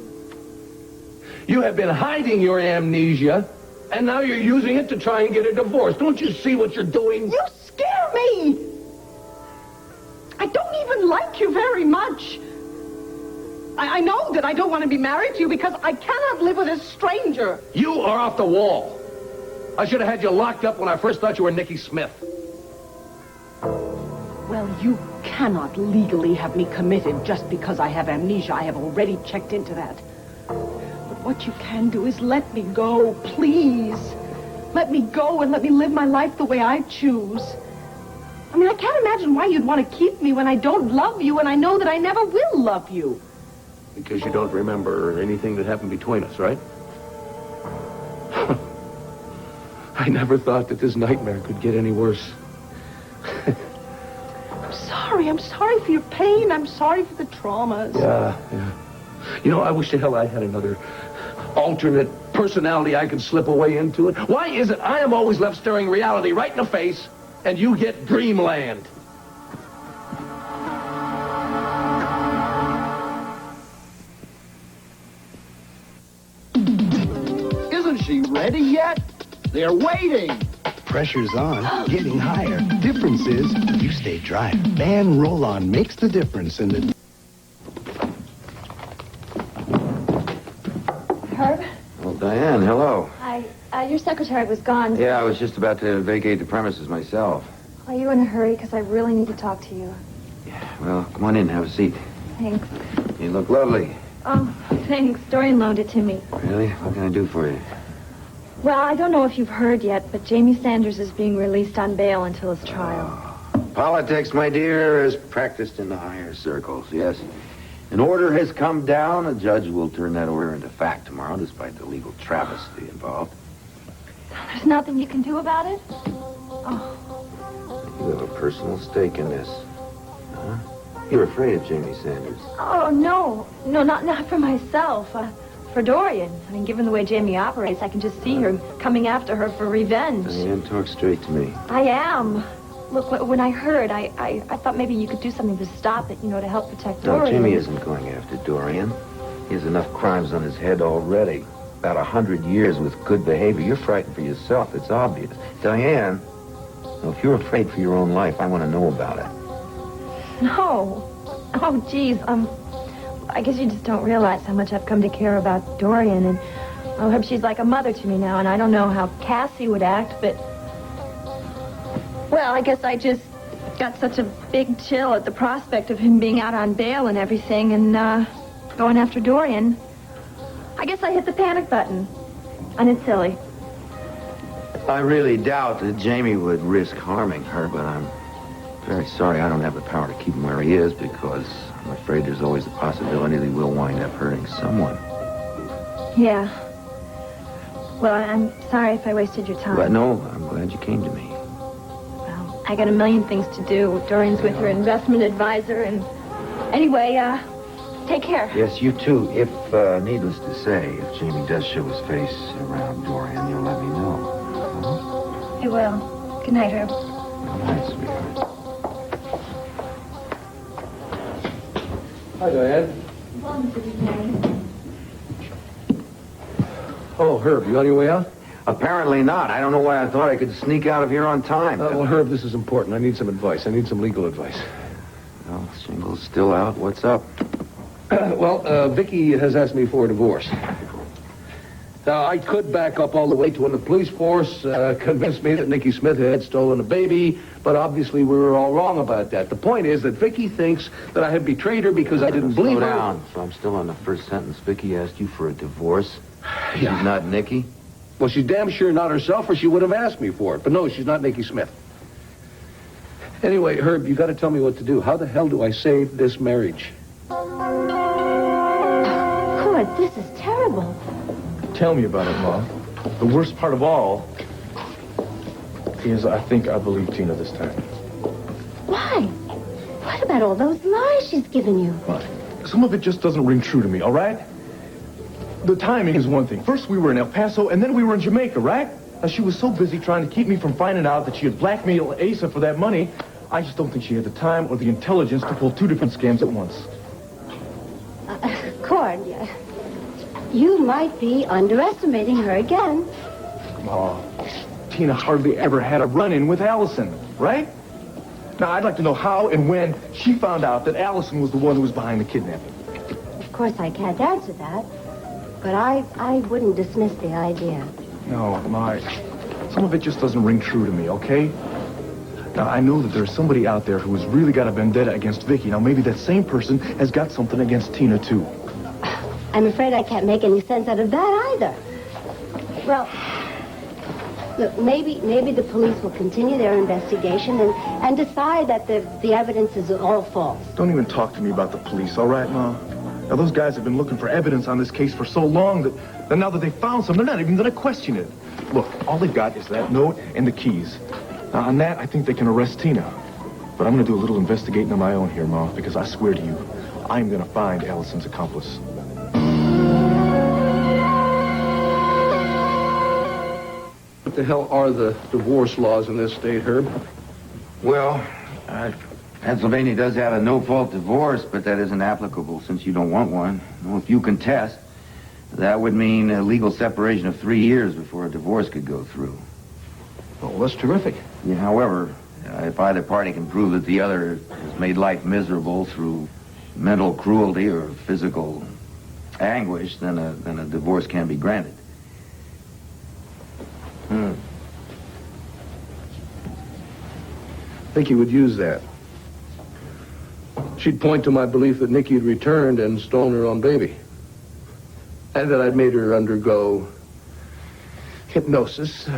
You have been hiding your amnesia, and now you're using it to try and get a divorce. Don't you see what you're doing? You scare me! I don't even like you very much. I know that I don't want to be married to you because I cannot live with a stranger. You are off the wall. I should have had you locked up when I first thought you were Nikki Smith. Well, you cannot legally have me committed just because I have amnesia. I have already checked into that. But what you can do is let me go, please. Let me go and let me live my life the way I choose. I mean, I can't imagine why you'd want to keep me when I don't love you and I know that I never will love you. Because you don't remember anything that happened between us, right? I never thought that this nightmare could get any worse. I'm sorry for your pain. I'm sorry for the traumas. Yeah. You know, I wish to hell I had another alternate personality I could slip away into it. Why is it I am always left staring reality right in the face and you get dreamland? Isn't she ready yet? They're waiting. Pressure's on, getting higher. Difference is, you stay dry. Ban Roll-On makes the difference in the... Herb? Well, Diane, hello. Hi. Your secretary was gone. Yeah, I was just about to vacate the premises myself. Are you in a hurry? Because I really need to talk to you. Well, come on in, have a seat. Thanks. You look lovely. Oh, thanks. Dorian loaned it to me. Really? What can I do for you? Well, I don't know if you've heard yet, but Jamie Sanders is being released on bail until his trial. Politics, my dear, is practiced in the higher circles, yes. An order has come down. A judge will turn that order into fact tomorrow, despite the legal travesty involved. There's nothing you can do about it? Oh. You have a personal stake in this. Huh? You're afraid of Jamie Sanders. Oh, no. No, not for myself. For for Dorian. I mean, given the way Jamie operates, I can just see her coming after her for revenge. Diane, talk straight to me. I am. Look, when I heard, I thought maybe you could do something to stop it, to help protect No, Dorian. Jimmy isn't going after Dorian. He has enough crimes on his head already. About 100 years with good behavior. You're frightened for yourself. It's obvious. Diane, if you're afraid for your own life, I want to know about it. No. Oh, geez. I guess you just don't realize how much I've come to care about Dorian. And, Herb, she's like a mother to me now. And I don't know how Cassie would act, but... Well, I guess I just got such a big chill at the prospect of him being out on bail and everything and, going after Dorian. I guess I hit the panic button. And it's silly. I really doubt that Jamie would risk harming her, but I'm very sorry I don't have the power to keep him where he is because I'm afraid there's always the possibility that he will wind up hurting someone. Yeah. Well, I'm sorry if I wasted your time. But no, I'm glad you came to me. Well, I got a million things to do. Dorian's with her investment advisor, and anyway, take care. Yes, you too. If, needless to say, if Jamie does show his face around Dorian, you'll let me know. I will. Good night, Herb. Good night, sweetheart. Hi, Diane. Well, Mr. Buchanan. Oh, Herb, you on your way out? Apparently not. I don't know why I thought I could sneak out of here on time. Well, Herb, this is important. I need some advice. I need some legal advice. Well, Shingle's still out. What's up? Vicky has asked me for a divorce. Now, I could back up all the way to when the police force convinced me that Nicky Smith had stolen a baby, but obviously we were all wrong about that. The point is that Vicky thinks that I had betrayed her because I didn't believe her. Slow down. So I'm still on the first sentence. Vicky asked you for a divorce? Yeah. She's not Nicky? Well, she's damn sure not herself, or she would have asked me for it. But no, she's not Nicky Smith. Anyway, Herb, you got to tell me what to do. How the hell do I save this marriage? Good, this is terrible. Tell me about it, Ma. The worst part of all is I think I believe Tina this time. Why? What about all those lies she's given you? Some of it just doesn't ring true to me, all right? The timing is one thing. First we were in El Paso, and then we were in Jamaica, right? Now, she was so busy trying to keep me from finding out that she had blackmailed Asa for that money, I just don't think she had the time or the intelligence to pull two different scams at once. Cord, you might be underestimating her again. Oh, Tina hardly ever had a run-in with Allison, right? Now, I'd like to know how and when she found out that Allison was the one who was behind the kidnapping. Of course, I can't answer that, but I wouldn't dismiss the idea. No, some of it just doesn't ring true to me, okay? Now, I know that there's somebody out there who has really got a vendetta against Vicky. Now, maybe that same person has got something against Tina, too. I'm afraid I can't make any sense out of that either. Well, look, maybe the police will continue their investigation and decide that the evidence is all false. Don't even talk to me about the police, all right, Ma? Now, those guys have been looking for evidence on this case for so long that now that they found some, they're not even going to question it. Look, all they've got is that note and the keys. Now, on that, I think they can arrest Tina. But I'm going to do a little investigating on my own here, Ma, because I swear to you, I'm going to find Allison's accomplice. What the hell are the divorce laws in this state, Herb? Well, Pennsylvania does have a no-fault divorce, but that isn't applicable since you don't want one. Well, if you contest, that would mean a legal separation of 3 years before a divorce could go through. Oh, that's terrific. Yeah, however, if either party can prove that the other has made life miserable through mental cruelty or physical anguish, then a divorce can be granted. Vicky would use that. She'd point to my belief that Nicky had returned and stolen her own baby. And that I'd made her undergo hypnosis,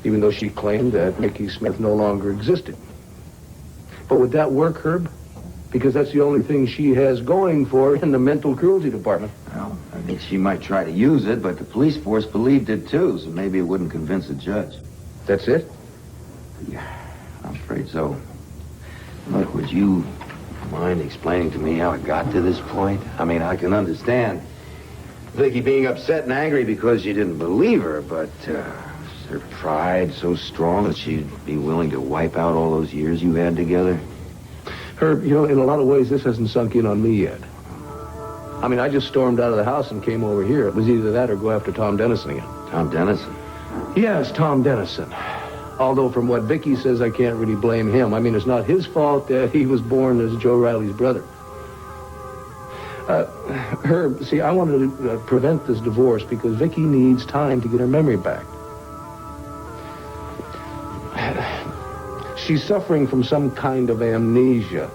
even though she claimed that Nicky Smith no longer existed. But would that work, Herb? Because that's the only thing she has going for her in the mental cruelty department. Well, I mean, she might try to use it, but the police force believed it too, so maybe it wouldn't convince a judge. That's it? Yeah, I'm afraid so. Look, would you Mind explaining to me how it got to this point? I mean, I can understand Vicky being upset and angry because you didn't believe her, but is her pride so strong that she'd be willing to wipe out all those years you had together? Herb, you know, in a lot of ways, this hasn't sunk in on me yet. I mean, I just stormed out of the house and came over here. It was either that or go after Tom Dennison again. Tom Dennison? Yes, Tom Dennison. Although from what Vicky says, I can't really blame him. I mean, it's not his fault that he was born as Joe Riley's brother. Herb, see, I wanted to prevent this divorce because Vicky needs time to get her memory back. She's suffering from some kind of amnesia.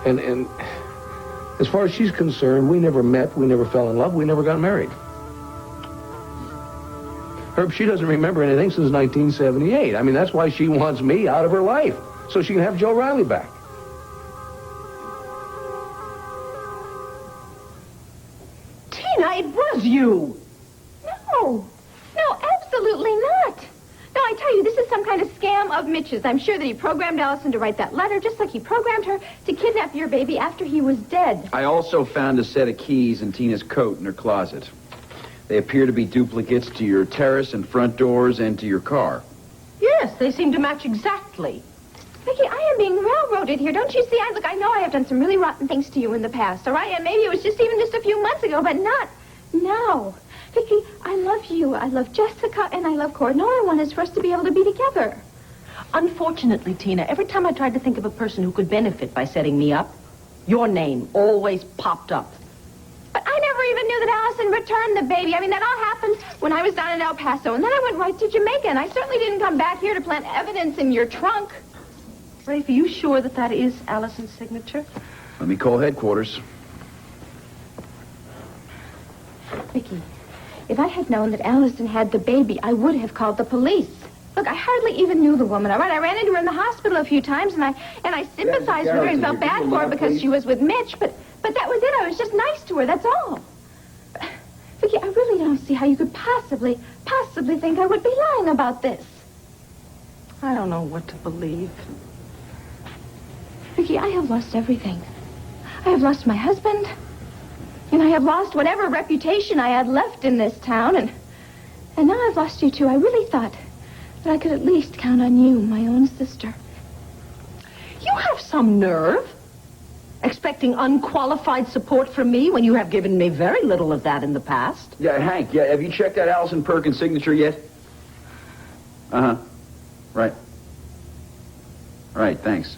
And as far as she's concerned, we never met, we never fell in love, we never got married. Herb, she doesn't remember anything since 1978. I mean, that's why she wants me out of her life, so she can have Joe Riley back. Tina, it was you. No, absolutely not. No, I tell you, this is some kind of scam of Mitch's. I'm sure that he programmed Allison to write that letter, just like he programmed her to kidnap your baby after he was dead. I also found a set of keys in Tina's coat in her closet. They appear to be duplicates to your terrace and front doors and to your car. Yes, they seem to match exactly. Vicky, I am being railroaded here. Don't you see? I know I have done some really rotten things to you in the past, all right? And maybe it was just a few months ago, but not now. Vicky, I love you. I love Jessica, and I love Cord. And all I want is for us to be able to be together. Unfortunately, Tina, every time I tried to think of a person who could benefit by setting me up, your name always popped up. But I never even knew that Allison returned the baby. I mean, that all happened when I was down in El Paso, and then I went right to Jamaica, and I certainly didn't come back here to plant evidence in your trunk. Rafe, are you sure that that is Allison's signature? Let me call headquarters. Vicky, if I had known that Allison had the baby, I would have called the police. Look, I hardly even knew the woman, all right? I ran into her in the hospital a few times, and I sympathized with her and felt bad for her because she was with Mitch, but that was it. I was just nice to her, that's all. Vicky, I really don't see how you could possibly think I would be lying about this. I don't know what to believe. Vicky, I have lost everything. I have lost my husband, and I have lost whatever reputation I had left in this town, and now I've lost you too. I really thought that I could at least count on you, my own sister. You have some nerve. Expecting unqualified support from me when you have given me very little of that in the past. Yeah, Hank, have you checked that Allison Perkins signature yet? Uh-huh. Right. Right, thanks.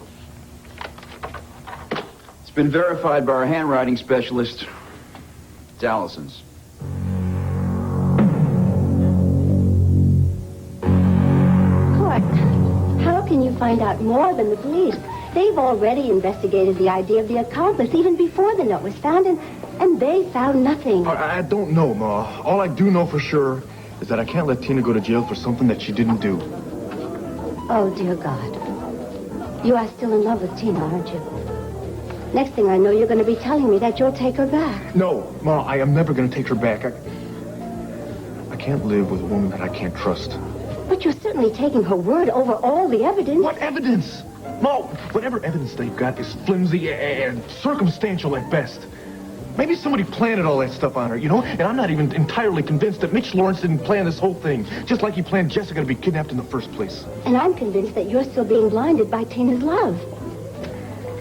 It's been verified by our handwriting specialist. It's Allison's. Court, how can you find out more than the police? They've already investigated the idea of the accomplice even before the note was found, and they found nothing. I don't know, Ma. All I do know for sure is that I can't let Tina go to jail for something that she didn't do. Oh, dear God. You are still in love with Tina, aren't you? Next thing I know, you're going to be telling me that you'll take her back. No, Ma, I am never going to take her back. I can't live with a woman that I can't trust. But you're certainly taking her word over all the evidence. What evidence? Ma, whatever evidence they've got is flimsy and circumstantial at best. Maybe somebody planted all that stuff on her, you know? And I'm not even entirely convinced that Mitch Lawrence didn't plan this whole thing, just like he planned Jessica to be kidnapped in the first place. And I'm convinced that you're still being blinded by Tina's love.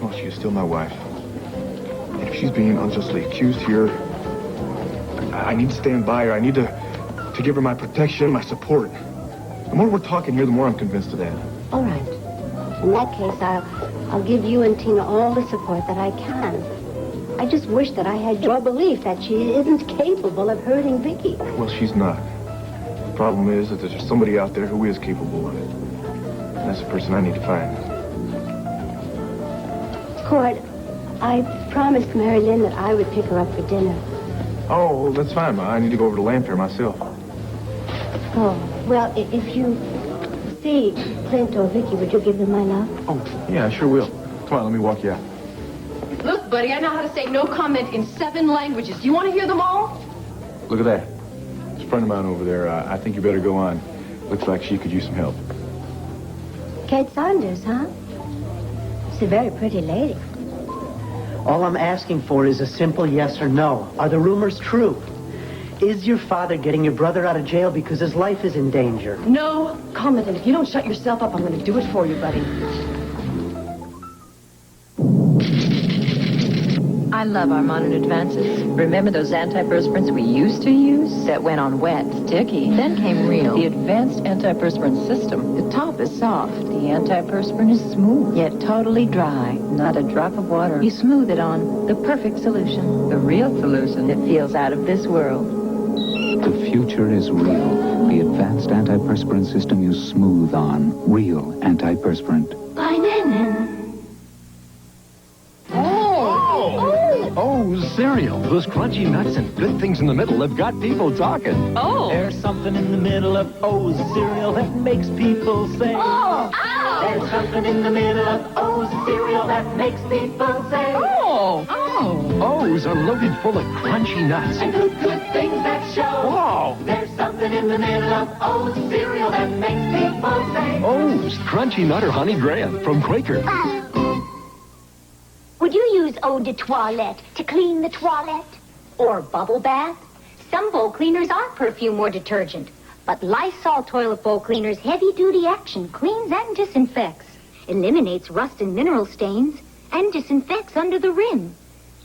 Well, she is still my wife. And if she's being unjustly accused here, I need to stand by her. I need to give her my protection, my support. The more we're talking here, the more I'm convinced of that. All right. In that case, I'll give you and Tina all the support that I can. I just wish that I had your belief that she isn't capable of hurting Vicky. Well, she's not. The problem is that there's somebody out there who is capable of it. And that's the person I need to find. Cord, I promised Mary Lynn that I would pick her up for dinner. Oh, well, that's fine, Ma. I need to go over to Lamfair myself. Oh, well, if you see Clint or Vicky, would you give them my love? Oh, yeah, I sure will. Come on, let me walk you out. Look, buddy, I know how to say no comment in 7 languages. Do you want to hear them all? Look at that. There's a friend of mine over there. I think you better go on. Looks like she could use some help. Kate Saunders, huh? She's a very pretty lady. All I'm asking for is a simple yes or no. Are the rumors true? Is your father getting your brother out of jail because his life is in danger? No comment, and if you don't shut yourself up, I'm going to do it for you, buddy. I love our modern advances. Remember those antiperspirants we used to use that went on wet, sticky? Then came Real, the advanced antiperspirant system. The top is soft. The antiperspirant is smooth, yet totally dry. Not a drop of water. You smooth it on. The perfect solution. The real solution that feels out of this world. The future is real. The advanced antiperspirant system you smooth on. Real antiperspirant. Bye, then. Oh, cereal. Those crunchy nuts and good things in the middle have got people talking. Oh. There's something in the middle of O's cereal that makes people say. Oh. Ow. There's something in the middle of O's cereal that makes people say. Oh. O's are loaded full of crunchy nuts. And good things that show. Whoa. There's something in the middle of O's cereal that makes people say. O's Crunchy Nut or Honey Graham from Quaker. Would you use eau de toilette to clean the toilet? Or bubble bath? Some bowl cleaners are perfume or detergent. But Lysol toilet bowl cleaner's heavy-duty action cleans and disinfects, eliminates rust and mineral stains, and disinfects under the rim.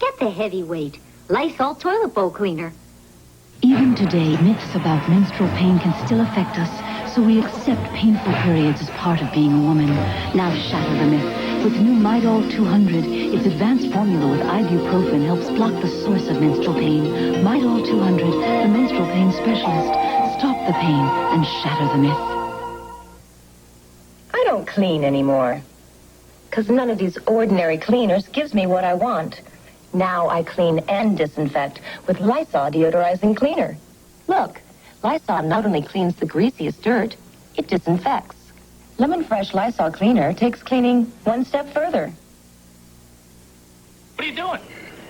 Get the heavyweight Lysol toilet bowl cleaner. Even today, myths about menstrual pain can still affect us, so we accept painful periods as part of being a woman. Now shatter the myth. With new Midol 200, its advanced formula with ibuprofen helps block the source of menstrual pain. Midol 200, the menstrual pain specialist. Stop the pain and shatter the myth. I don't clean anymore. Because none of these ordinary cleaners gives me what I want. Now I clean and disinfect with Lysol deodorizing cleaner. Look, Lysol not only cleans the greasiest dirt, it disinfects. Lemon Fresh Lysol cleaner takes cleaning one step further. What are you doing?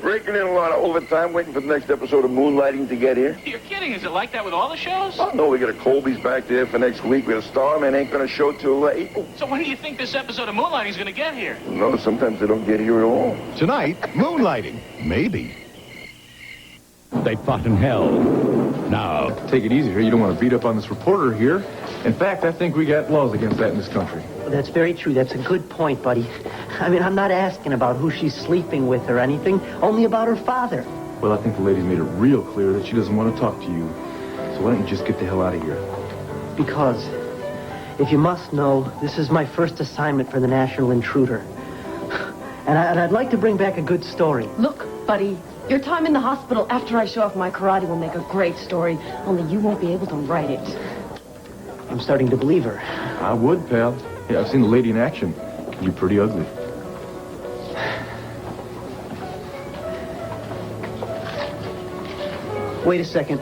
Raking in a lot of overtime, waiting for the next episode of Moonlighting to get here. You're kidding. Is it like that with all the shows? Oh, no, we got a Colby's back there for next week. We got a Starman ain't going to show till April. So when do you think this episode of Moonlighting is going to get here? No, sometimes they don't get here at all. Tonight, Moonlighting. Maybe. They fought in hell. Now, Take it easy here. You don't want to beat up on this reporter here. In fact, I think we got laws against that in this country. That's very true. That's a good point, buddy. I mean, I'm not asking about who she's sleeping with or anything, only about her father. Well, I think the lady's made it real clear that she doesn't want to talk to you. So why don't you just get the hell out of here? Because, if you must know, this is my first assignment for the National Intruder. And I'd like to bring back a good story. Look, buddy, your time in the hospital after I show off my karate will make a great story, only you won't be able to write it. I'm starting to believe her. I would, pal. Yeah, I've seen the lady in action. You're pretty ugly. Wait a second.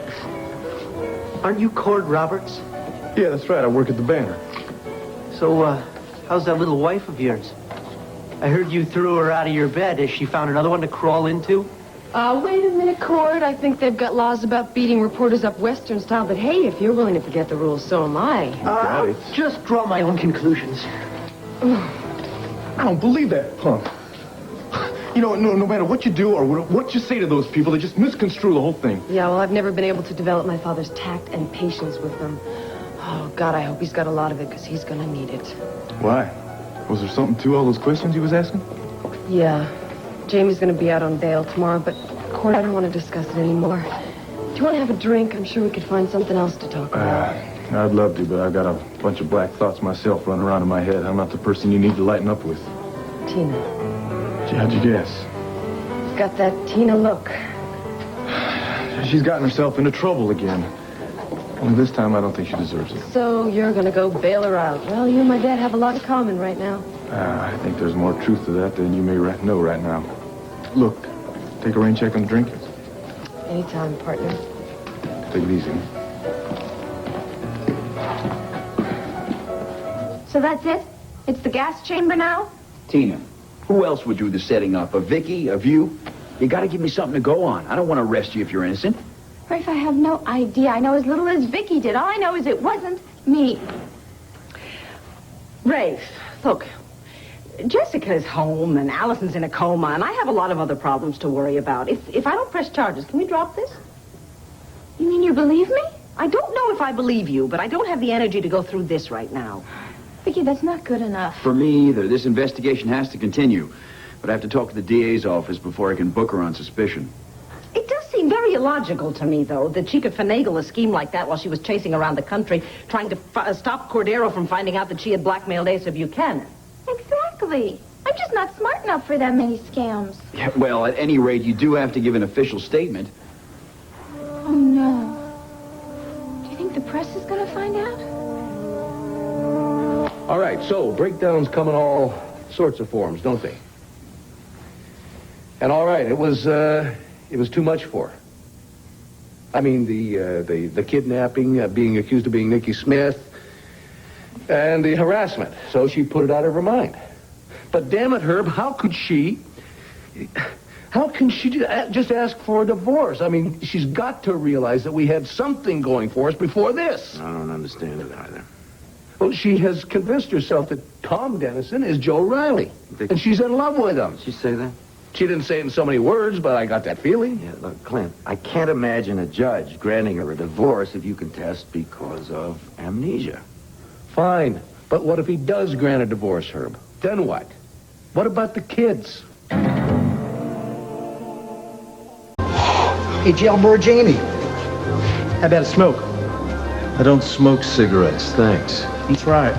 Aren't you Cord Roberts? Yeah, that's right. I work at the Banner. So, how's that little wife of yours? I heard you threw her out of your bed. Has she found another one to crawl into? Wait a minute, Cord. I think they've got laws about beating reporters up Western style, but hey, if you're willing to forget the rules, so am I. Just draw my own conclusions. I don't believe that punk. You know, no matter what you do or what you say to those people, they just misconstrue the whole thing. Yeah, well, I've never been able to develop my father's tact and patience with them. Oh, God, I hope he's got a lot of it, because he's gonna need it. Why? Was there something to all those questions he was asking? Yeah. Jamie's gonna be out on bail tomorrow, but, Cord, I don't want to discuss it anymore. Do you want to have a drink? I'm sure we could find something else to talk about. I'd love to, but I've got a bunch of black thoughts myself running around in my head. I'm not the person you need to lighten up with. Tina. Gee, how'd you guess? Got that Tina look. She's gotten herself into trouble again. And this time, I don't think she deserves it. So you're gonna go bail her out. Well, you and my dad have a lot in common right now. I think there's more truth to that than you may know right now. Look, take a rain check on the drink. Anytime, partner. Take it easy. So that's it? It's the gas chamber now? Tina, who else would do the setting up? A Vicky? Of you? You gotta give me something to go on. I don't want to arrest you if you're innocent. Rafe, I have no idea. I know as little as Vicky did. All I know is it wasn't me. Rafe, look, Jessica's home, and Allison's in a coma, and I have a lot of other problems to worry about. If I don't press charges, can we drop this? You mean you believe me? I don't know if I believe you, but I don't have the energy to go through this right now. Vicky, that's not good enough. For me either. This investigation has to continue. But I have to talk to the DA's office before I can book her on suspicion. It does seem very illogical to me, though, that she could finagle a scheme like that while she was chasing around the country, trying to stop Cordero from finding out that she had blackmailed Asa Buchanan. Exactly. I'm just not smart enough for that many scams. Yeah, well, at any rate, you do have to give an official statement. Oh, no. Do you think the press is going to find out? All right, so breakdowns come in all sorts of forms, don't they? And all right, it was too much for her. I mean, the kidnapping, being accused of being Nikki Smith, and the harassment. So she put it out of her mind. But damn it, Herb, how can she just ask for a divorce? I mean, she's got to realize that we had something going for us before this. I don't understand it either. Well, she has convinced herself that Tom Dennison is Joe Riley. And she's in love with him. Did she say that? She didn't say it in so many words, but I got that feeling. Yeah, look, Clint, I can't imagine a judge granting her a divorce if you contest because of amnesia. Fine. But what if he does grant a divorce, Herb? Then what? What about the kids? Hey, jailbird Jamie. How about a smoke? I don't smoke cigarettes, thanks. That's right.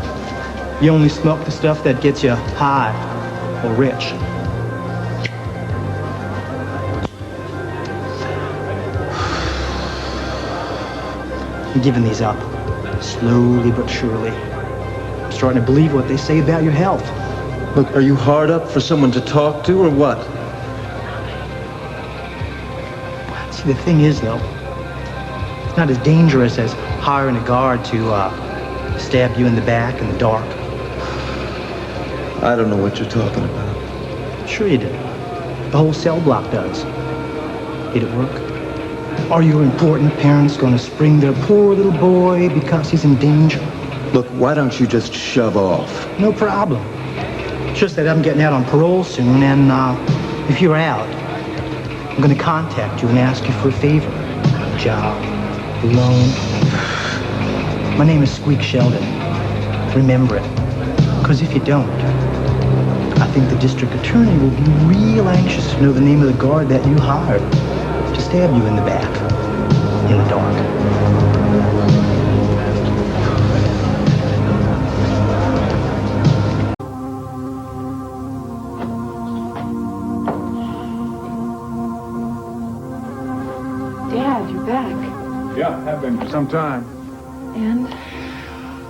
You only smoke the stuff that gets you high or rich. I'm giving these up, slowly but surely. I'm starting to believe what they say about your health. Look, are you hard up for someone to talk to, or what? See, the thing is, though, it's not as dangerous as hiring a guard to stab you in the back in the dark. I don't know what you're talking about. Sure you do. The whole cell block does. Did it work? Are your important parents going to spring their poor little boy because he's in danger? Look, why don't you just shove off? No problem. It's just that I'm getting out on parole soon, and if you're out, I'm going to contact you and ask you for a favor. A job, a loan. My name is Squeak Sheldon. Remember it. Because if you don't, I think the district attorney will be real anxious to know the name of the guard that you hired to stab you in the back, in the dark. Dad, you're back. Yeah, have been for some time. And?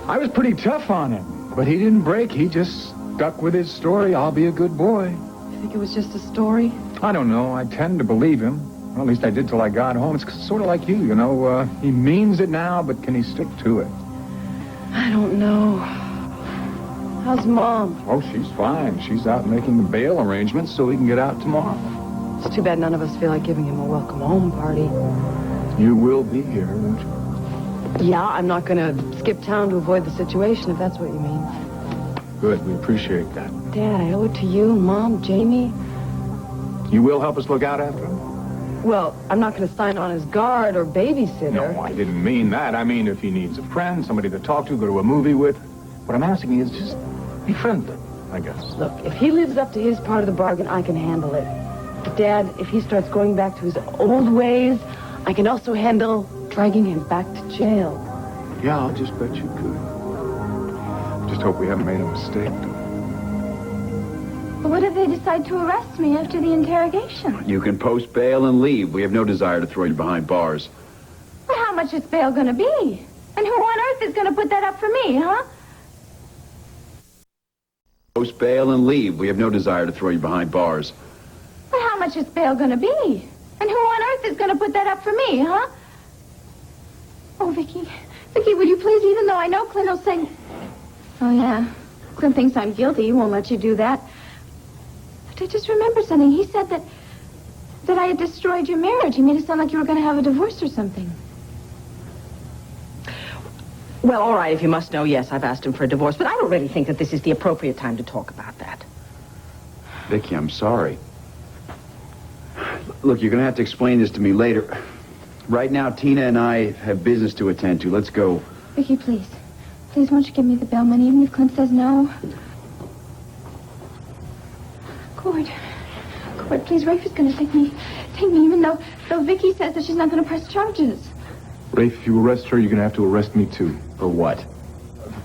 I was pretty tough on him, but he didn't break. He just stuck with his story. I'll be a good boy. You think it was just a story? I don't know. I tend to believe him. Well, at least I did till I got home. It's sort of like you know. He means it now, but can he stick to it? I don't know. How's Mom? Oh, she's fine. She's out making the bail arrangements so he can get out tomorrow. It's too bad none of us feel like giving him a welcome home party. You will be here, won't you? Yeah, I'm not going to skip town to avoid the situation, if that's what you mean. Good. We appreciate that. Dad, I owe it to you, Mom, Jamie. You will help us look out after him? Well, I'm not going to sign on as guard or babysitter. No, I didn't mean that. I mean if he needs a friend, somebody to talk to, go to a movie with. What I'm asking is just be friendly, I guess. Look, if he lives up to his part of the bargain, I can handle it. But, Dad, if he starts going back to his old ways, I can also handle dragging him back to jail. Yeah, I'll just bet you could. Just hope we haven't made a mistake. But what if they decide to arrest me after the interrogation? You can post bail and leave. We have no desire to throw you behind bars. Well, how much is bail going to be? And who on earth is going to put that up for me, huh? Post bail and leave. We have no desire to throw you behind bars. Well, how much is bail going to be? And who on earth is going to put that up for me, huh? Oh, Vicky. Vicky, would you please, even though I know Clint will say... Oh, yeah. Clint thinks I'm guilty. He won't let you do that. But I just remembered something. He said that I had destroyed your marriage. He made it sound like you were going to have a divorce or something. Well, all right, if you must know, yes, I've asked him for a divorce, but I don't really think that this is the appropriate time to talk about that. Vicky, I'm sorry. Look, you're going to have to explain this to me later. Right now, Tina and I have business to attend to. Let's go. Vicky, please. Please, won't you give me the bail money, even if Clint says no? Cord, please, Rafe is going to take me, even though Vicky says that she's not going to press charges. Rafe, if you arrest her, you're going to have to arrest me, too. For what?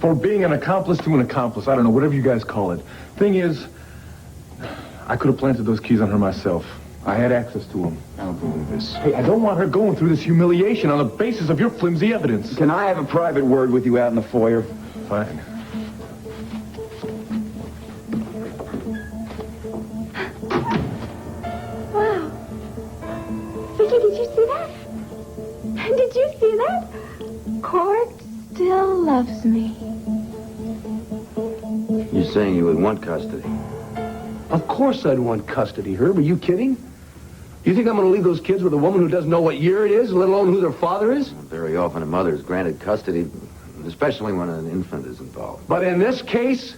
For being an accomplice to an accomplice. I don't know, whatever you guys call it. Thing is, I could have planted those keys on her myself. I had access to them. I don't believe this. Hey, I don't want her going through this humiliation on the basis of your flimsy evidence. Can I have a private word with you out in the foyer? Fine. Wow. Vicky, did you see that? Did you see that? Cord still loves me. You're saying you would want custody? Of course I'd want custody, Herb. Are you kidding? You think I'm going to leave those kids with a woman who doesn't know what year it is, let alone who their father is? Very often a mother is granted custody, especially when an infant is involved. But in this case,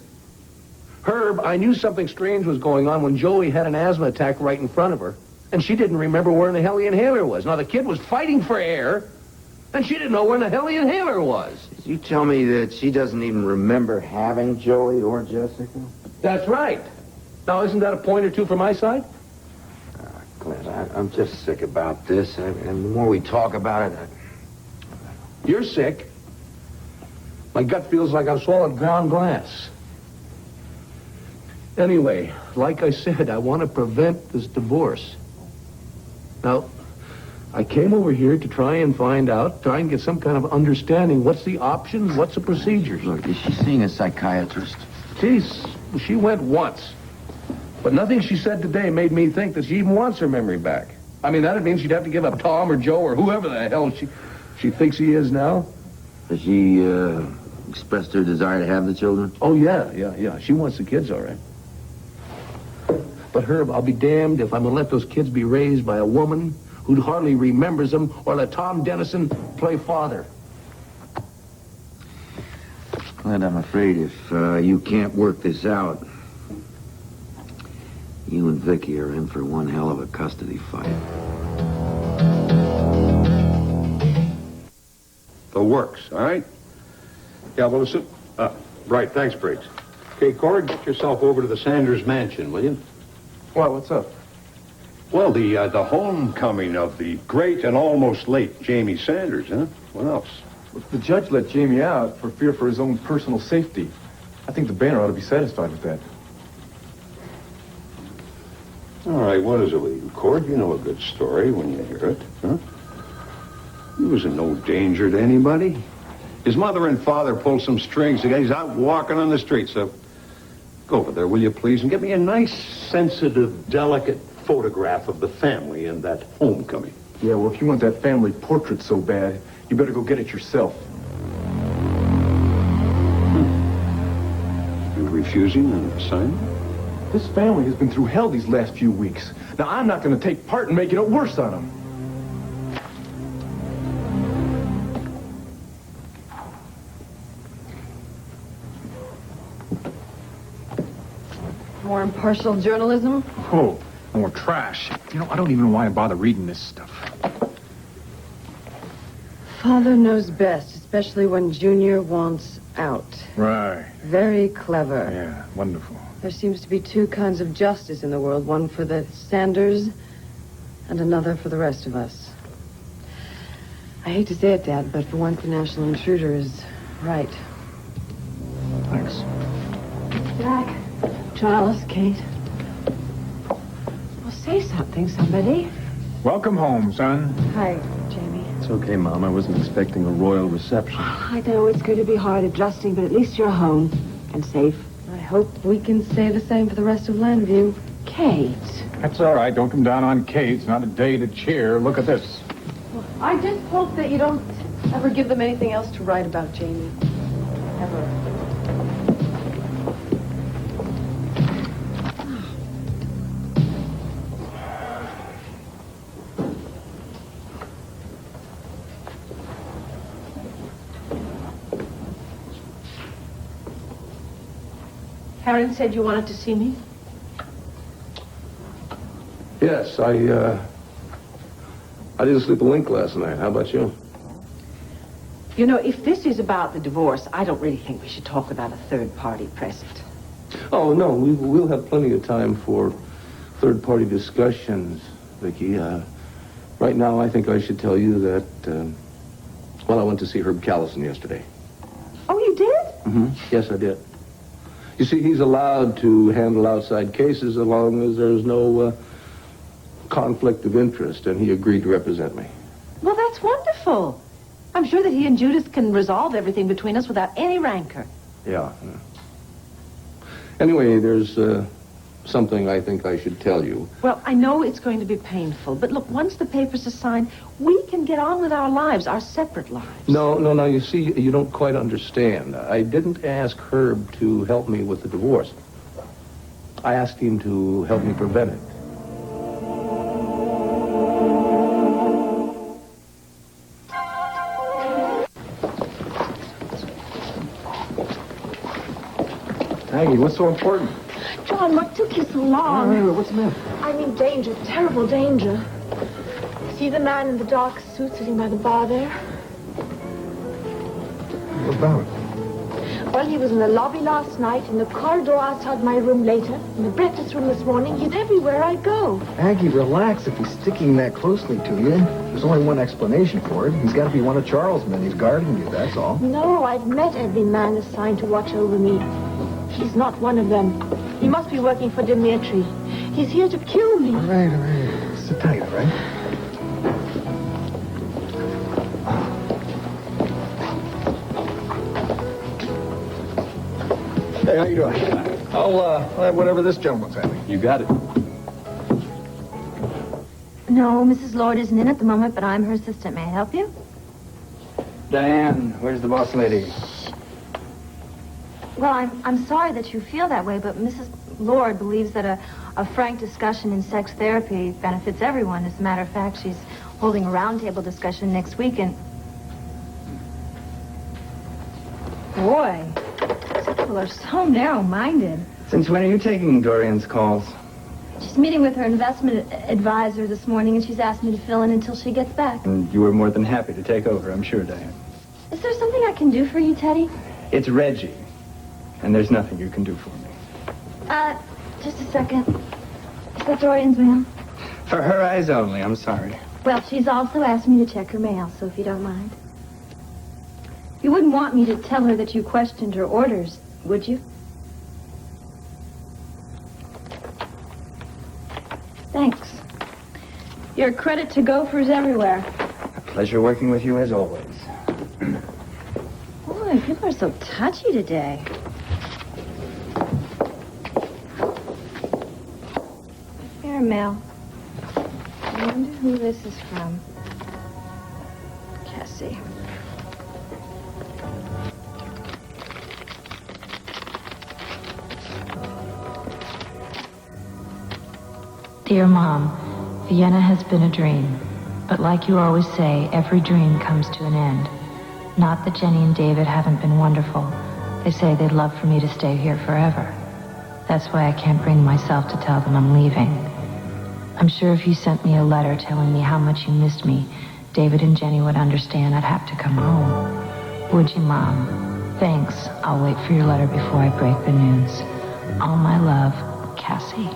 Herb, I knew something strange was going on when Joey had an asthma attack right in front of her, and she didn't remember where in the hell the inhaler was. Now, the kid was fighting for air, and she didn't know where in the hell the inhaler was. Did you tell me that she doesn't even remember having Joey or Jessica? That's right. Now, isn't that a point or two for my side? Clint, I'm just sick about this, and the more we talk about it, You're sick. My gut feels like I've swallowed ground glass. Anyway, like I said, I want to prevent this divorce. Now, I came over here to try and get some kind of understanding. What's the options? What's the procedures? Look, is she seeing a psychiatrist? Geez, she went once. But nothing she said today made me think that she even wants her memory back. I mean, that'd mean she'd have to give up Tom or Joe or whoever the hell she thinks he is now. Has she expressed her desire to have the children? Oh, yeah. She wants the kids, all right. But, Herb, I'll be damned if I'm going to let those kids be raised by a woman who hardly remembers them or let Tom Dennison play father. Clint, I'm afraid if you can't work this out, you and Vicky are in for one hell of a custody fight. The works, all right? Yeah, well, listen. Right, thanks, Briggs. Okay, Cord, get yourself over to the Sanders mansion, will you? What? What's up? Well, the homecoming of the great and almost late Jamie Sanders, huh? What else? The judge let Jamie out for fear for his own personal safety. I think the banner ought to be satisfied with that. All right, what is it with you, Cord? You know a good story when you hear it, huh? He was in no danger to anybody. His mother and father pulled some strings. He's out walking on the street, so go over there, will you, please, and get me a nice, sensitive, delicate photograph of the family in that homecoming. Yeah, well, if you want that family portrait so bad, you better go get it yourself. You refusing an assignment? This family has been through hell these last few weeks. Now, I'm not going to take part in making it worse on them. More impartial journalism? Oh, more trash. You know, I don't even know why I bother reading this stuff. Father knows best, especially when Junior wants out. Right. Very clever. Yeah, wonderful. There seems to be two kinds of justice in the world, one for the Sanders and another for the rest of us. I hate to say it, Dad, but for once the national intruder is right. Thanks. Jack, Charles, Kate. Well, say something, somebody. Welcome home, son. Hi, Jamie. It's okay, Mom. I wasn't expecting a royal reception. I know it's going to be hard adjusting, but at least you're home and safe. I hope we can say the same for the rest of Landview. Kate. That's all right. Don't come down on Kate. It's not a day to cheer. Look at this. I just hope that you don't ever give them anything else to write about, Jamie. Ever. Karen said you wanted to see me. Yes, I didn't sleep a wink last night. How about you? You know, if this is about the divorce, I don't really think we should talk without a third party present. Oh, no, we'll have plenty of time for third-party discussions, Vicky. Right now, I think I should tell you that, I went to see Herb Callison yesterday. Oh, you did? Mm-hmm. Yes, I did. You see, he's allowed to handle outside cases as long as there's no conflict of interest, and he agreed to represent me. Well, that's wonderful. I'm sure that he and Judith can resolve everything between us without any rancor. Yeah. Anyway, there's something I think I should tell you. Well, I know it's going to be painful, but look, once the papers are signed, we can get on with our lives, our separate lives. No, you see, you don't quite understand. I didn't ask Herb to help me with the divorce. I asked him to help me prevent it. Aggie, what's so important? John, what took you so long? Wait, what's the matter? I'm in danger, terrible danger. See the man in the dark suit sitting by the bar there? What about? Well, he was in the lobby last night, in the corridor outside my room later, in the breakfast room this morning. He's everywhere I go. Aggie, relax. If he's sticking that closely to you, there's only one explanation for it. He's got to be one of Charles' men. He's guarding you, that's all. No, I've met every man assigned to watch over me. He's not one of them. He must be working for Dimitri. He's here to kill me. All right. Sit tight, all right? Hey, how you doing? I'll have whatever this gentleman's having. You got it. No, Mrs. Lord isn't in at the moment, but I'm her assistant. May I help you? Diane, where's the boss lady? Well, I'm sorry that you feel that way, but Mrs. Lord believes that a frank discussion in sex therapy benefits everyone. As a matter of fact, she's holding a roundtable discussion next week, and... Boy, people are so narrow-minded. Since when are you taking Dorian's calls? She's meeting with her investment advisor this morning, and she's asked me to fill in until she gets back. And you were more than happy to take over, I'm sure, Diane. Is there something I can do for you, Teddy? It's Reggie, and there's nothing you can do for me. Just a second. Is that Dorian's mail? For her eyes only, I'm sorry. Well, she's also asked me to check her mail, so if you don't mind. You wouldn't want me to tell her that you questioned her orders, would you? Thanks. You're a credit to gophers everywhere. A pleasure working with you as always. Boy, people are so touchy today. Here, Mel. I wonder who this is from. Cassie. Dear Mom, Vienna has been a dream. But like you always say, every dream comes to an end. Not that Jenny and David haven't been wonderful. They say they'd love for me to stay here forever. That's why I can't bring myself to tell them I'm leaving. I'm sure if you sent me a letter telling me how much you missed me, David and Jenny would understand I'd have to come home. Would you, Mom? Thanks. I'll wait for your letter before I break the news. All my love, Cassie.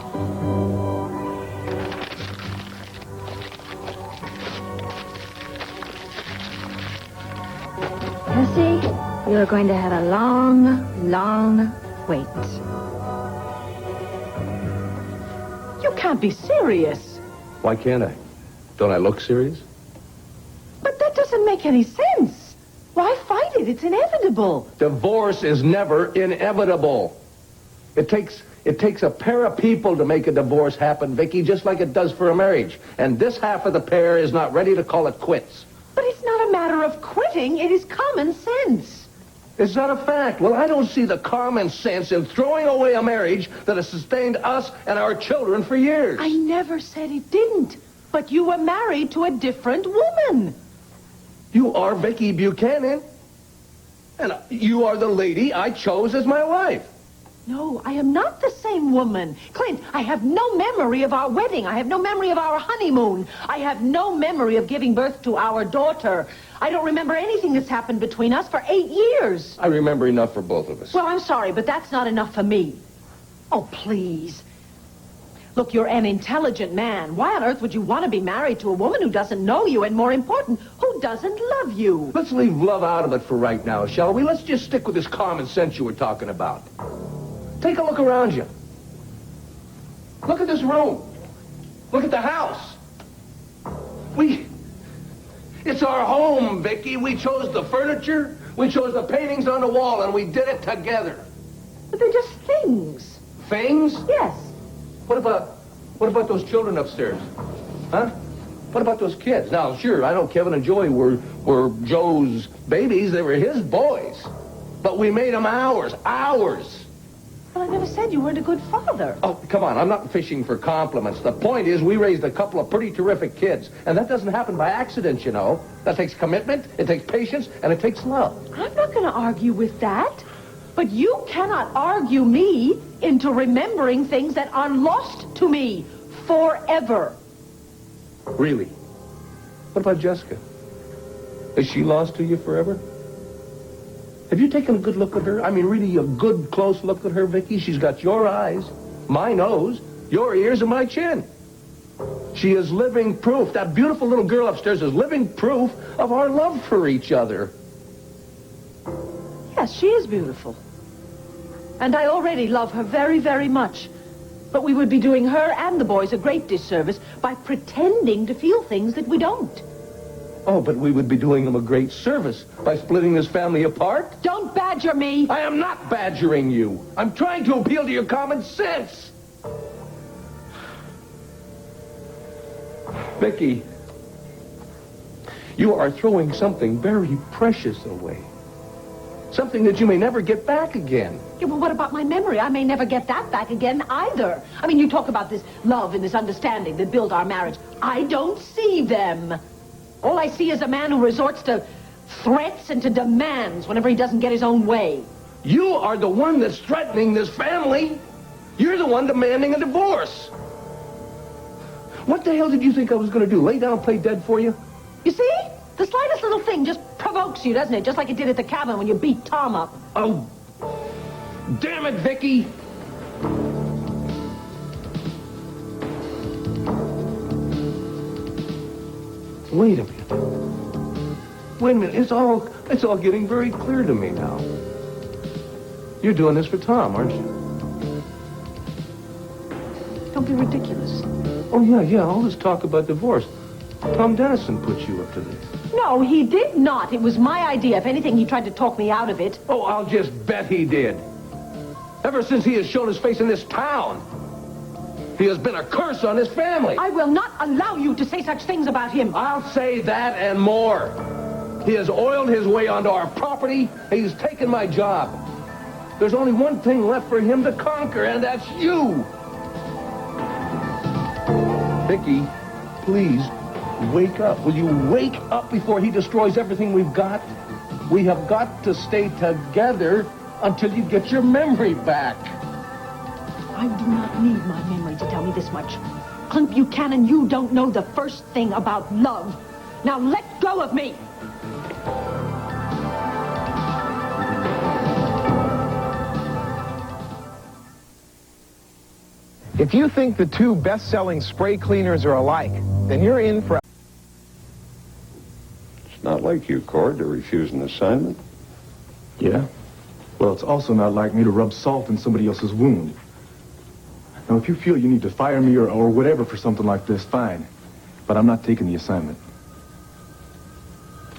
Cassie, you're going to have a long, long wait. You can't be serious. Why can't I? Don't I look serious? But that doesn't make any sense. Why fight it? It's inevitable. Divorce is never inevitable. It takes a pair of people to make a divorce happen, Vicky, just like it does for a marriage. And this half of the pair is not ready to call it quits. But it's not a matter of quitting. It is common sense. Is that a fact? Well, I don't see the common sense in throwing away a marriage that has sustained us and our children for years. I never said it didn't. But you were married to a different woman. You are Vicky Buchanan. And you are the lady I chose as my wife. No, I am not the same woman. Clint, I have no memory of our wedding. I have no memory of our honeymoon. I have no memory of giving birth to our daughter. I don't remember anything that's happened between us for 8 years. I remember enough for both of us. Well, I'm sorry, but that's not enough for me. Oh, please. Look, you're an intelligent man. Why on earth would you want to be married to a woman who doesn't know you and, more important, who doesn't love you? Let's leave love out of it for right now, shall we? Let's just stick with this common sense you were talking about. Take a look around you. Look at this room. Look at the house. It's our home, Vicky. We chose the furniture, we chose the paintings on the wall, and we did it together. But they're just things. Things? Yes. What about those children upstairs? Huh? What about those kids? Now, sure, I know Kevin and Joey were Joe's babies. They were his boys. But we made them ours. Ours. Well, I never said you weren't a good father. Oh, come on. I'm not fishing for compliments. The point is we raised a couple of pretty terrific kids. And that doesn't happen by accident, you know. That takes commitment, it takes patience, and it takes love. I'm not going to argue with that. But you cannot argue me into remembering things that are lost to me forever. Really? What about Jessica? Is she lost to you forever? Have you taken a good look at her? I mean, really a good, close look at her, Vicky? She's got your eyes, my nose, your ears, and my chin. She is living proof. That beautiful little girl upstairs is living proof of our love for each other. Yes, she is beautiful. And I already love her very, very much. But we would be doing her and the boys a great disservice by pretending to feel things that we don't. Oh, but we would be doing them a great service by splitting this family apart. Don't badger me. I am not badgering you. I'm trying to appeal to your common sense. Vicky, you are throwing something very precious away. Something that you may never get back again. Yeah, well, what about my memory? I may never get that back again either. I mean, you talk about this love and this understanding that built our marriage. I don't see them. All I see is a man who resorts to threats and to demands whenever he doesn't get his own way. You are the one that's threatening this family. You're the one demanding a divorce. What the hell did you think I was going to do? Lay down and play dead for you? You see? The slightest little thing just provokes you, doesn't it? Just like it did at the cabin when you beat Tom up. Oh, damn it, Vicky. Wait a minute. Wait a minute. It's all getting very clear to me now. You're doing this for Tom, aren't you? Don't be ridiculous. Oh, yeah. All this talk about divorce. Tom Dennison put you up to this. No, he did not. It was my idea. If anything, he tried to talk me out of it. Oh, I'll just bet he did. Ever since he has shown his face in this town, he has been a curse on his family. I will not allow you to say such things about him. I'll say that and more. He has oiled his way onto our property. He's taken my job. There's only one thing left for him to conquer, and that's you. Vicky, please, wake up. Will you wake up before he destroys everything we've got? We have got to stay together until you get your memory back. I do not need my memory to tell me this much. Clint Buchanan, you don't know the first thing about love. Now let go of me. If you think the two best-selling spray cleaners are alike, then you're in for... It's not like you, Cord, to refuse an assignment. Yeah? Well, it's also not like me to rub salt in somebody else's wound. Now, if you feel you need to fire me or whatever for something like this, fine. But I'm not taking the assignment.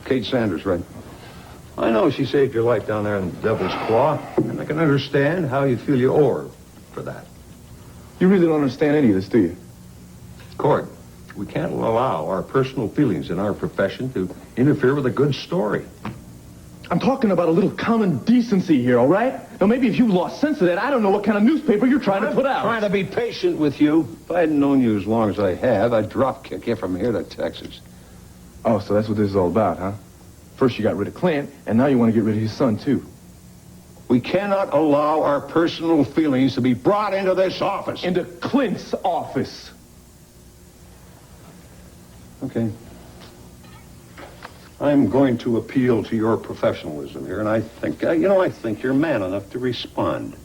Kate Sanders, right? I know she saved your life down there in the Devil's Claw, and I can understand how you feel you owe her for that. You really don't understand any of this, do you? Cord, we can't allow our personal feelings in our profession to interfere with a good story. I'm talking about a little common decency here, all right? Now, maybe if you lost sense of that, I don't know what kind of newspaper you're trying to put out. I'm trying to be patient with you. If I hadn't known you as long as I have, I'd drop kick you from here to Texas. Oh, so that's what this is all about, huh? First you got rid of Clint, and now you want to get rid of his son, too. We cannot allow our personal feelings to be brought into this office. Into Clint's office. Okay. I'm going to appeal to your professionalism here, and I think, I think you're man enough to respond.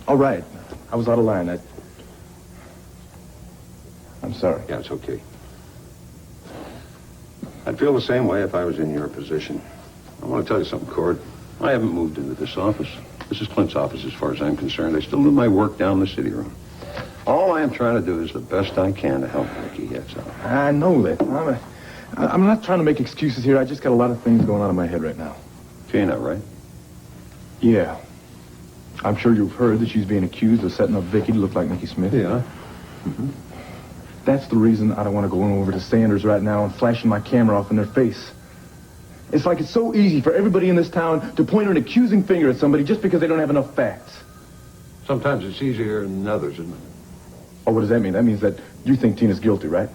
All right. I was out of line. I'm sorry. Yeah, it's okay. I'd feel the same way if I was in your position. I want to tell you something, Cord. I haven't moved into this office. This is Clint's office as far as I'm concerned. I still do my work down in the city room. All I am trying to do is the best I can to help Nicky, that's all. I know that. I'm not trying to make excuses here. I just got a lot of things going on in my head right now. Gina, right? Yeah. I'm sure you've heard that she's being accused of setting up Vicky to look like Nicky Smith. Yeah. Mm-hmm. That's the reason I don't want to go over to Sanders right now and flashing my camera off in their face. It's like it's so easy for everybody in this town to point an accusing finger at somebody just because they don't have enough facts. Sometimes it's easier than others, isn't it? Oh, what does that mean? That means that you think Tina's guilty, right?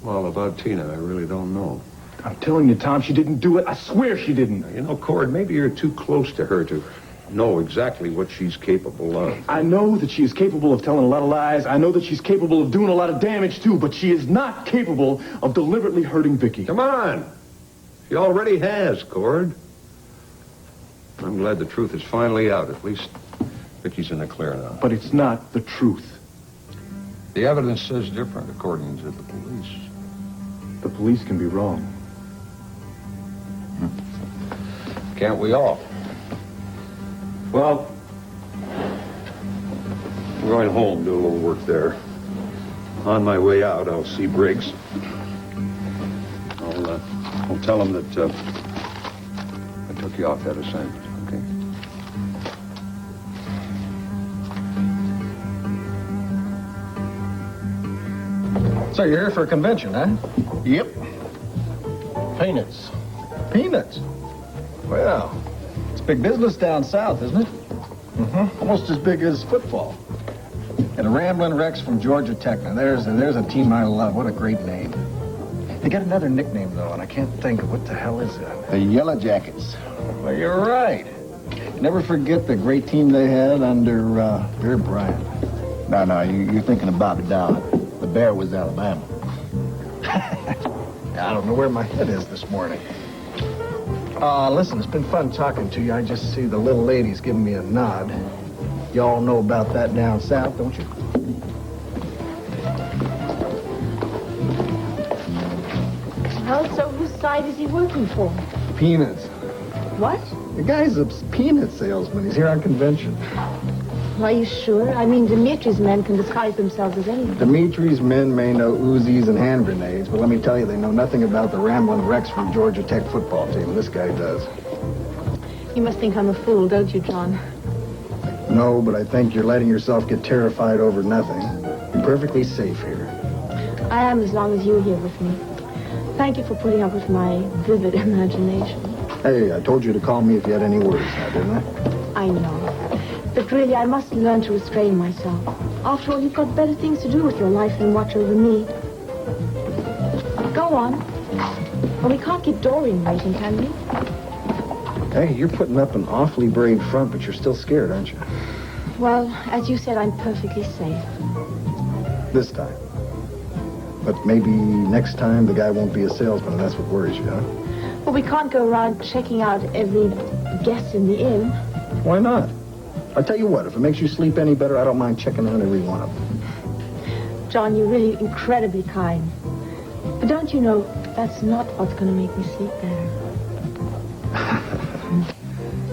Well, about Tina, I really don't know. I'm telling you, Tom, she didn't do it. I swear she didn't. You know, Cord, maybe you're too close to her to know exactly what she's capable of. I know that she is capable of telling a lot of lies. I know that she's capable of doing a lot of damage, too, but she is not capable of deliberately hurting Vicky. Come on. She already has, Cord. I'm glad the truth is finally out. At least Vicky's in the clear now. But it's not the truth. The evidence says different, according to the police. The police can be wrong. Can't we all? Well, I'm going home, do a little work there. On my way out, I'll see Briggs. I'll tell him that I took you off that assignment, okay? So you're here for a convention, huh? Yep. Peanuts. Peanuts? Well, it's big business down south, isn't it? Mm-hmm. Almost as big as football. And a Ramblin' Rex from Georgia Tech. Now, there's a team I love. What a great name. They got another nickname, though, and I can't think of what the hell is it. The Yellow Jackets. Well, you're right. Never forget the great team they had under Bear Bryant. No, you're thinking of Bobby Dodd. The Bear was Alabama. I don't know where my head is this morning. Listen, it's been fun talking to you. I just see the little lady's giving me a nod. You all know about that down south, don't you? Well, so whose side is he working for? Peanuts. What? The guy's a peanut salesman. He's here on convention. Are you sure? I mean, Dimitri's men can disguise themselves as anything. Dimitri's men may know Uzis and hand grenades, but let me tell you, they know nothing about the Ramblin' Rex from Georgia Tech football team. This guy does. You must think I'm a fool, don't you, John? No, but I think you're letting yourself get terrified over nothing. You're perfectly safe here. I am as long as you're here with me. Thank you for putting up with my vivid imagination. Hey, I told you to call me if you had any worries now, didn't I? I know. But really, I must learn to restrain myself. After all, you've got better things to do with your life than watch over me. Go on. Well, we can't keep Dorian waiting, can we? Hey, you're putting up an awfully brave front, but you're still scared, aren't you? Well, as you said, I'm perfectly safe. This time. But maybe next time the guy won't be a salesman, and that's what worries you, huh? Well, we can't go around checking out every guest in the inn. Why not? I'll tell you what, if it makes you sleep any better, I don't mind checking out every one of them. John, you're really incredibly kind. But don't you know, that's not what's going to make me sleep better.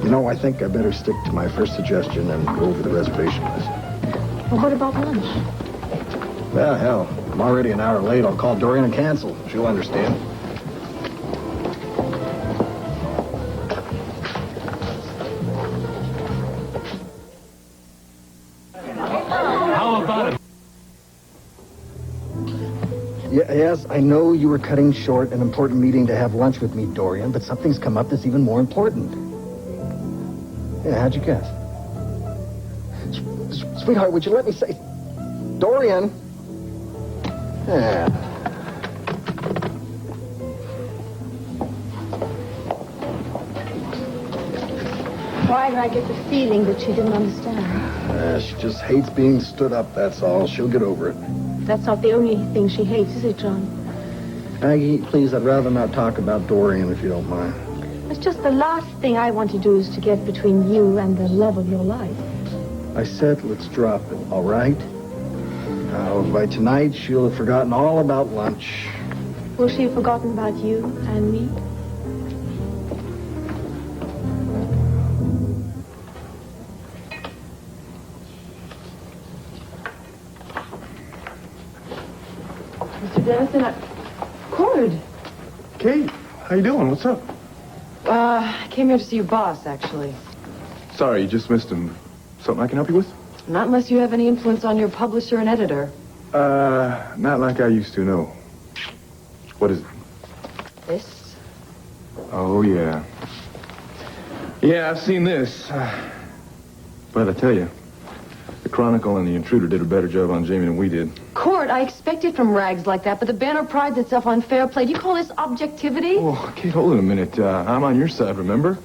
You know, I think I better stick to my first suggestion and go over the reservation list. Well, what about lunch? Well, hell, I'm already an hour late. I'll call Dorian and cancel. She'll understand. How about it? Yes, I know you were cutting short an important meeting to have lunch with me, Dorian, but something's come up that's even more important. Yeah, how'd you guess? Sweetheart, would you let me say... Dorian! Yeah. Why did I get the feeling that she didn't understand? She just hates being stood up, that's all. She'll get over it. That's not the only thing she hates, is it, John? Aggie, please, I'd rather not talk about Dorian if you don't mind. It's just the last thing I want to do is to get between you and the love of your life. I said let's drop it, all right? Now, by tonight, she'll have forgotten all about lunch. Will she have forgotten about you and me? Mr. Dennison, Cord. Kate, how you doing? What's up? I came here to see your boss, actually. Sorry, you just missed him. Something I can help you with? Not unless you have any influence on your publisher and editor. Not like I used to, no. What is it? This? Oh, yeah. Yeah, I've seen this. But I tell you, the Chronicle and the Intruder did a better job on Jamie than we did. Cord, I expected from rags like that, but the Banner prides itself on fair play. Do you call this objectivity? Oh, Kate, hold it a minute. I'm on your side, remember?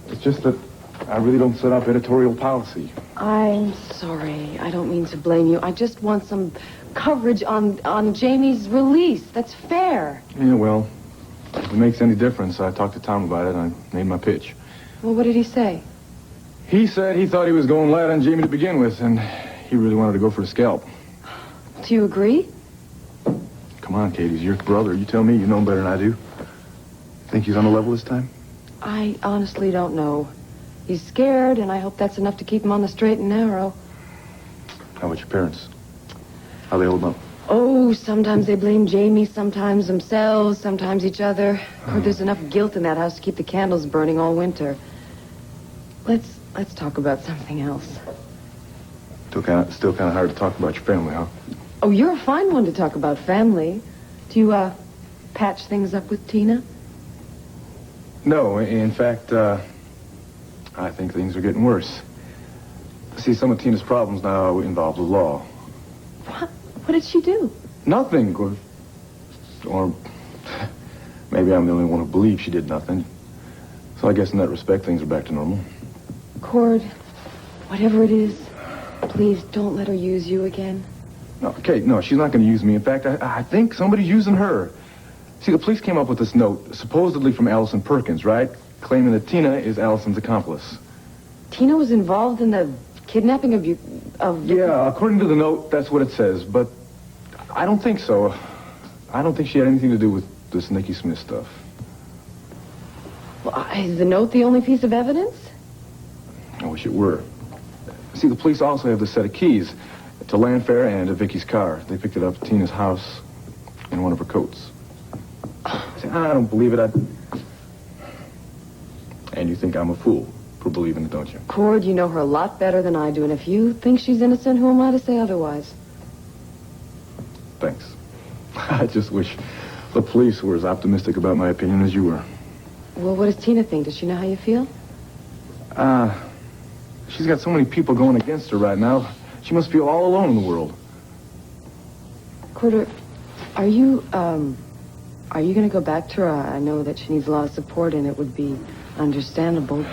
It's just that I really don't set up editorial policy. I'm sorry. I don't mean to blame you. I just want some coverage on Jamie's release. That's fair. Yeah, well, if it makes any difference, I talked to Tom about it and I made my pitch. Well, what did he say? He said he thought he was going light on Jamie to begin with, and he really wanted to go for the scalp. Do you agree? Come on, Kate, he's your brother. You tell me. You know him better than I do. Think he's on the level this time? I honestly don't know. He's scared, and I hope that's enough to keep him on the straight and narrow. How about your parents? How they hold up? Oh, sometimes they blame Jamie, sometimes themselves, sometimes each other. Or there's enough guilt in that house to keep the candles burning all winter. Let's talk about something else. Still kind of hard to talk about your family, huh? Oh, you're a fine one to talk about family. Do you, patch things up with Tina? No, in fact, I think things are getting worse. See, some of Tina's problems now involve the law. What? What did she do? Nothing. Or maybe I'm the only one who believes she did nothing. So I guess in that respect, things are back to normal. Cord, whatever it is, please don't let her use you again. No, Kate, no, she's not going to use me. In fact, I think somebody's using her. See, the police came up with this note, supposedly from Allison Perkins, right? Claiming that Tina is Allison's accomplice. Tina was involved in the kidnapping of... Yeah, according to the note, that's what it says. But I don't think so. I don't think she had anything to do with this Nikki Smith stuff. Well, is the note the only piece of evidence? I wish it were. See, the police also have the set of keys to Landfair and to Vicky's car. They picked it up at Tina's house in one of her coats. See, I don't believe it. And you think I'm a fool for believing it, don't you? Cord, you know her a lot better than I do, and if you think she's innocent, who am I to say otherwise? Thanks. I just wish the police were as optimistic about my opinion as you were. Well, what does Tina think? Does she know how you feel? She's got so many people going against her right now. She must feel all alone in the world. Cord, are you going to go back to her? I know that she needs a lot of support, and it would be understandable.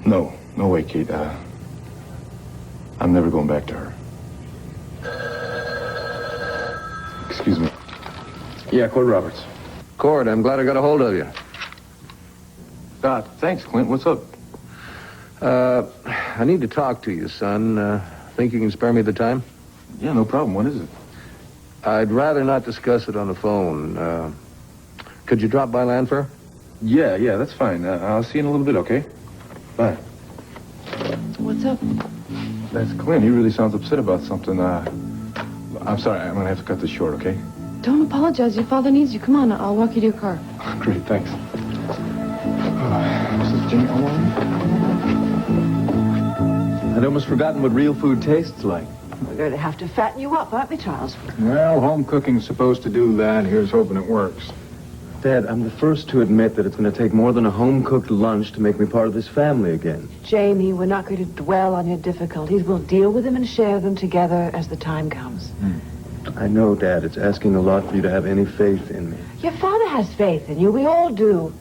No way, Kate. I'm never going back to her. Excuse me. Yeah, Cord Roberts. Cord, I'm glad I got a hold of you. Thanks, Clint. What's up? I need to talk to you, son. Think you can spare me the time? Yeah, no problem. What is it? I'd rather not discuss it on the phone. Could you drop by Landfair? Yeah, that's fine. I'll see you in a little bit, okay? Bye. What's up? That's Clint. He really sounds upset about something. I'm sorry. I'm going to have to cut this short, okay? Don't apologize. Your father needs you. Come on, I'll walk you to your car. Great, thanks. Mrs. Jane Owen? I'd almost forgotten what real food tastes like. We're going to have to fatten you up, aren't we, Charles? Well, home cooking's supposed to do that. Here's hoping it works. Dad, I'm the first to admit that it's going to take more than a home-cooked lunch to make me part of this family again. Jamie, we're not going to dwell on your difficulties. We'll deal with them and share them together as the time comes. I know, Dad. It's asking a lot for you to have any faith in me. Your father has faith in you. We all do.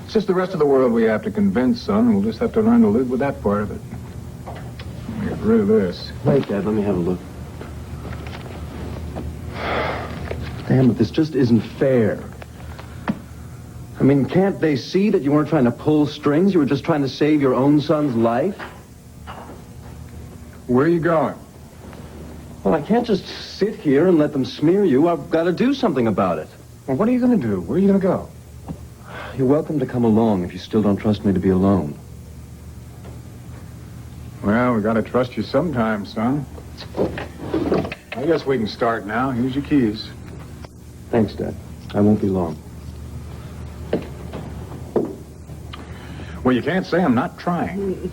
It's just the rest of the world we have to convince, son. We'll just have to learn to live with that part of it. Get rid of this. Wait, Dad, let me have a look. Damn it, this just isn't fair. I mean, can't they see that you weren't trying to pull strings? You were just trying to save your own son's life? Where are you going? Well, I can't just sit here and let them smear you. I've got to do something about it. Well, what are you going to do? Where are you going to go? You're welcome to come along if you still don't trust me to be alone. Well, we got to trust you sometime, son. I guess we can start now. Here's your keys. Thanks, Dad. I won't be long. Well, you can't say I'm not trying.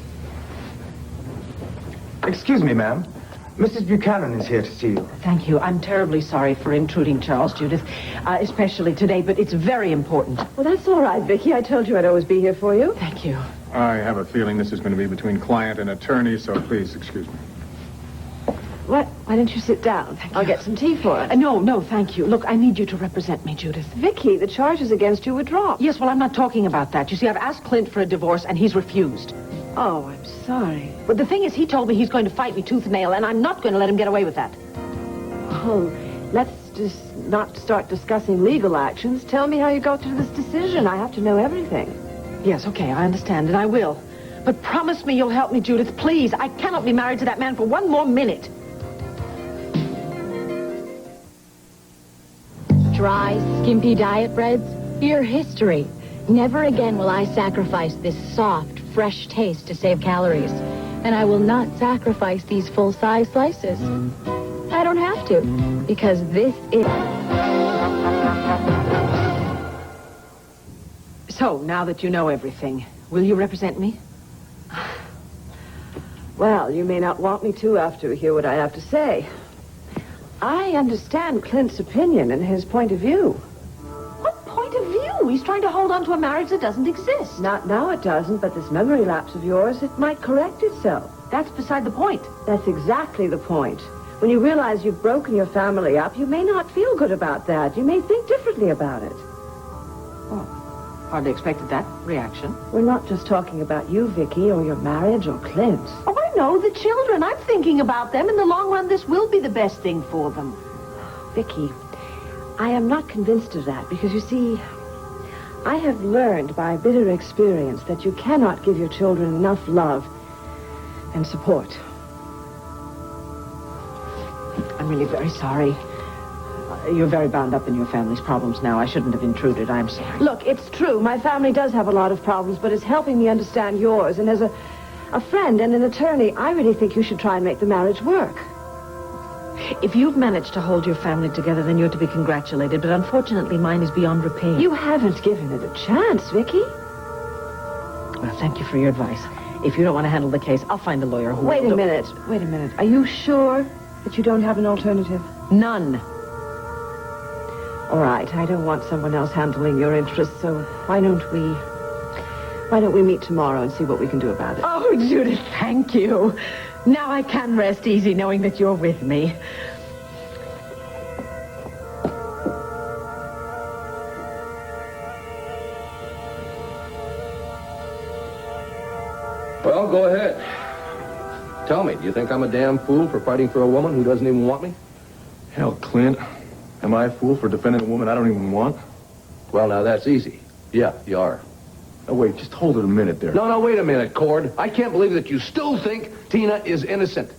Excuse me, ma'am. Mrs. Buchanan is here to see you. Thank you. I'm terribly sorry for intruding, Charles, Judith, especially today, but it's very important. Well, that's all right, Vicky. I told you I'd always be here for you. Thank you. I have a feeling this is going to be between client and attorney, so please excuse me. What? Why don't you sit down? I'll get some tea for us. No, thank you. Look, I need you to represent me, Judith. Vicky, the charges against you were dropped. Yes, well, I'm not talking about that. You see, I've asked Clint for a divorce, and he's refused. Oh, I'm sorry. But the thing is, he told me he's going to fight me tooth and nail, and I'm not going to let him get away with that. Oh, let's just not start discussing legal actions. Tell me how you got to this decision. I have to know everything. Yes, okay, I understand, and I will. But promise me you'll help me, Judith, please. I cannot be married to that man for one more minute. Dry, skimpy diet breads, your history. Never again will I sacrifice this soft, fresh taste to save calories. And I will not sacrifice these full-size slices. I don't have to, because this is... So, now that you know everything, will you represent me? Well, you may not want me to after you hear what I have to say. I understand Clint's opinion and his point of view. What point of view? He's trying to hold on to a marriage that doesn't exist. Not now it doesn't, but this memory lapse of yours, it might correct itself. That's beside the point. That's exactly the point. When you realize you've broken your family up, you may not feel good about that. You may think differently about it. Oh, hardly expected that reaction. We're not just talking about you, Vicky, or your marriage, or Clint. Oh, I know, the children. I'm thinking about them. In the long run, this will be the best thing for them. Vicky, I am not convinced of that, because you see, I have learned by bitter experience that you cannot give your children enough love and support. I'm really very sorry. You're very bound up in your family's problems now. I shouldn't have intruded. I'm sorry. Look, it's true. My family does have a lot of problems, but it's helping me understand yours. And as a friend and an attorney, I really think you should try and make the marriage work. If you've managed to hold your family together, then you're to be congratulated. But unfortunately, mine is beyond repair. You haven't given it a chance, Vicky. Well, thank you for your advice. If you don't want to handle the case, I'll find a lawyer who Wait will a minute. Wait a minute. Are you sure that you don't have an alternative? None. All right. I don't want someone else handling your interests, so why don't we meet tomorrow and see what we can do about it? Oh, Judith, thank you. Now I can rest easy knowing that you're with me. Well, go ahead. Tell me, do you think I'm a damn fool for fighting for a woman who doesn't even want me? Hell, Clint, am I a fool for defending a woman I don't even want? Well, now, that's easy. Yeah, you are. Oh, wait, just hold it a minute there. No, wait a minute, Cord. I can't believe that you still think Tina is innocent.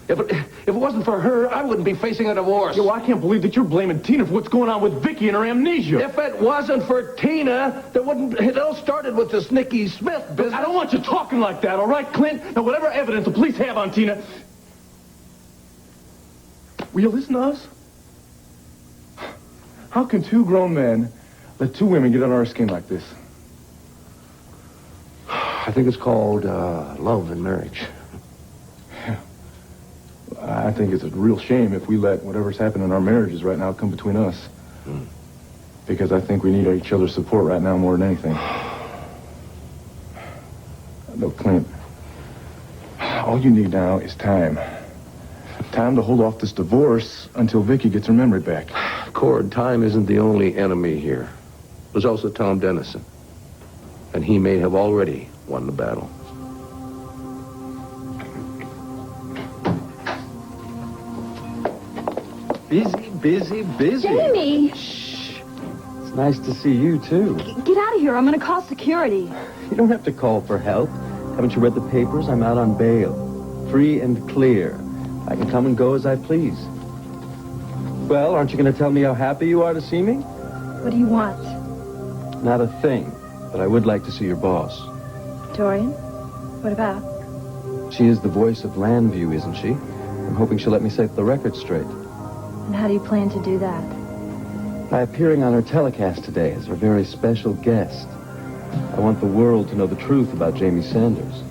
If it wasn't for her, I wouldn't be facing a divorce. Yo, I can't believe that you're blaming Tina for what's going on with Vicky and her amnesia. If it wasn't for Tina, it all started with this Nikki Smith business. I don't want you talking like that, all right, Clint? Now, whatever evidence the police have on Tina... Will you listen to us? How can two grown men let two women get under our skin like this? I think it's called love and marriage. I think it's a real shame if we let whatever's happening in our marriages right now come between us. Because I think we need each other's support right now more than anything. Look, Clint, all you need now is time. Time to hold off this divorce until Vicky gets her memory back. Cord, time isn't the only enemy here. There's also Tom Dennison. And he may have already won the battle. Busy. Jamie! It's nice to see you, too. Get out of here. I'm going to call security. You don't have to call for help. Haven't you read the papers? I'm out on bail. Free and clear. I can come and go as I please. Well, aren't you going to tell me how happy you are to see me? What do you want? Not a thing, but I would like to see your boss. Dorian? What about? She is the voice of Landview, isn't she? I'm hoping she'll let me set the record straight. And how do you plan to do that? By appearing on her telecast today as her very special guest. I want the world to know the truth about Jamie Sanders.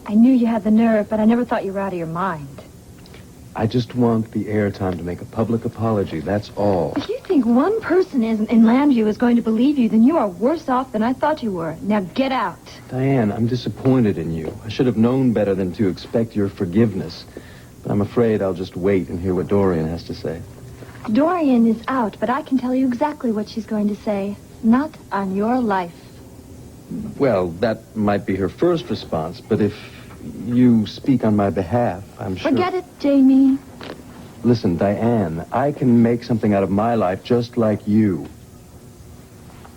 I knew you had the nerve, but I never thought you were out of your mind. I just want the airtime to make a public apology, that's all. If you think one person in Landview is going to believe you, then you are worse off than I thought you were. Now get out. Diane, I'm disappointed in you. I should have known better than to expect your forgiveness. But I'm afraid I'll just wait and hear what Dorian has to say. Dorian is out, but I can tell you exactly what she's going to say. Not on your life. Well, that might be her first response, but if you speak on my behalf, I'm sure... Forget it, Jamie. Listen, Diane, I can make something out of my life just like you.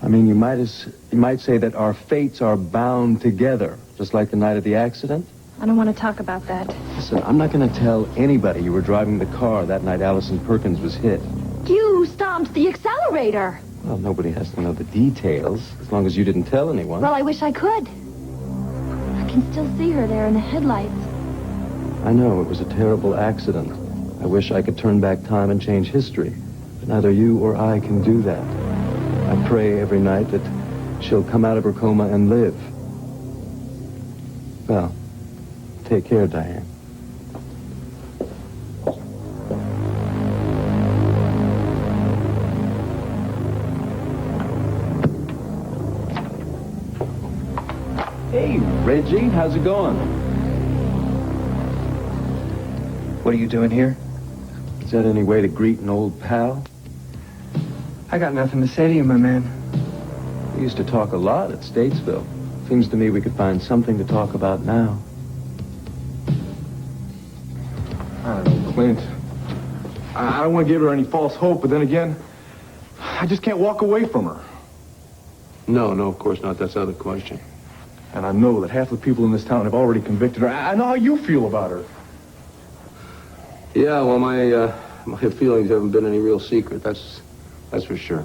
I mean, you might say that our fates are bound together, just like the night of the accident. I don't want to talk about that. Listen, I'm not going to tell anybody you were driving the car that night Allison Perkins was hit. You stomped the accelerator. Well, nobody has to know the details, as long as you didn't tell anyone. Well, I wish I could. I can still see her there in the headlights. I know, it was a terrible accident. I wish I could turn back time and change history. But neither you or I can do that. I pray every night that she'll come out of her coma and live. Well, take care, Diane. Hey, Reggie, how's it going? What are you doing here? Is that any way to greet an old pal? I got nothing to say to you, my man. We used to talk a lot at Statesville. Seems to me we could find something to talk about now. I don't know, Clint. I don't want to give her any false hope, but then again, I just can't walk away from her. No, of course not. That's out of the question. And I know that half the people in this town have already convicted her. I know how you feel about her. Yeah, well, my feelings haven't been any real secret. That's for sure.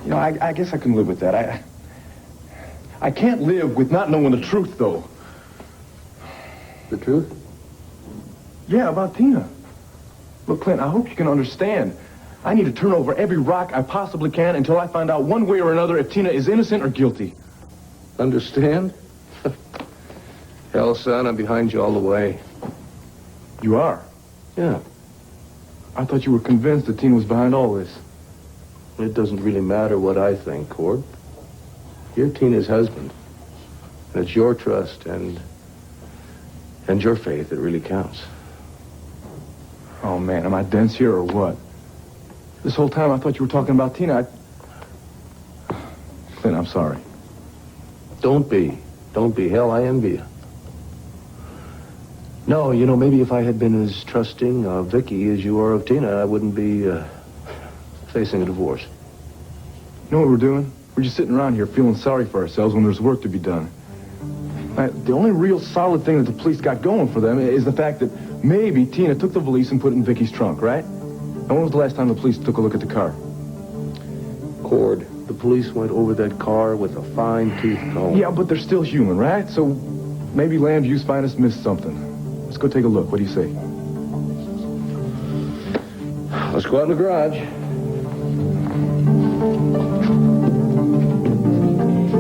You know, I guess I can live with that. I can't live with not knowing the truth, though. The truth? Yeah, about Tina. Look, Clint, I hope you can understand. I need to turn over every rock I possibly can until I find out one way or another if Tina is innocent or guilty. Understand? Hell, son, I'm behind you all the way. You are? Yeah. I thought you were convinced that Tina was behind all this. It doesn't really matter what I think, Cord. You're Tina's husband. And it's your trust and your faith that really counts. Oh, man, am I dense here or what? This whole time I thought you were talking about Tina. Clint, I'm sorry. Don't be. Hell, I envy you. No, you know, maybe if I had been as trusting of Vicky as you are of Tina, I wouldn't be facing a divorce. You know what we're doing? We're just sitting around here feeling sorry for ourselves when there's work to be done. The only real solid thing that the police got going for them is the fact that maybe Tina took the valise and put it in Vicky's trunk, right? And when was the last time the police took a look at the car? Cord, the police went over that car with a fine-tooth comb. Yeah, but they're still human, right? So maybe Landview's finest missed something. Let's go take a look. What do you say? Let's go out in the garage.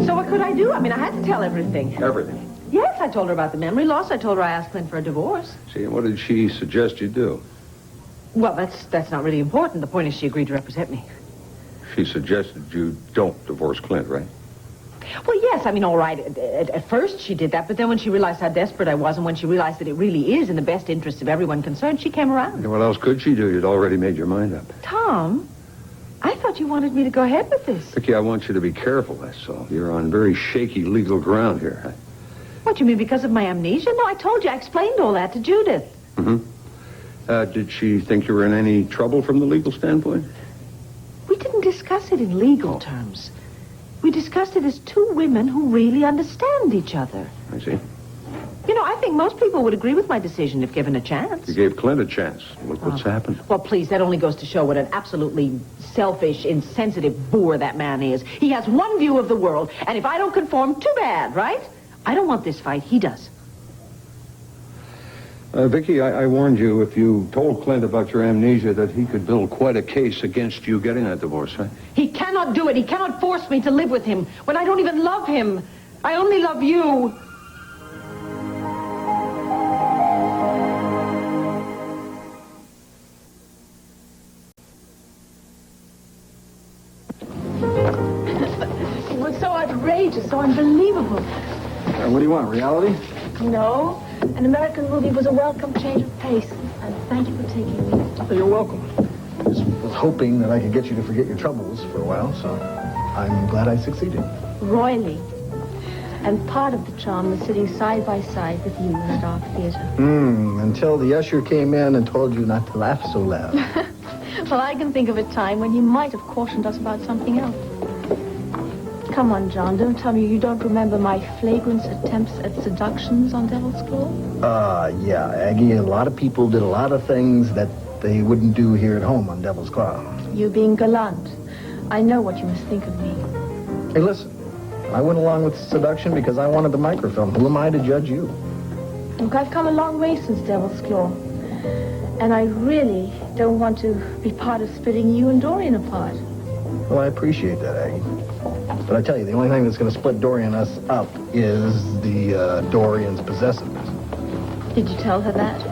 So what could I do? I mean, I had to tell everything. Everything. Yes, I told her about the memory loss. I told her I asked Clint for a divorce. See, what did she suggest you do? Well, that's not really important. The point is she agreed to represent me. She suggested you don't divorce Clint, right? Well, yes, I mean, all right. At first she did that, but then when she realized how desperate I was and when she realized that it really is in the best interest of everyone concerned, she came around. What else could she do? You'd already made your mind up. Tom, I thought you wanted me to go ahead with this. Vicky, I want you to be careful, that's all. You're on very shaky legal ground here. What, you mean because of my amnesia? No, I told you. I explained all that to Judith. Mm-hmm. Did she think you were in any trouble from the legal standpoint? We didn't discuss it in legal terms. We discussed it as two women who really understand each other. I see. You know, I think most people would agree with my decision if given a chance. You gave Clint a chance. Look what's happened. Well, please, that only goes to show what an absolutely selfish, insensitive boor that man is. He has one view of the world, and if I don't conform, too bad, right? I don't want this fight. He does. Vicky, I warned you if you told Clint about your amnesia that he could build quite a case against you getting that divorce, right? He cannot do it. He cannot force me to live with him when I don't even love him. I only love you. It was so outrageous, so unbelievable. What do you want, reality? No, an American movie was a welcome change of pace. And thank you for taking me. Oh, you're welcome. Just was hoping that I could get you to forget your troubles for a while, so I'm glad I succeeded. Royally. And part of the charm was sitting side by side with you in a dark theater. Until the usher came in and told you not to laugh so loud. Well, I can think of a time when he might have cautioned us about something else. Come on, John, don't tell me you don't remember my flagrant attempts at seductions on Devil's Claw? Yeah, Aggie, a lot of people did a lot of things that they wouldn't do here at home on Devil's Claw. You being gallant. I know what you must think of me. Hey, listen, I went along with seduction because I wanted the microfilm. Who am I to judge you? Look, I've come a long way since Devil's Claw. And I really don't want to be part of splitting you and Dorian apart. Well, I appreciate that, Aggie. But I tell you, the only thing that's going to split Dorian and us up is the Dorian's possessiveness. Did you tell her that?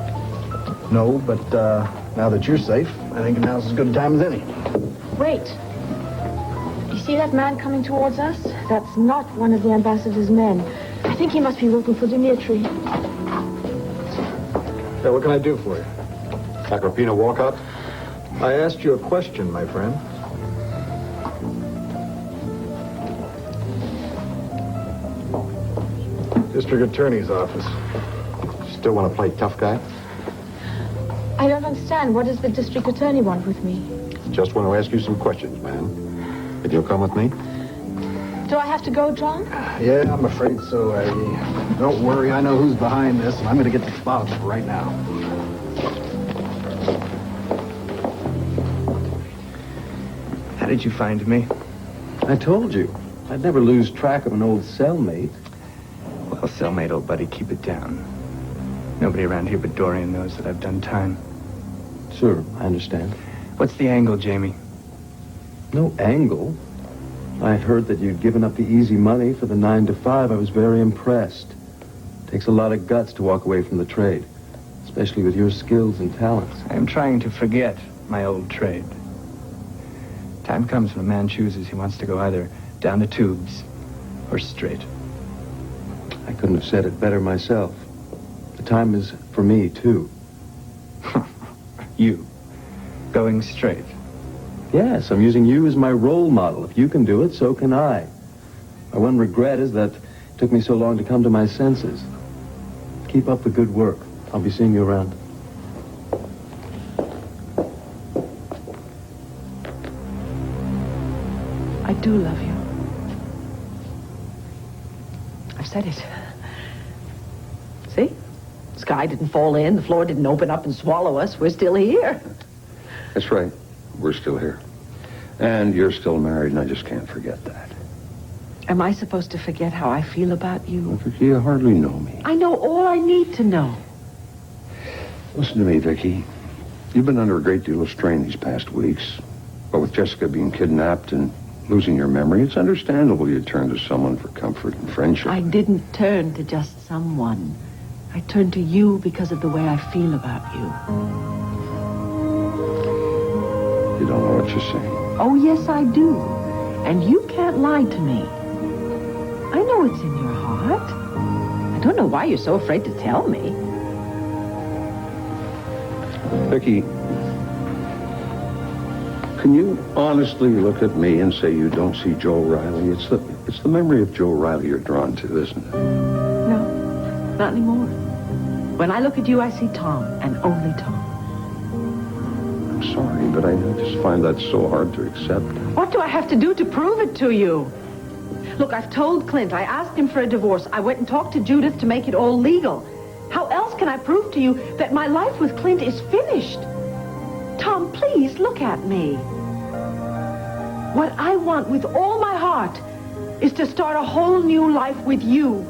No, but now that you're safe, I think now's as good a time as any. Wait. You see that man coming towards us? That's not one of the ambassador's men. I think he must be looking for Dimitri. So what can I do for you? Agrippina Walcott? I asked you a question, my friend. District Attorney's office. Still want to play tough guy? I don't understand. What does the district attorney want with me? Just want to ask you some questions, man. If you'll come with me? Do I have to go, John? Yeah, I'm afraid so, Aggie. Don't worry, I know who's behind this, and I'm going to get the spots right now. How did you find me? I told you. I'd never lose track of an old cellmate. Well, cellmate, old buddy, keep it down. Nobody around here but Dorian knows that I've done time. Sure, I understand. What's the angle, Jamie? No angle. I heard that you'd given up the easy money for the 9 to 5. I was very impressed. Takes a lot of guts to walk away from the trade, especially with your skills and talents. I am trying to forget my old trade. Time comes when a man chooses he wants to go either down the tubes or straight. I couldn't have said it better myself. The time is for me, too. You. Going straight. Yes, I'm using you as my role model. If you can do it, so can I. My one regret is that it took me so long to come to my senses. Keep up the good work. I'll be seeing you around. I do love you. I've said it. See? The sky didn't fall in. The floor didn't open up and swallow us. We're still here. That's right. We're still here. And you're still married, and I just can't forget that. Am I supposed to forget how I feel about you? Well, Vicky, you hardly know me. I know all I need to know. Listen to me, Vicky. You've been under a great deal of strain these past weeks. But with Jessica being kidnapped and losing your memory, it's understandable you turn to someone for comfort and friendship. I didn't turn to just someone. I turned to you because of the way I feel about you. You don't know what you're saying. Oh, yes, I do. And you can't lie to me. know what's in your heart. I don't know why you're so afraid to tell me. Vicky, can you honestly look at me and say you don't see Joe Riley? It's the memory of Joe Riley you're drawn to, isn't it? No, not anymore. When I look at you, I see Tom, and only Tom. I'm sorry, but I just find that so hard to accept. What do I have to do to prove it to you? Look, I've told Clint. I asked him for a divorce. I went and talked to Judith to make it all legal. How else can I prove to you that my life with Clint is finished? Tom, please look at me. What I want with all my heart is to start a whole new life with you.